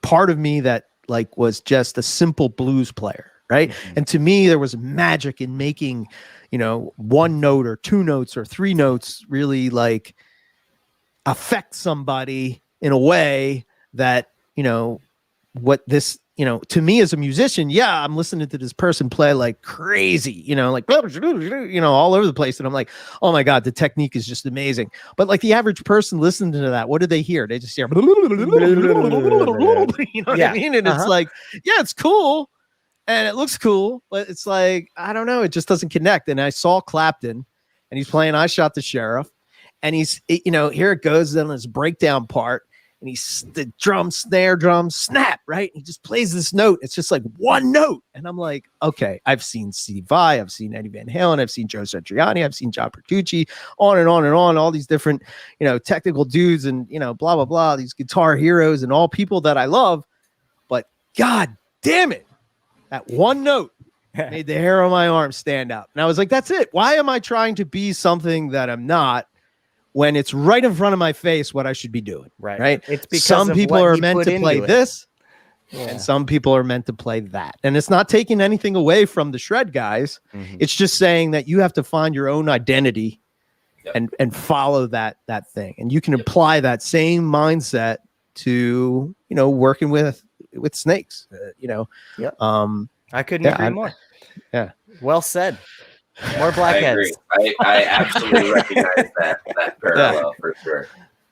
part of me that like was just a simple blues player. Right. And to me, there was magic in making, one note or two notes or three notes really like affect somebody in a way that, what this, to me as a musician, I'm listening to this person play like crazy, like, all over the place. And I'm like, oh my God, the technique is just amazing. But like the average person listening to that, what do they hear? They just hear, you know what I mean? And it's like, it's cool. And it looks cool, but it's like, I don't know. It just doesn't connect. And I saw Clapton and he's playing I Shot the Sheriff. And he's, here it goes on this breakdown part. And he's the drum, snare, drum, snap, right? He just plays this note. It's just like one note. And I'm like, okay, I've seen Steve Vai, I've seen Eddie Van Halen, I've seen Joe Satriani, I've seen John Petrucci, on and on and on, all these different, technical dudes and, blah, blah, blah, these guitar heroes and all people that I love. But God damn it. That one note made the hair on my arm stand up. And I was like, that's it. Why am I trying to be something that I'm not when it's right in front of my face what I should be doing? Right. It's because some people are meant to play this and some people are meant to play that. And it's not taking anything away from the shred guys. It's just saying that you have to find your own identity and follow that thing. And you can apply that same mindset to, working with snakes, I couldn't agree more. Yeah. Well said. More blackheads. I absolutely recognize that parallel for sure.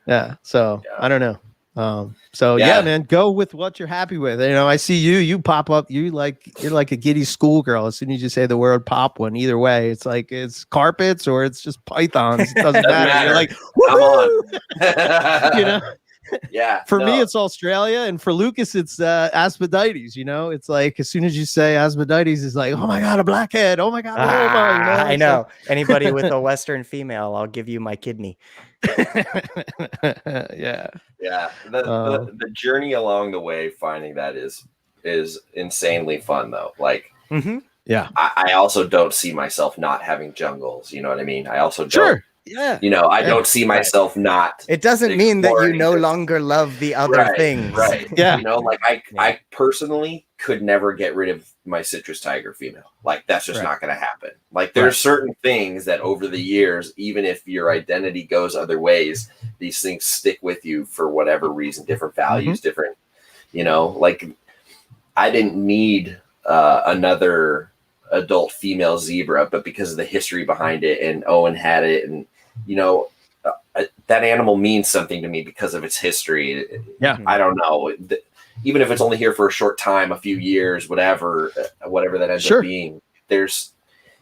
Yeah. So I don't know. Man, go with what you're happy with. I see you pop up. You're like a giddy schoolgirl. As soon as you say the word pop one, either way, it's like it's carpets or it's just pythons. It doesn't matter. You're like, come on. Yeah. For me, it's Australia, and for Lucas, it's Asmodeus. You know, it's like as soon as you say Asmodeus, it's like, oh my god, a blackhead. Oh my god, a Roma. You know? I know. Anybody with a Western female, I'll give you my kidney. Yeah. Yeah. The journey along the way, finding that is insanely fun though. Like, yeah. I also don't see myself not having jungles. You know what I mean? I also don't. Sure. Yeah. You know, I don't see myself not. It doesn't mean that you no this. longer love the other things. Right. Yeah. You know, like I personally could never get rid of my citrus tiger female. Like that's just not going to happen. Like there's certain things that over the years, even if your identity goes other ways, these things stick with you for whatever reason, different values, different, you know, like I didn't need another adult female zebra, but because of the history behind it and Owen had it and, you know, that animal means something to me because of its history. Yeah. I don't know. Even if it's only here for a short time, a few years, whatever that ends up being, there's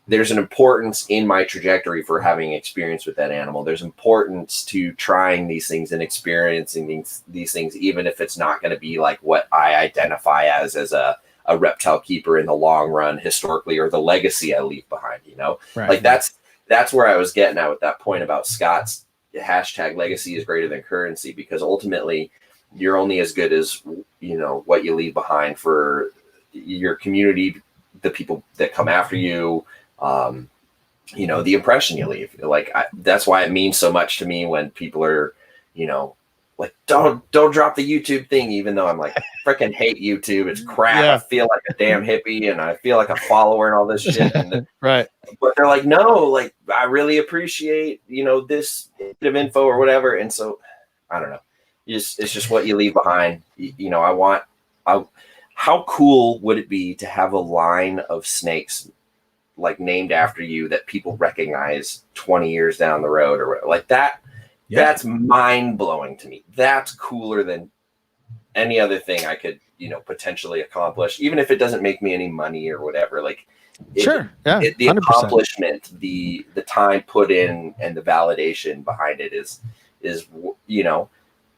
an importance in my trajectory for having experience with that animal. There's importance to trying these things and experiencing these things, even if it's not going to be like what I identify as a reptile keeper in the long run historically, or the legacy I leave behind, you know, like that's where I was getting at with that point about Scott's hashtag legacy is greater than currency, because ultimately you're only as good as, you know, what you leave behind for your community, the people that come after you, you know, the impression you leave. Like that's why it means so much to me when people are, you know, like, don't drop the YouTube thing, even though I'm like, freaking hate YouTube. It's crap. I feel like a damn hippie and I feel like a follower and all this shit. And right. But they're like, no, like, I really appreciate, you know, this bit of info or whatever. And so, I don't know. It's just what you leave behind. You know, how cool would it be to have a line of snakes like named after you that people recognize 20 years down the road or whatever, like that? Yeah. That's mind blowing to me. That's cooler than any other thing I could, you know, potentially accomplish, even if it doesn't make me any money or whatever. Like, the 100%. Accomplishment, the time put in, and the validation behind it is, you know,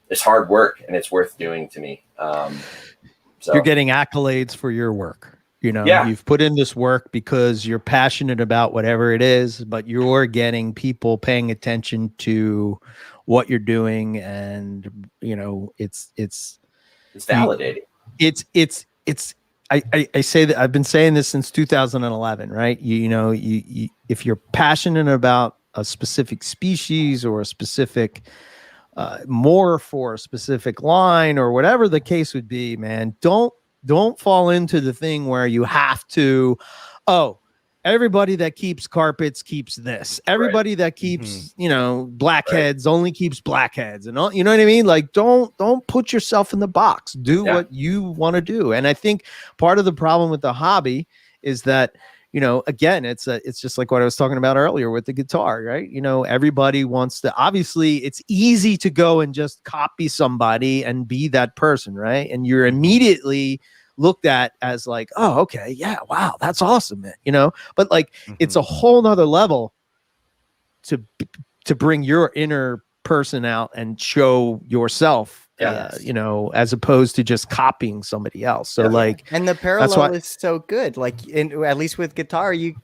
it's hard work and it's worth doing to me. So you're getting accolades for your work. You know, you've put in this work because you're passionate about whatever it is, but you're getting people paying attention to what you're doing. And, you know, it's validating. I say that I've been saying this since 2011, right? You know, if you're passionate about a specific species or a specific more for a specific line or whatever the case would be, man, don't fall into the thing where you have to, everybody that keeps carpets keeps this. Everybody that keeps, you know, blackheads only keeps blackheads, and all, you know what I mean? Like, don't put yourself in the box. Do what you want to do. And I think part of the problem with the hobby is that, you know, again, it's just like what I was talking about earlier with the guitar, right? You know, everybody wants to, obviously it's easy to go and just copy somebody and be that person, right? And you're immediately looked at as like, oh, okay, yeah, wow, that's awesome, man. You know, but like it's a whole nother level to bring your inner person out and show yourself. You know, as opposed to just copying somebody else. So like, and the parallel is so good. Like at least with guitar, you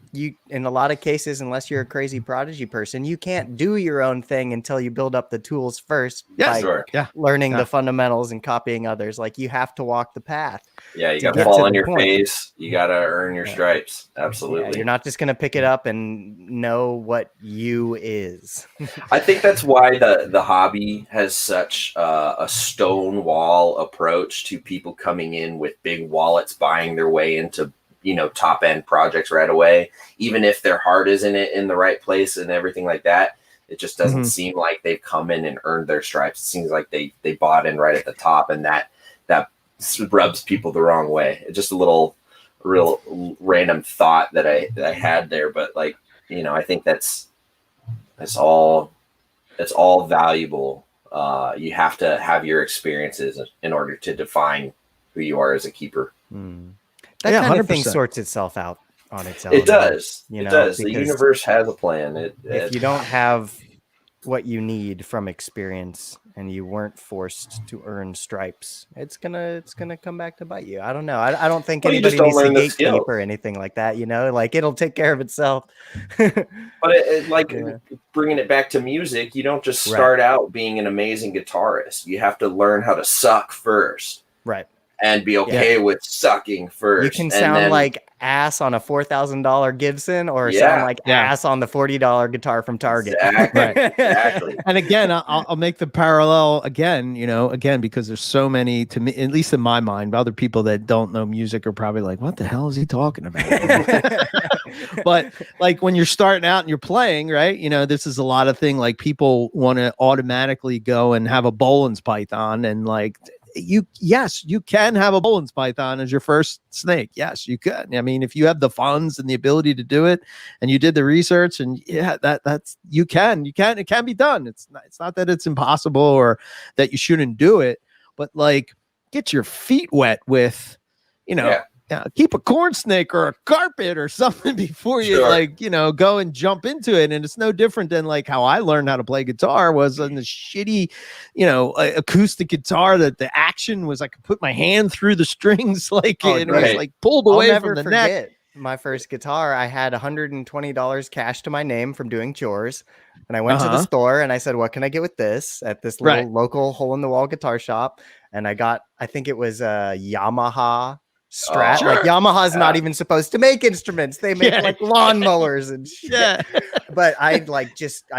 in a lot of cases, unless you're a crazy prodigy person, you can't do your own thing until you build up the tools first by learning the fundamentals and copying others. Like you have to walk the path. Yeah, you got to fall on your face. You got to earn your stripes. Absolutely. You're not just going to pick it up and know what you is. I think that's why the hobby has such a stonewall approach to people coming in with big wallets, buying their way into, you know, top end projects right away, even if their heart isn't in the right place and everything like that. It just doesn't seem like they've come in and earned their stripes. It seems like they bought in right at the top, and that rubs people the wrong way. It's just a real random thought that I had there, but like, you know, I think that's all valuable. You have to have your experiences in order to define who you are as a keeper. That kind 100%. Of thing sorts itself out on its own. It does. You know, it does. The universe has a plan. If you don't have what you need from experience and you weren't forced to earn stripes, it's gonna come back to bite you. I don't know. I don't think Well, you just anybody don't needs to learn the gatekeep or anything like that. Like it'll take care of itself. But like Yeah. bringing it back to music, you don't just Right. start out being an amazing guitarist. You have to learn how to suck first, Right. and be okay with sucking first. You can and sound then, like ass on a $4,000 Gibson, or Yeah. sound like ass on the $40 guitar from Target. Exactly. Right. Exactly. And again, I'll make the parallel again, because there's so many, to me, at least in my mind, other people that don't know music are probably like, what the hell is he talking about? But like when you're starting out and you're playing, right? This is a lot of thing. Like people want to automatically go and have a Boland's Python, and like, yes, you can have a Boland's Python as your first snake. Yes, you can. I mean, if you have the funds and the ability to do it, and you did the research, and that's it can be done. It's not that it's impossible or that you shouldn't do it, but like get your feet wet with, keep a corn snake or a carpet or something before you go and jump into it. And it's no different than like how I learned how to play guitar was on the shitty, acoustic guitar that the action was I could put my hand through the strings it was like pulled away from the neck. My first guitar, I had $120 cash to my name from doing chores. And I went to the store and I said, what can I get with this at this little local hole in the wall guitar shop? And I think it was a Yamaha Strat. Sure. Like Yamaha's not even supposed to make instruments. They make like lawnmowers and shit. Yeah. But I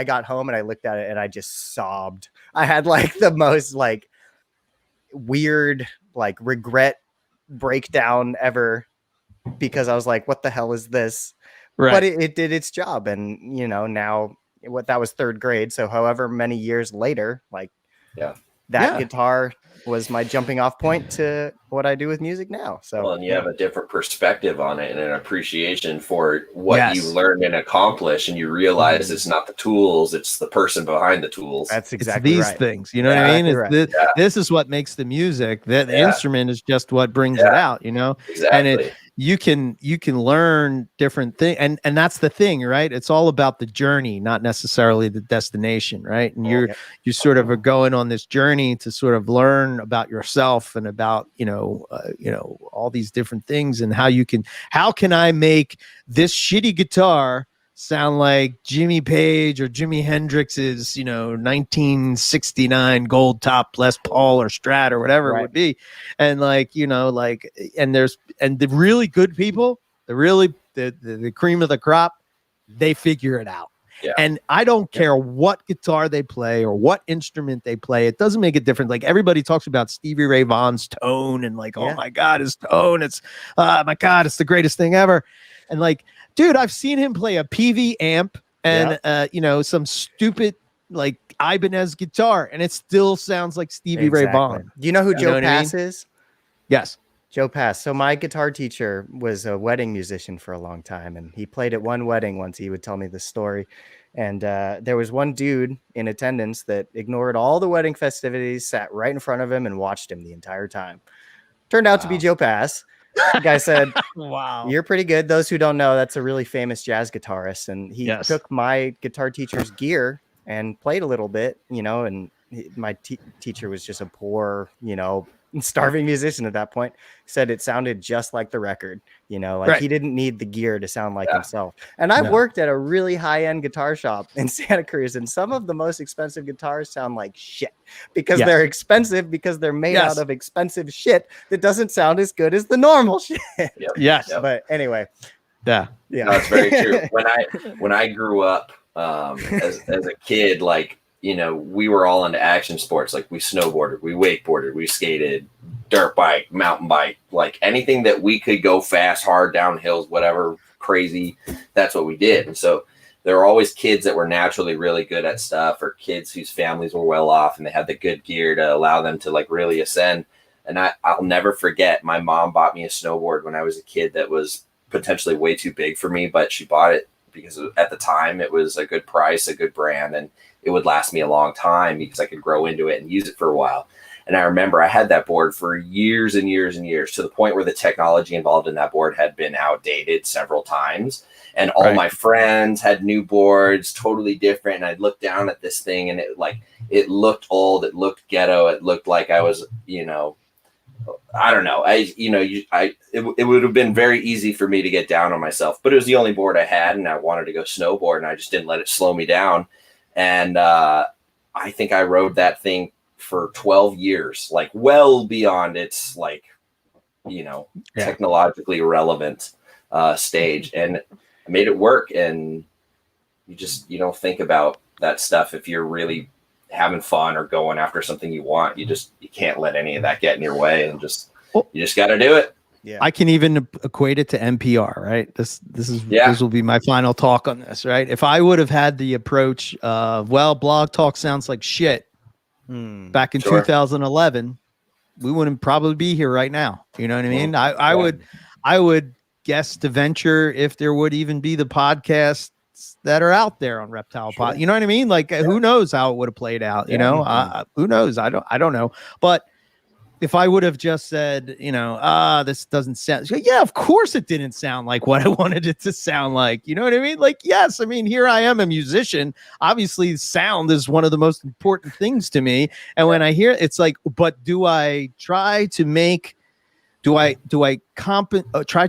got home and I looked at it and I just sobbed. I had like the most like weird like regret breakdown ever, because I was like, what the hell is this? Right. But it did its job. And now that was third grade. So however many years later, like that guitar was my jumping off point to what I do with music now. So and you have a different perspective on it and an appreciation for what you learned and accomplished, and you realize it's not the tools, it's the person behind the tools. That's exactly these things, what I mean? This is what makes the music. The instrument is just what brings it out, Exactly. And you can learn different things, and that's the thing, right? It's all about the journey, not necessarily the destination, right? And you sort of are going on this journey to sort of learn about yourself and about all these different things, and how can I make this shitty guitar sound like Jimmy Page or Jimi Hendrix's 1969 gold top Les Paul or Strat or whatever it would be. And and the really good people, the cream of the crop, they figure it out. Yeah. And I don't care what guitar they play or what instrument they play. It doesn't make a difference. Like everybody talks about Stevie Ray Vaughan's tone and like, oh my God, his tone. It's my God, it's the greatest thing ever. And like, dude, I've seen him play a PV amp and some stupid like Ibanez guitar, and it still sounds like Stevie Ray Vaughan. Do you know who Joe Pass is? Yes. Joe Pass. So my guitar teacher was a wedding musician for a long time, and he played at one wedding once. He would tell me the story. And there was one dude in attendance that ignored all the wedding festivities, sat right in front of him and watched him the entire time. Turned out to be Joe Pass. The guy said, wow, you're pretty good. Those who don't know, that's a really famous jazz guitarist. And he took my guitar teacher's gear and played a little bit, and my teacher was just a poor, starving musician at that point. Said it sounded just like the record, he didn't need the gear to sound like himself. And I've worked at a really high-end guitar shop in Santa Cruz, and some of the most expensive guitars sound like shit because they're expensive, because they're made out of expensive shit that doesn't sound as good as the normal shit. But anyway, no, that's very true. When I grew up as a kid, like, we were all into action sports. Like we snowboarded, we wakeboarded, we skated, dirt bike, mountain bike, like anything that we could go fast, hard, down hills, whatever, crazy. That's what we did. And so there were always kids that were naturally really good at stuff, or kids whose families were well off and they had the good gear to allow them to like really ascend. And I'll never forget, my mom bought me a snowboard when I was a kid that was potentially way too big for me, but she bought it because at the time it was a good price, a good brand, and it would last me a long time because I could grow into it and use it for a while. And I remember I had that board for years and years and years, to the point where the technology involved in that board had been outdated several times. And all my friends had new boards, totally different. And I'd look down at this thing, and it looked old. It looked ghetto. It looked like I was, I don't know. It would have been very easy for me to get down on myself, but it was the only board I had, and I wanted to go snowboard, and I just didn't let it slow me down. And I think I rode that thing for 12 years, like well beyond its technologically relevant stage, and I made it work. And you don't think about that stuff if you're really having fun or going after something you want. You can't let any of that get in your way, and you just got to do it. Yeah. I can even equate it to NPR, right? This will be my final talk on this, right? If I would have had the approach of, Blog Talk sounds like shit back in 2011, we wouldn't probably be here right now. You know what I mean? I would guess to venture if there would even be the podcasts that are out there on Reptile Pod. You know what I mean? Like, who knows how it would have played out? Who knows? I don't know. But if I would have just said, this doesn't sound, of course it didn't sound like what I wanted it to sound like. You know what I mean? Like, yes, I mean, here I am, a musician. Obviously, sound is one of the most important things to me. And when I hear it's like, but do I try to make, try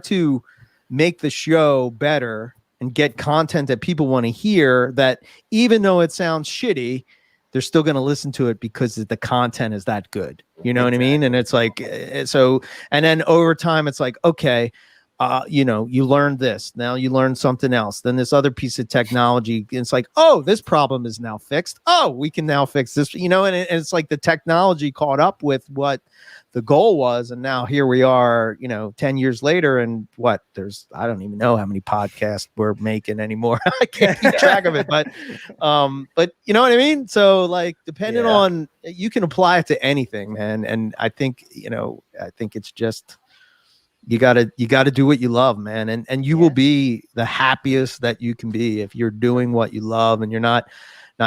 to make the show better and get content that people want to hear, that even though it sounds shitty, they're still going to listen to it because the content is that good. You know what I mean? And it's like, so, and then over time, it's like, okay, you learned this, now you learn something else. Then this other piece of technology, it's like, oh, this problem is now fixed. Oh, we can now fix this, and it's like the technology caught up with what the goal was. And now here we are, 10 years later, and I don't even know how many podcasts we're making anymore. I can't keep track of it, but you know what I mean? So like, depending on, you can apply it to anything, man. And I think, it's just, you gotta do what you love, man. And you will be the happiest that you can be if you're doing what you love, and you're not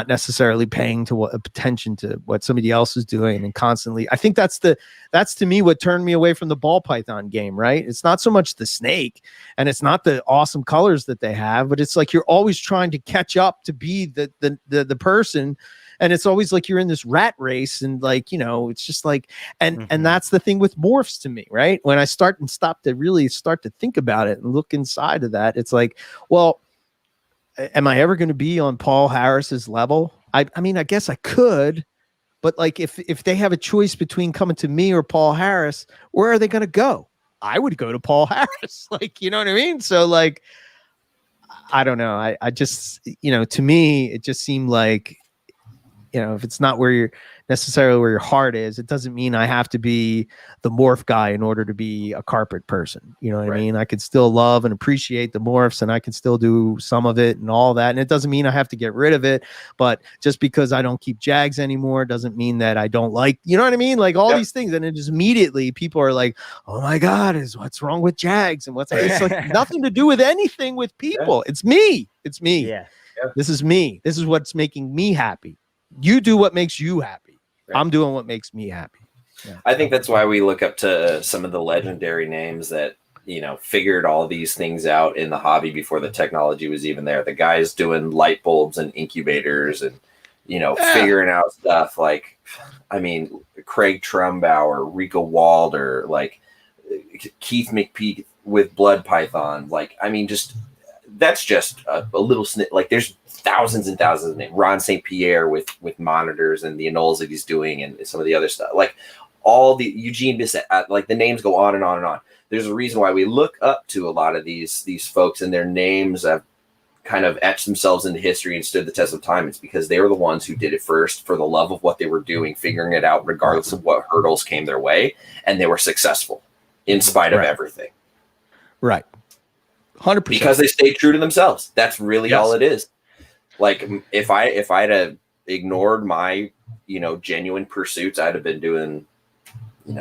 necessarily paying attention to what somebody else is doing and constantly. I think that's to me what turned me away from the ball python game, right? It's not so much the snake, and it's not the awesome colors that they have, but it's like you're always trying to catch up to be the person. And it's always like you're in this rat race, and like, it's just like, and that's the thing with morphs to me, right? When I start to think about it and look inside of that, it's like, well, am I ever going to be on Paul Harris's level? I mean, I guess I could, but like, if they have a choice between coming to me or Paul Harris, where are they going to go? I would go to Paul Harris. Like, you know what I mean? So like, I don't know. I just, to me, it just seemed like, if it's not necessarily where your heart is, it doesn't mean I have to be the morph guy in order to be a carpet person. You know what I mean? I can still love and appreciate the morphs, and I can still do some of it and all that. And it doesn't mean I have to get rid of it, but just because I don't keep Jags anymore doesn't mean that I don't like, you know what I mean? Like all these things. And it just immediately people are like, oh my God, what's wrong with Jags? And it's like nothing to do with anything with people. It's me. It's me. Yeah. This is me. This is what's making me happy. You do what makes you happy. Right. I'm doing what makes me happy. Yeah. I think that's why we look up to some of the legendary names that, figured all these things out in the hobby before the technology was even there. The guys doing light bulbs and incubators and, figuring out stuff like, I mean, Craig Trumbauer, Rico Walder, like Keith McPeak with Blood Python. Like, I mean, that's just a little snip. Like there's thousands and thousands of names. Ron St. Pierre with monitors and the anoles that he's doing and some of the other stuff. Like all the Eugene Bissett, like the names go on and on and on. There's a reason why we look up to a lot of these folks, and their names have kind of etched themselves into history and stood the test of time. It's because they were the ones who did it first for the love of what they were doing, figuring it out regardless of what hurdles came their way, and they were successable in spite of everything. Right. 100%. Because they stayed true to themselves. That's really all it is. Like if I'd have ignored my, genuine pursuits, I'd have been doing,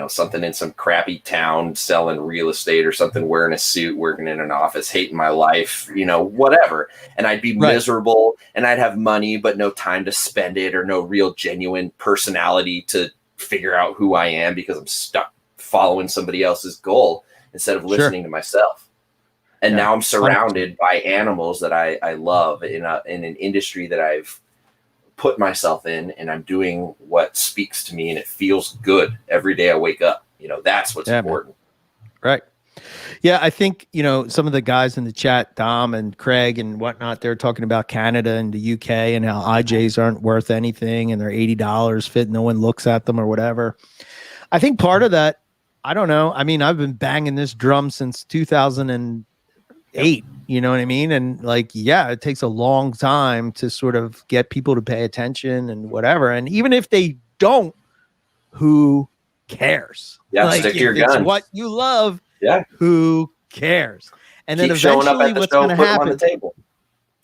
something in some crappy town, selling real estate or something, wearing a suit, working in an office, hating my life, whatever. And I'd be miserable, and I'd have money, but no time to spend it, or no real genuine personality to figure out who I am because I'm stuck following somebody else's goal instead of listening to myself. And now I'm surrounded by animals that I love in an industry that I've put myself in, and I'm doing what speaks to me, and it feels good every day I wake up. That's what's important. Right. Yeah, I think, some of the guys in the chat, Dom and Craig and whatnot, they're talking about Canada and the UK and how IJs aren't worth anything and they're $80 fit. No one looks at them or whatever. I think part of that, I don't know. I mean, I've been banging this drum since 2008. You know what I mean? And it takes a long time to sort of get people to pay attention and whatever. And even if they don't, who cares? Yeah, stick to your guns. What you love. Yeah. Who cares? And Keep then eventually what's going to happen? On the table.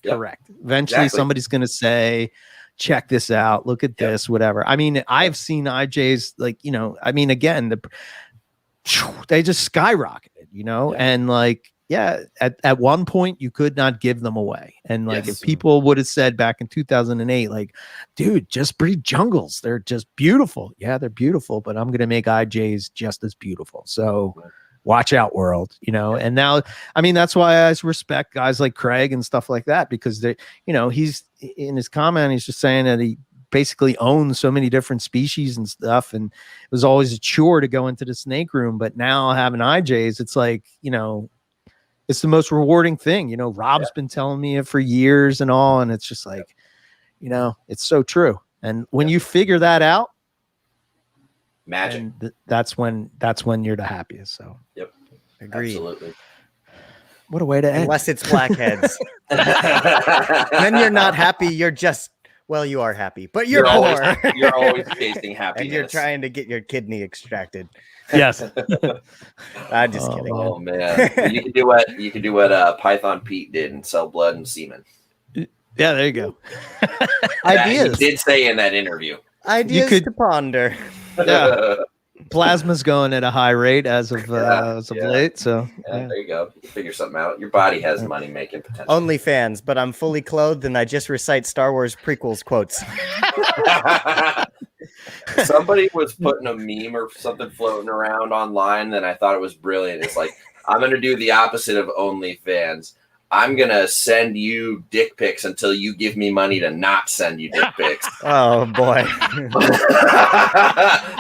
Yep. Correct. Eventually somebody's going to say, check this out. Look at this, whatever. I mean, I've seen IJs again, they just skyrocketed, and at one point you could not give them away. And if people would have said back in 2008, dude, just breed jungles. They're just beautiful. Yeah, they're beautiful, but I'm going to make IJs just as beautiful. So watch out, world, and now, I mean, that's why I respect guys like Craig and stuff like that, because they, he's in his comment, he's just saying that he basically owns so many different species and stuff. And it was always a chore to go into the snake room, but now having IJs, it's it's the most rewarding thing. Rob's been telling me it for years and all, and it's just it's so true. And when you figure that out, magic. That's when you're the happiest. So, agree. Absolutely. What a way to end. Unless it's blackheads, then you're not happy. You're just you are happy, but you're poor. You're always chasing happiness, and you're trying to get your kidney extracted. Yes. I'm just kidding. Oh man, you can do what Python Pete did and sell blood and semen. Yeah, there you go. Ideas. He did say in that interview. Ideas to ponder. Yeah. Plasma's going at a high rate as of late. So there you go. You figure something out. Your body has money making potential. OnlyFans, but I'm fully clothed and I just recite Star Wars prequels quotes. Somebody was putting a meme or something floating around online, and I thought it was brilliant. It's I'm going to do the opposite of OnlyFans. I'm going to send you dick pics until you give me money to not send you dick pics. Oh, boy.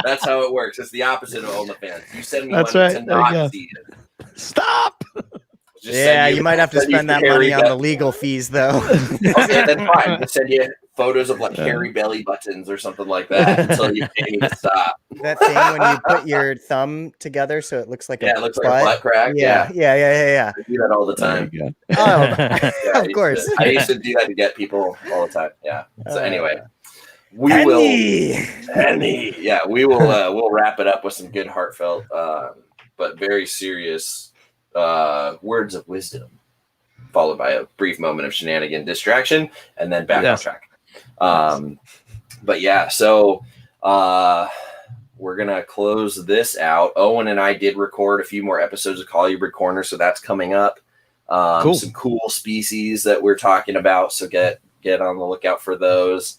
That's how it works. It's the opposite of OnlyFans. You send me money to not see it. Stop. You might have to spend that money on the legal fees, though. Okay, then fine. We'll send you photos of hairy belly buttons or something like that until you pay me to stop. That thing when you put your thumb together so it looks like it looks like a butt crack. Yeah. I do that all the time. Oh, of course. I used to do that to get people all the time. Yeah. So anyway, we will. Yeah, we will. We'll wrap it up with some good, heartfelt, but very serious words of wisdom, followed by a brief moment of shenanigan distraction, and then back on track. But yeah, so we're gonna close this out. Owen and I did record a few more episodes of Colubrid Corner, so that's coming up. Cool. Some cool species that we're talking about, so get on the lookout for those.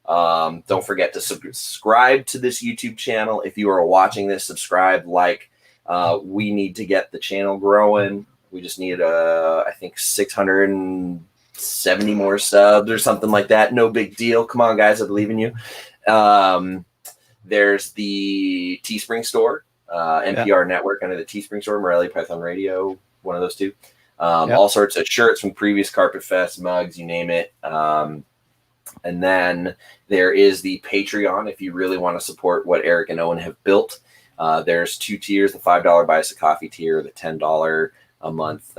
Don't forget to subscribe to this YouTube channel. If you are watching this, subscribe, we need to get the channel growing. We just need I think 670 more subs or something like that. No big deal. Come on, guys, I believe in you. There's the Teespring store, NPR Network under the Teespring store, Morelia Python Radio, one of those two. All sorts of shirts from previous Carpet Fest, mugs, you name it. And then there is the Patreon if you really want to support what Eric and Owen have built. There's two tiers, the $5 buy us a coffee tier, the $10 a month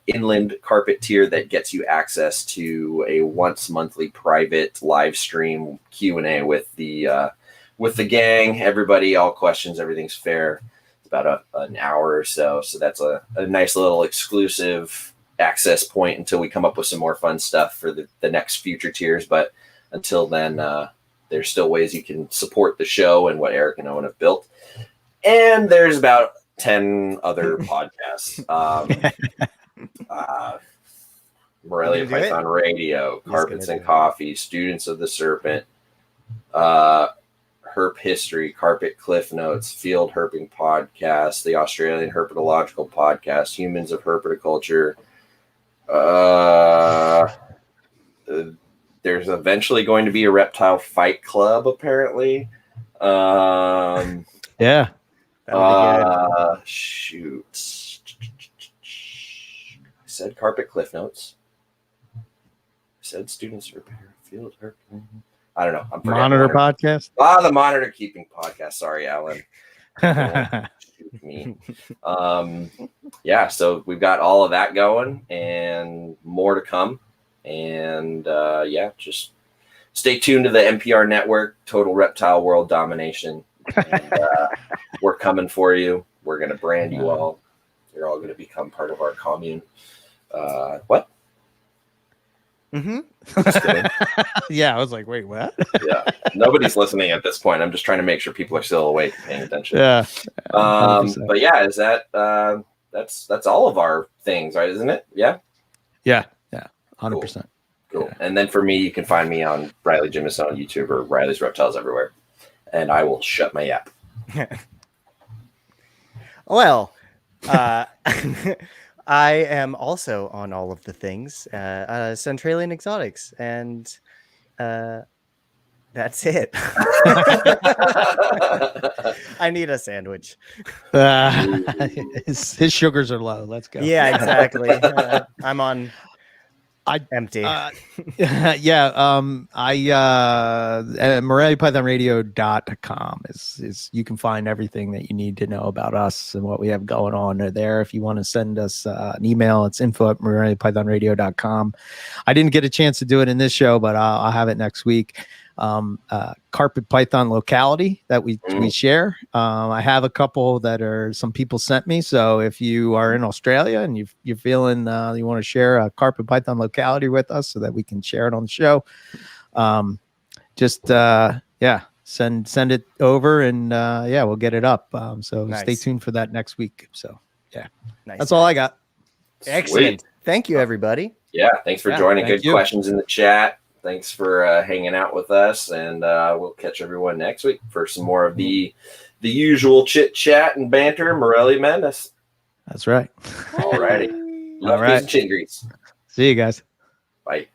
inland carpet tier that gets you access to a once monthly private live stream Q&A with the gang, everybody, all questions, everything's fair. It's about an hour or so. So that's a nice little exclusive access point until we come up with some more fun stuff for the next future tiers. But until then, there's still ways you can support the show and what Eric and Owen have built. And there's about 10 other podcasts. Morelia Python Radio, Carpets and Coffee, Students of the Serpent, Herp History, Carpet Cliff Notes, Field Herping Podcast, the Australian Herpetological Podcast, Humans of Herpetoculture. There's eventually going to be a reptile fight club, apparently. Yeah. That'll be good. Shoot. I said Carpet Cliff Notes. I said students repair field herping. I don't know. I'm forgetting. Monitor podcast. The Monitor Keeping Podcast. Sorry, Alan. Shoot me. Yeah, so we've got all of that going and more to come. And yeah, just stay tuned to the NPR network, Total Reptile World Domination. And, we're coming for you. We're going to brand you all. You're all going to become part of our commune. What? Mm-hmm. Yeah, I was like, wait, what? Yeah, nobody's listening at this point. I'm just trying to make sure people are still awake, paying attention. Yeah. But yeah, is that that's all of our things, right? Isn't it? Yeah. Yeah. 100%. Cool. Yeah. And then for me, you can find me on Riley Jimison on YouTube or Riley's Reptiles everywhere, and I will shut my yap. Well, I am also on all of the things, Centralian Exotics, and that's it. I need a sandwich. His sugars are low. Let's go. Yeah, exactly. I'm on empty. MoreliaPythonRadio.com is you can find everything that you need to know about us and what we have going on there. If you want to send us an email, it's info@MoreliaPythonRadio.com. I didn't get a chance to do it in this show, but I'll have it next week. Carpet Python locality that we share. I have a couple that are some people sent me. So if you are in Australia and you're feeling you want to share a Carpet Python locality with us so that we can share it on the show, send it over and we'll get it up. So nice. Stay tuned for that next week. So yeah, nice. That's all I got. Excellent. Sweet. Thank you, everybody. Yeah, thanks for joining. Good you. questions in the chat. Thanks for hanging out with us, and we'll catch everyone next week for some more of the usual chit chat and banter. Morelia Madness. That's right. All righty. Love, All right. peace, and chin grease. See you guys. Bye.